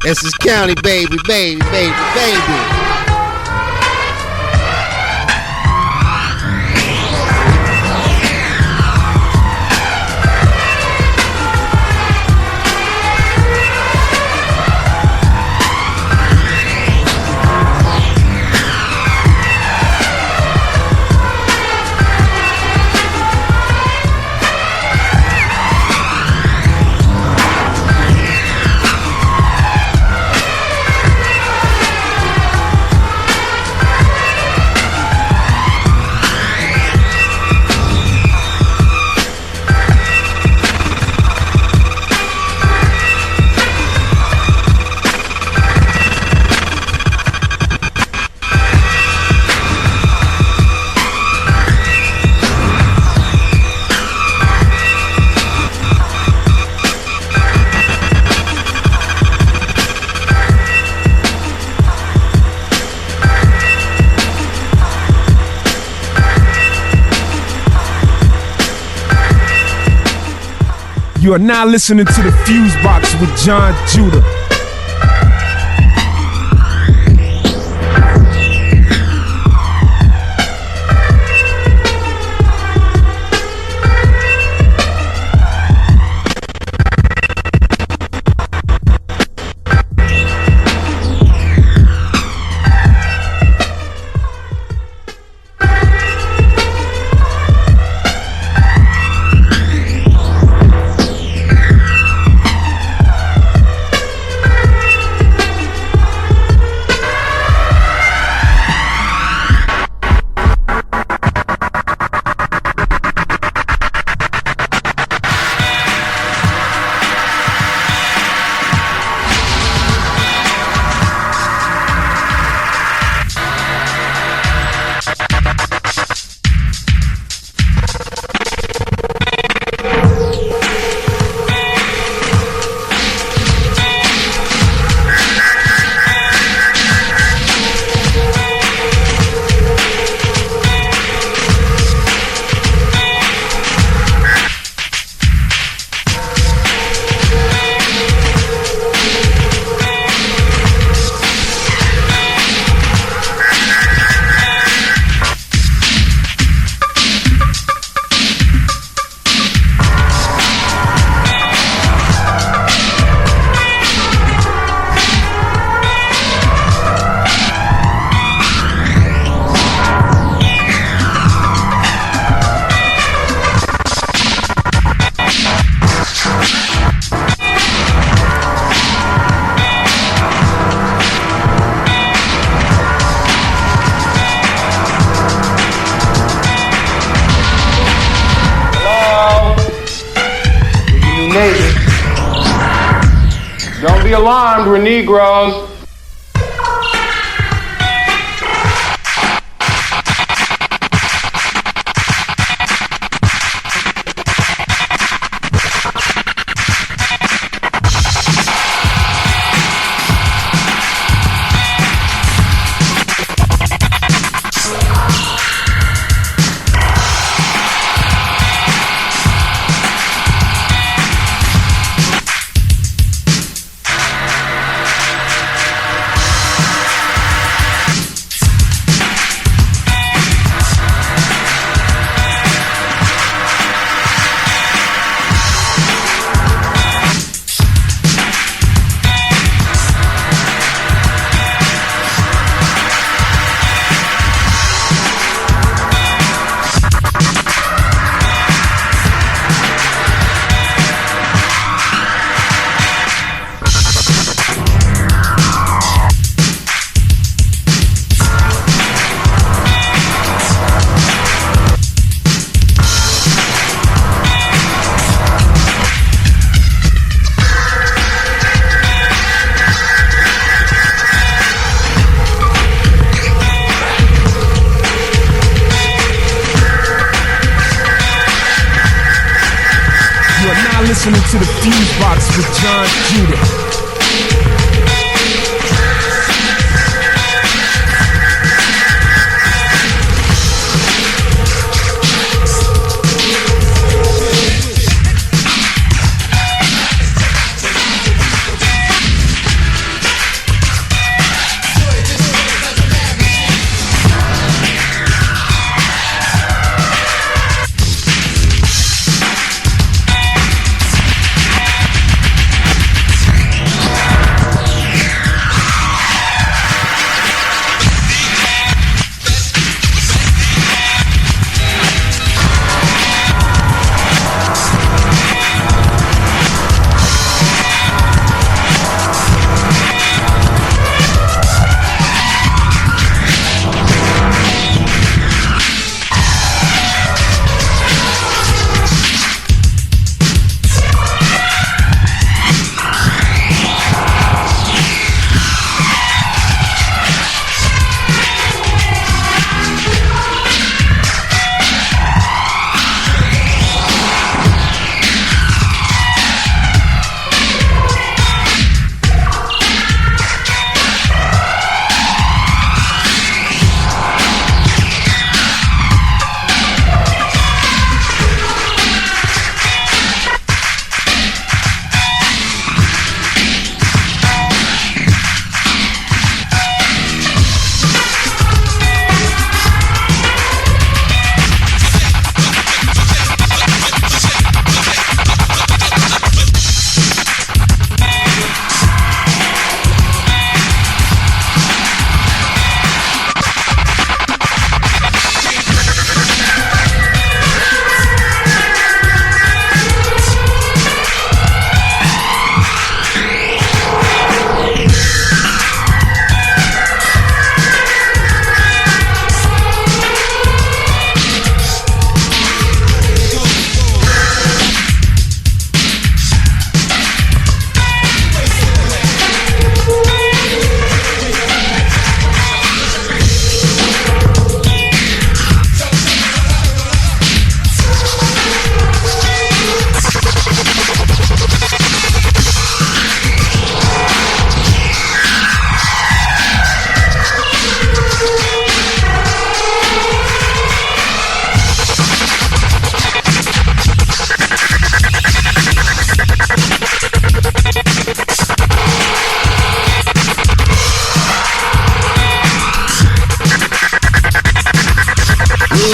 Essex County, baby, baby, baby, baby. You are now listening to the FuseBox with Jon Judah. Don't be alarmed, we're Negroes. Listening to the FuseBox with Jon Judah.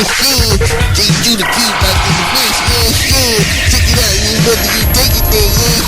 They do the beatbox in the mix, check it out, you whether you take it there,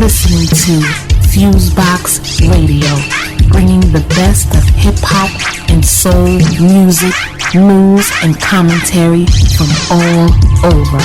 Listening to FuseBox Radio, bringing the best of hip-hop and soul music, news, and commentary from all over.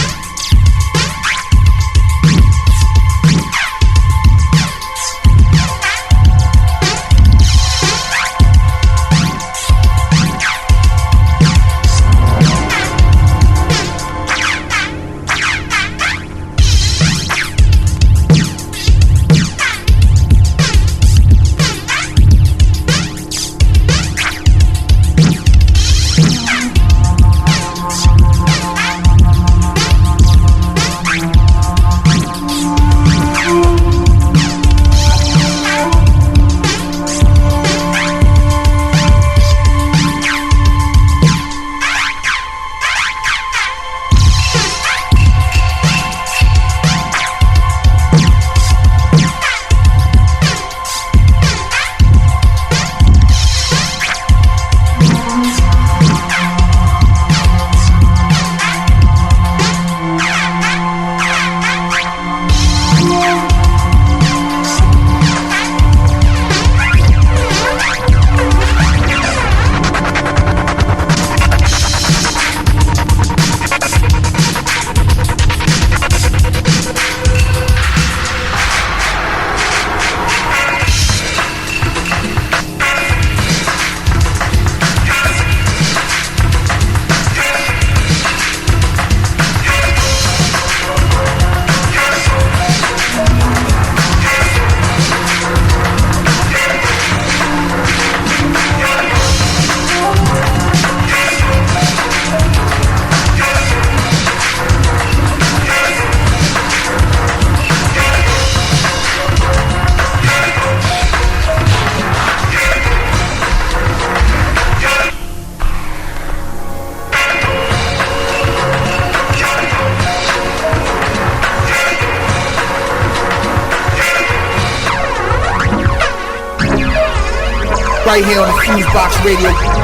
Right here on the FuseBox Radio.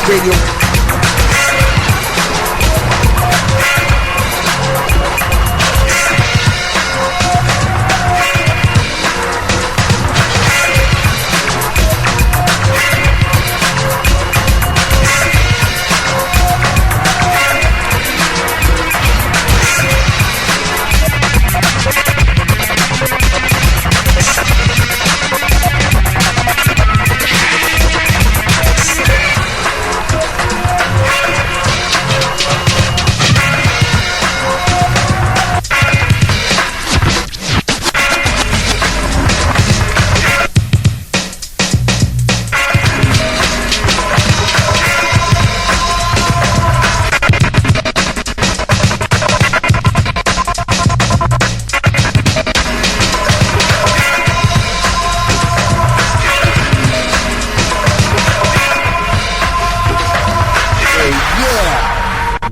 Radio.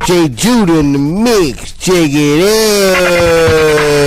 DJ Judah in the mix, check it out.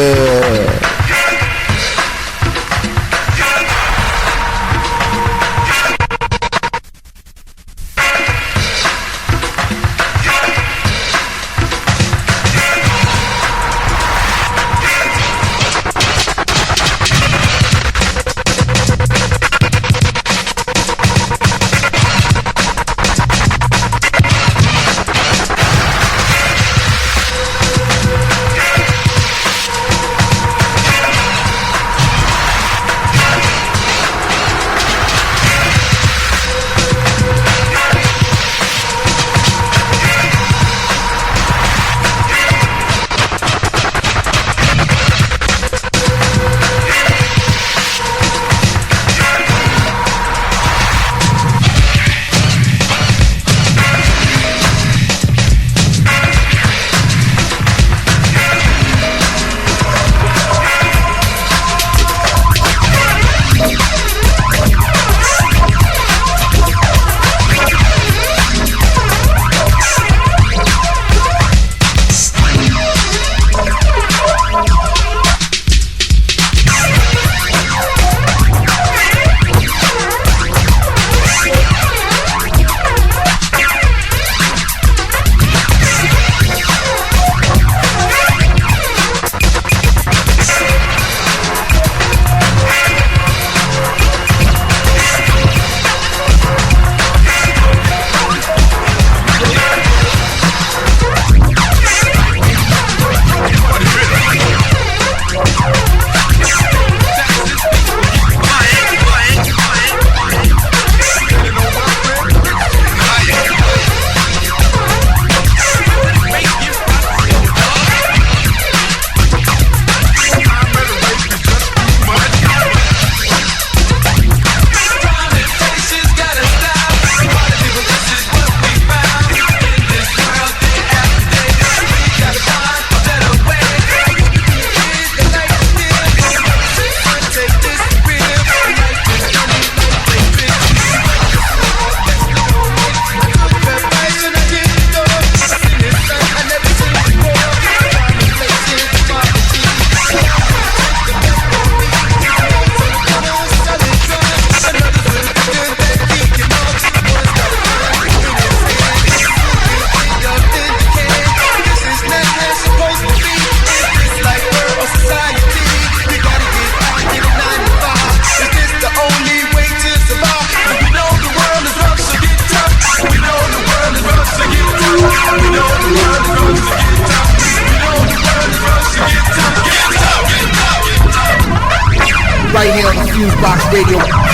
Right here on the FuseBox Radio.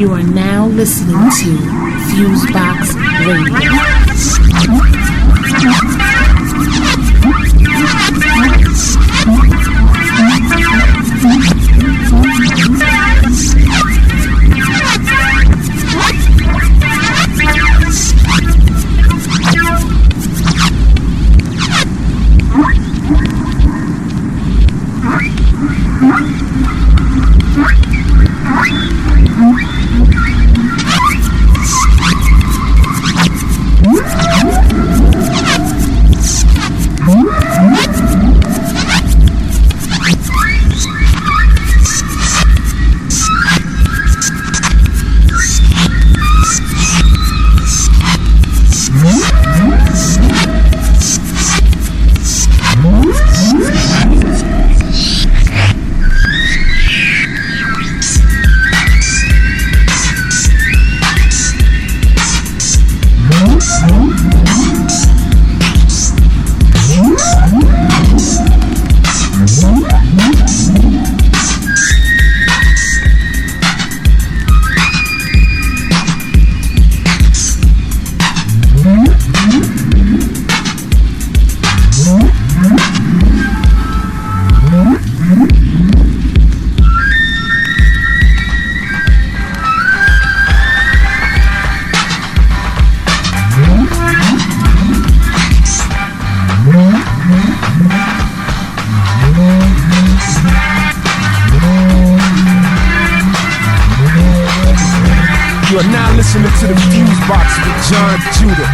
You are now listening to FuseBox Radio. You are now listening to the FuseBox with Jon Judah.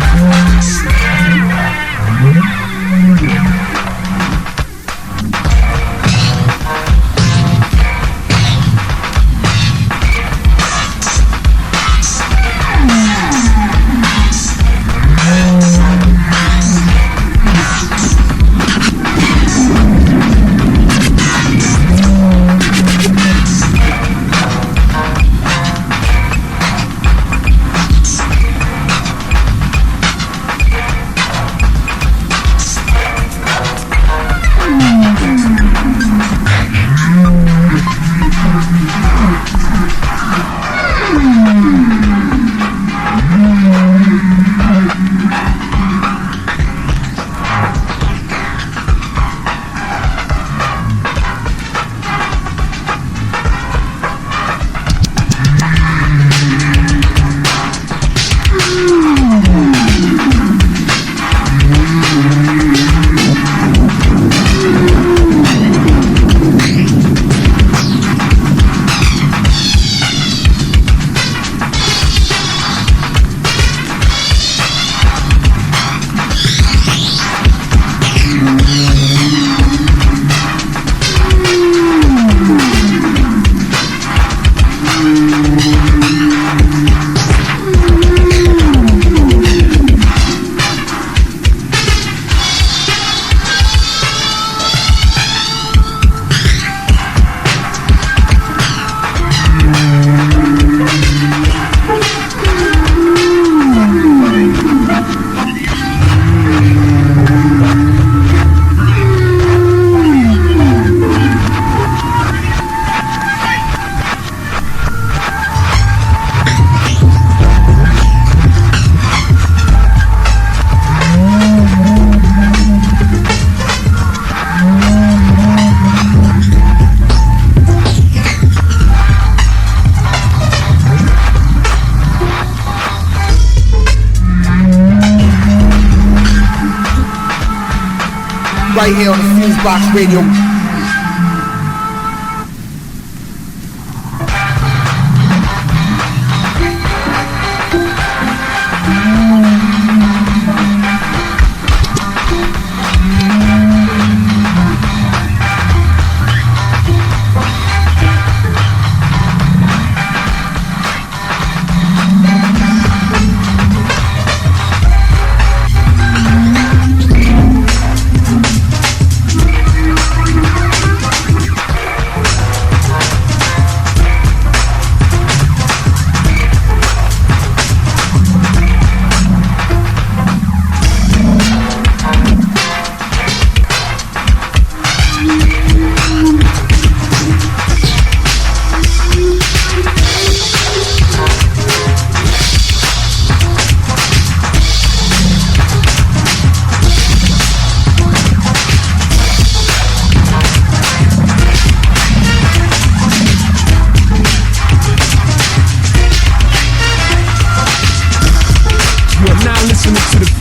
Right here on the FuseBox Radio.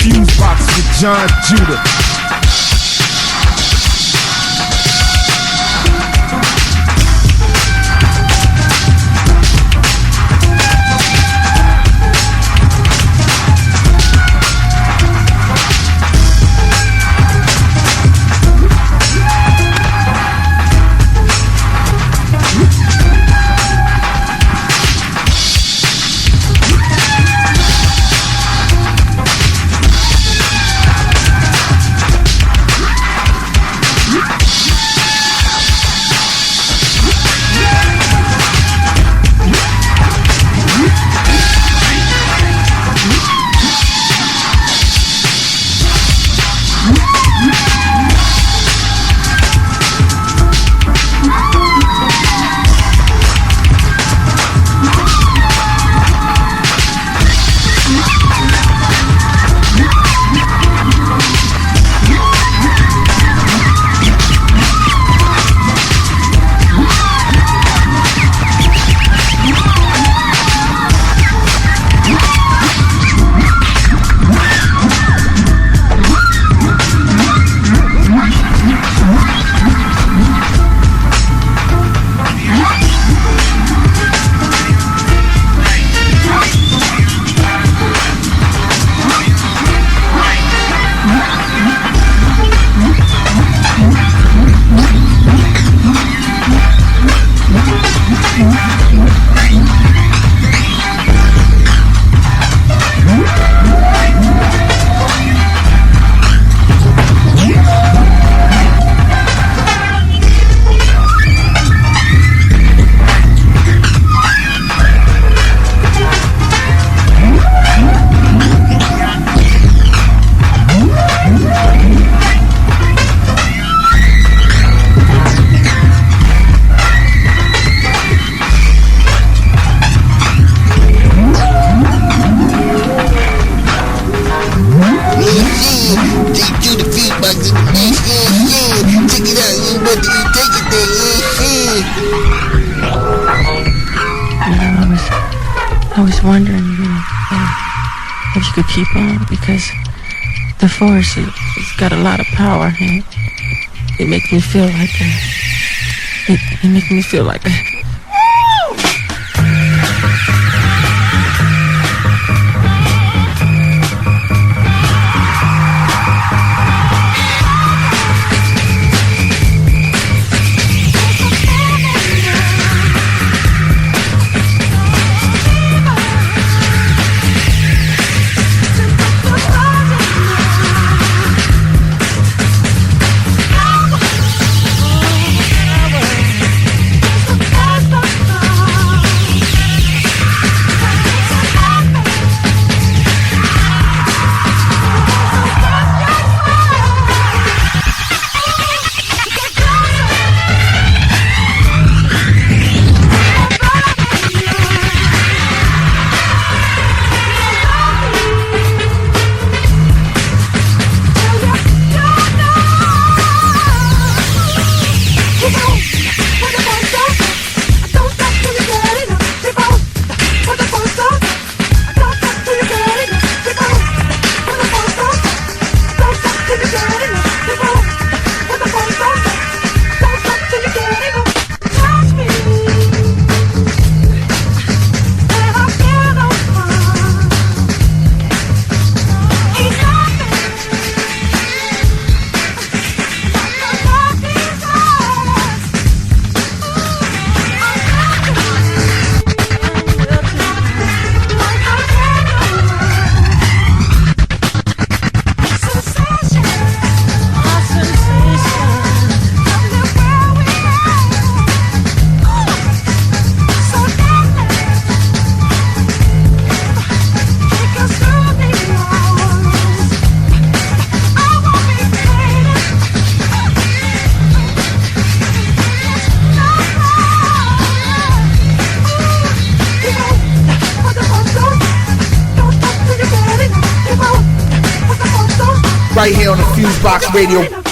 FuseBox with Jon Judah. I was wondering if you could keep on, because the force has got a lot of power, and it makes me feel like it makes me feel like right here on the FuseBox Radio.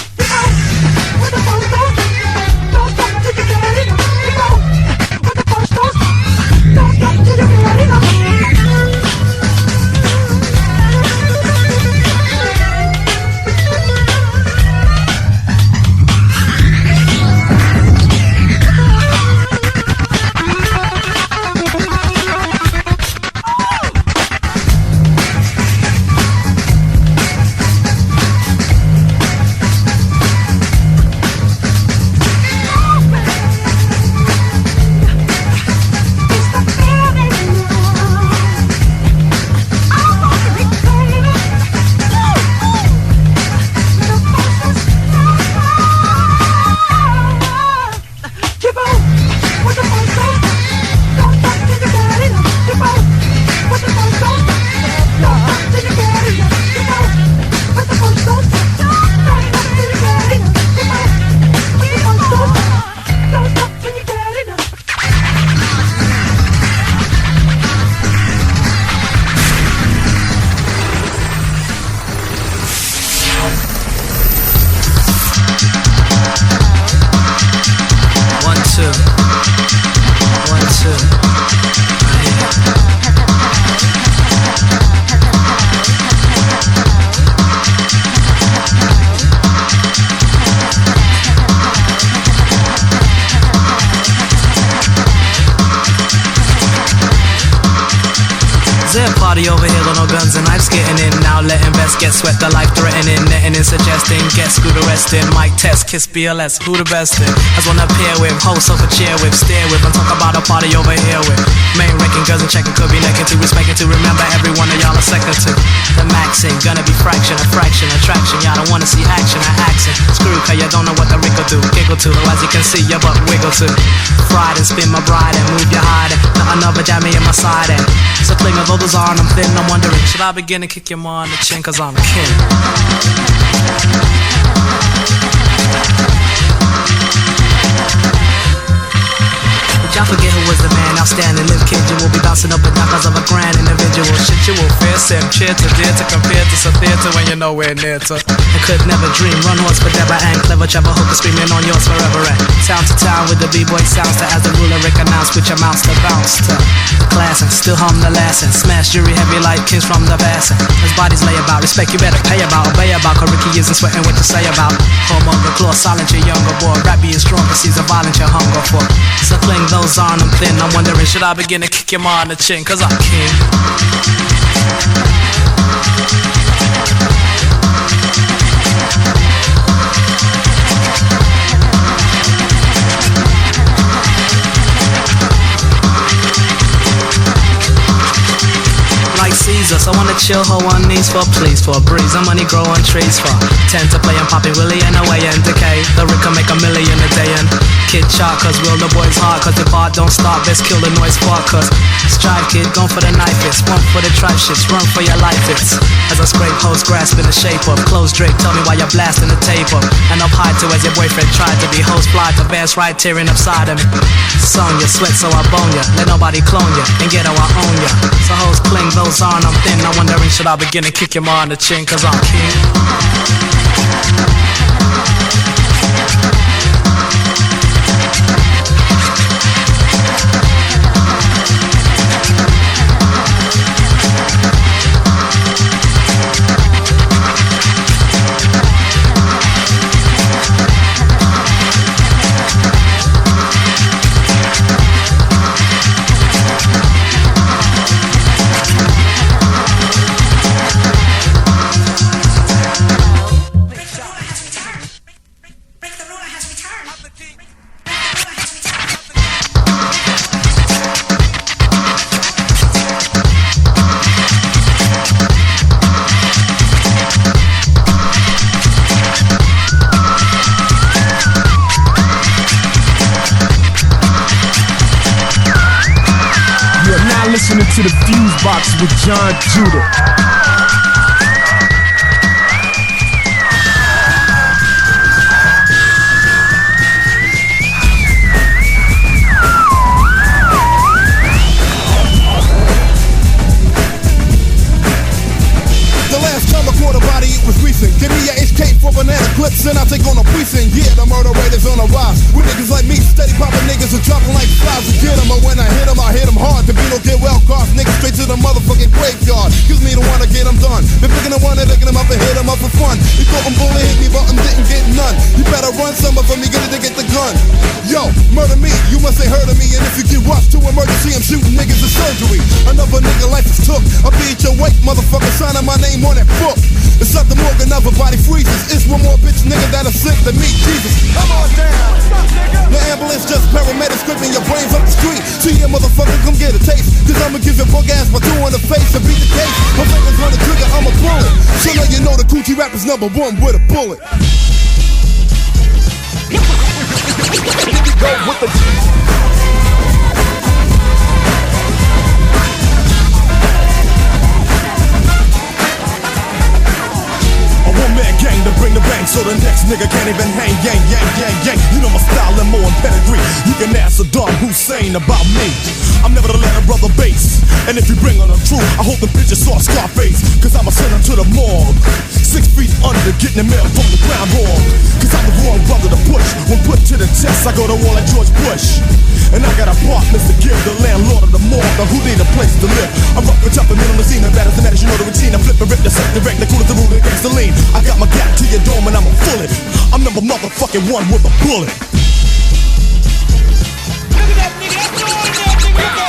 party over here, got no guns and knives getting in. Now letting best get swept, the life threatening, netting and suggesting, get screwed arresting. Mic test, kiss BLS, who the best in? As one appear with, host over chair with, stare with, and talk about a party over here with. Main wrecking, girls and checking, could be necking to, respecting to, remember every one of y'all a second to. The maxing, gonna be fraction, attraction, y'all don't wanna see action, accent. Screw, cause you don't know what the wriggle do, giggle to, as you can see, your butt wiggle to. Fried and spin my bride and move your hide and not another jammy in my side and. So cling of others are and I'm thin, I'm wondering, should I begin to kick your ma on the chin cause I'm a king? Y'all forget who was the man, outstanding, live kid. You will be bouncing up and down cause of a grand individual. Shit you will fear, sip, cheer to dear to compare to some theater when you're nowhere near to. And could never dream, run once for Deborah and clever Trevor Hooker screaming on yours forever and town to town with the b-boy sounds to as the ruler announced which amounts to bounce to the class and still hum the last and smash jury heavy like kings from the past and as bodies lay about, respect you better pay about, obey about, cause Ricky isn't sweating what you say about. Hormone the claw, silent your younger boy, rap being stronger, sees a violence your hunger for. So cling those on, I'm thin, I'm wondering should I begin to kick your ma on the chin cause I'm king. Like Caesar, so I wanna chill her on knees for please, for a breeze, the money grow on trees for. Tend to play and poppy Willie and away and decay. The Rick can make $1 million a day and kid shot cause will the boys hard cause the part don't stop, best kill the noise part cause strive kid, gone for the knife hits, one for the tribe shits, run for your life hits. As I scrape hoes grasping the shape of close Drake, tell me why you're blasting the tape up. And up high too as your boyfriend tried to be host fly to vast right tearing upside of me. Song you sweat so I bone ya, let nobody clone ya, and get how I own ya. So hoes cling those on, I'm thin, I'm wondering should I begin to kick your ma on the chin cause I'm king. Listening to the FuseBox with Jon Judah. Give me your HK for banana clips and I'll take on a precinct. Yeah, the murder rate is on a rise. With niggas like me, steady popping niggas and dropping like flies to get them. But when I hit them hard. The beat don't get well cost. Niggas straight to the motherfucking graveyard. Cause me the one to get them done. Been picking the one and licking them up and hit them up for fun. You thought them bullet hit me, but them didn't get none. You better run some of them, you get it to get the gun. Yo, murder me, you must ain't heard of me. And if you get rushed to emergency, I'm shooting niggas in surgery. Another nigga life is took. I'll be at your wake, motherfucker, signing my name on that book. It's not the morgue, another body freezes. It's one more bitch nigga that'll sick than me, Jesus. Come on down. The ambulance just paramedics scraping your brains up the street. See ya, motherfucker, come get a taste. Cause I'ma give your bug ass my two on the face and beat the case. My fingers on the trigger, I'm a bullet. So now you know the coochie rapper's #1 with a bullet. Here we go with the... Gang to bring the bang, so the next nigga can't even hang. Yang, yang, yang, yang. You know my style and more and pedigree. You can ask Saddam Hussein about me. I'm never to let a brother base. And if you bring on a crew, I hope the bitches saw Scarface. Cause I'ma send them to the morgue. 6 feet under, getting the mail from the ground hog. Cause I'm the wrong brother to push. When put to the test, I go to war like George Bush. And I got apartments to give the landlord of the morgue. The who need a place to live. I'm rough and tough and middle limousine. Bad as the matters, you know the routine. I flip and rip the set direct. The cool as the rule against the lean. I got my gap to your dome and I'm a bullet. I'm number motherfucking 1 with a bullet. Look at that nigga, that's all that nigga.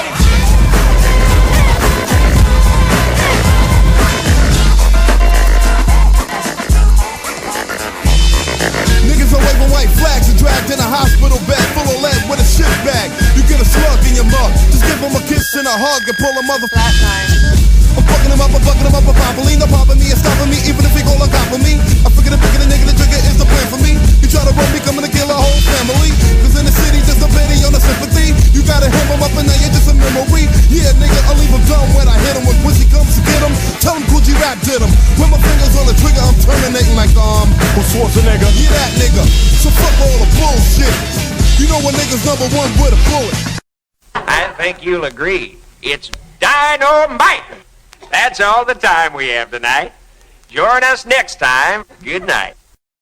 hug and pull a mother flatline. I'm fucking him up, I'm popping, no popping me and stopping me, even if he go on top of me. I'm freaking the nigga, the trigger is the plan for me. You try to run me, coming to kill a whole family. Cause in the city, there's no pity on the sympathy. You gotta hem him up and now you're just a memory. Yeah, nigga, I'll leave him dumb when I hit him. When Quincy comes to get him, tell him Gucci Rap did him. When my fingers on the trigger, I'm terminating like Schwarzenegger. Yeah, that nigga. So fuck all the bullshit. You know when niggas number one with a bullet. I think you'll agree. It's dynamite. That's all the time we have tonight. Join us next time. Good night.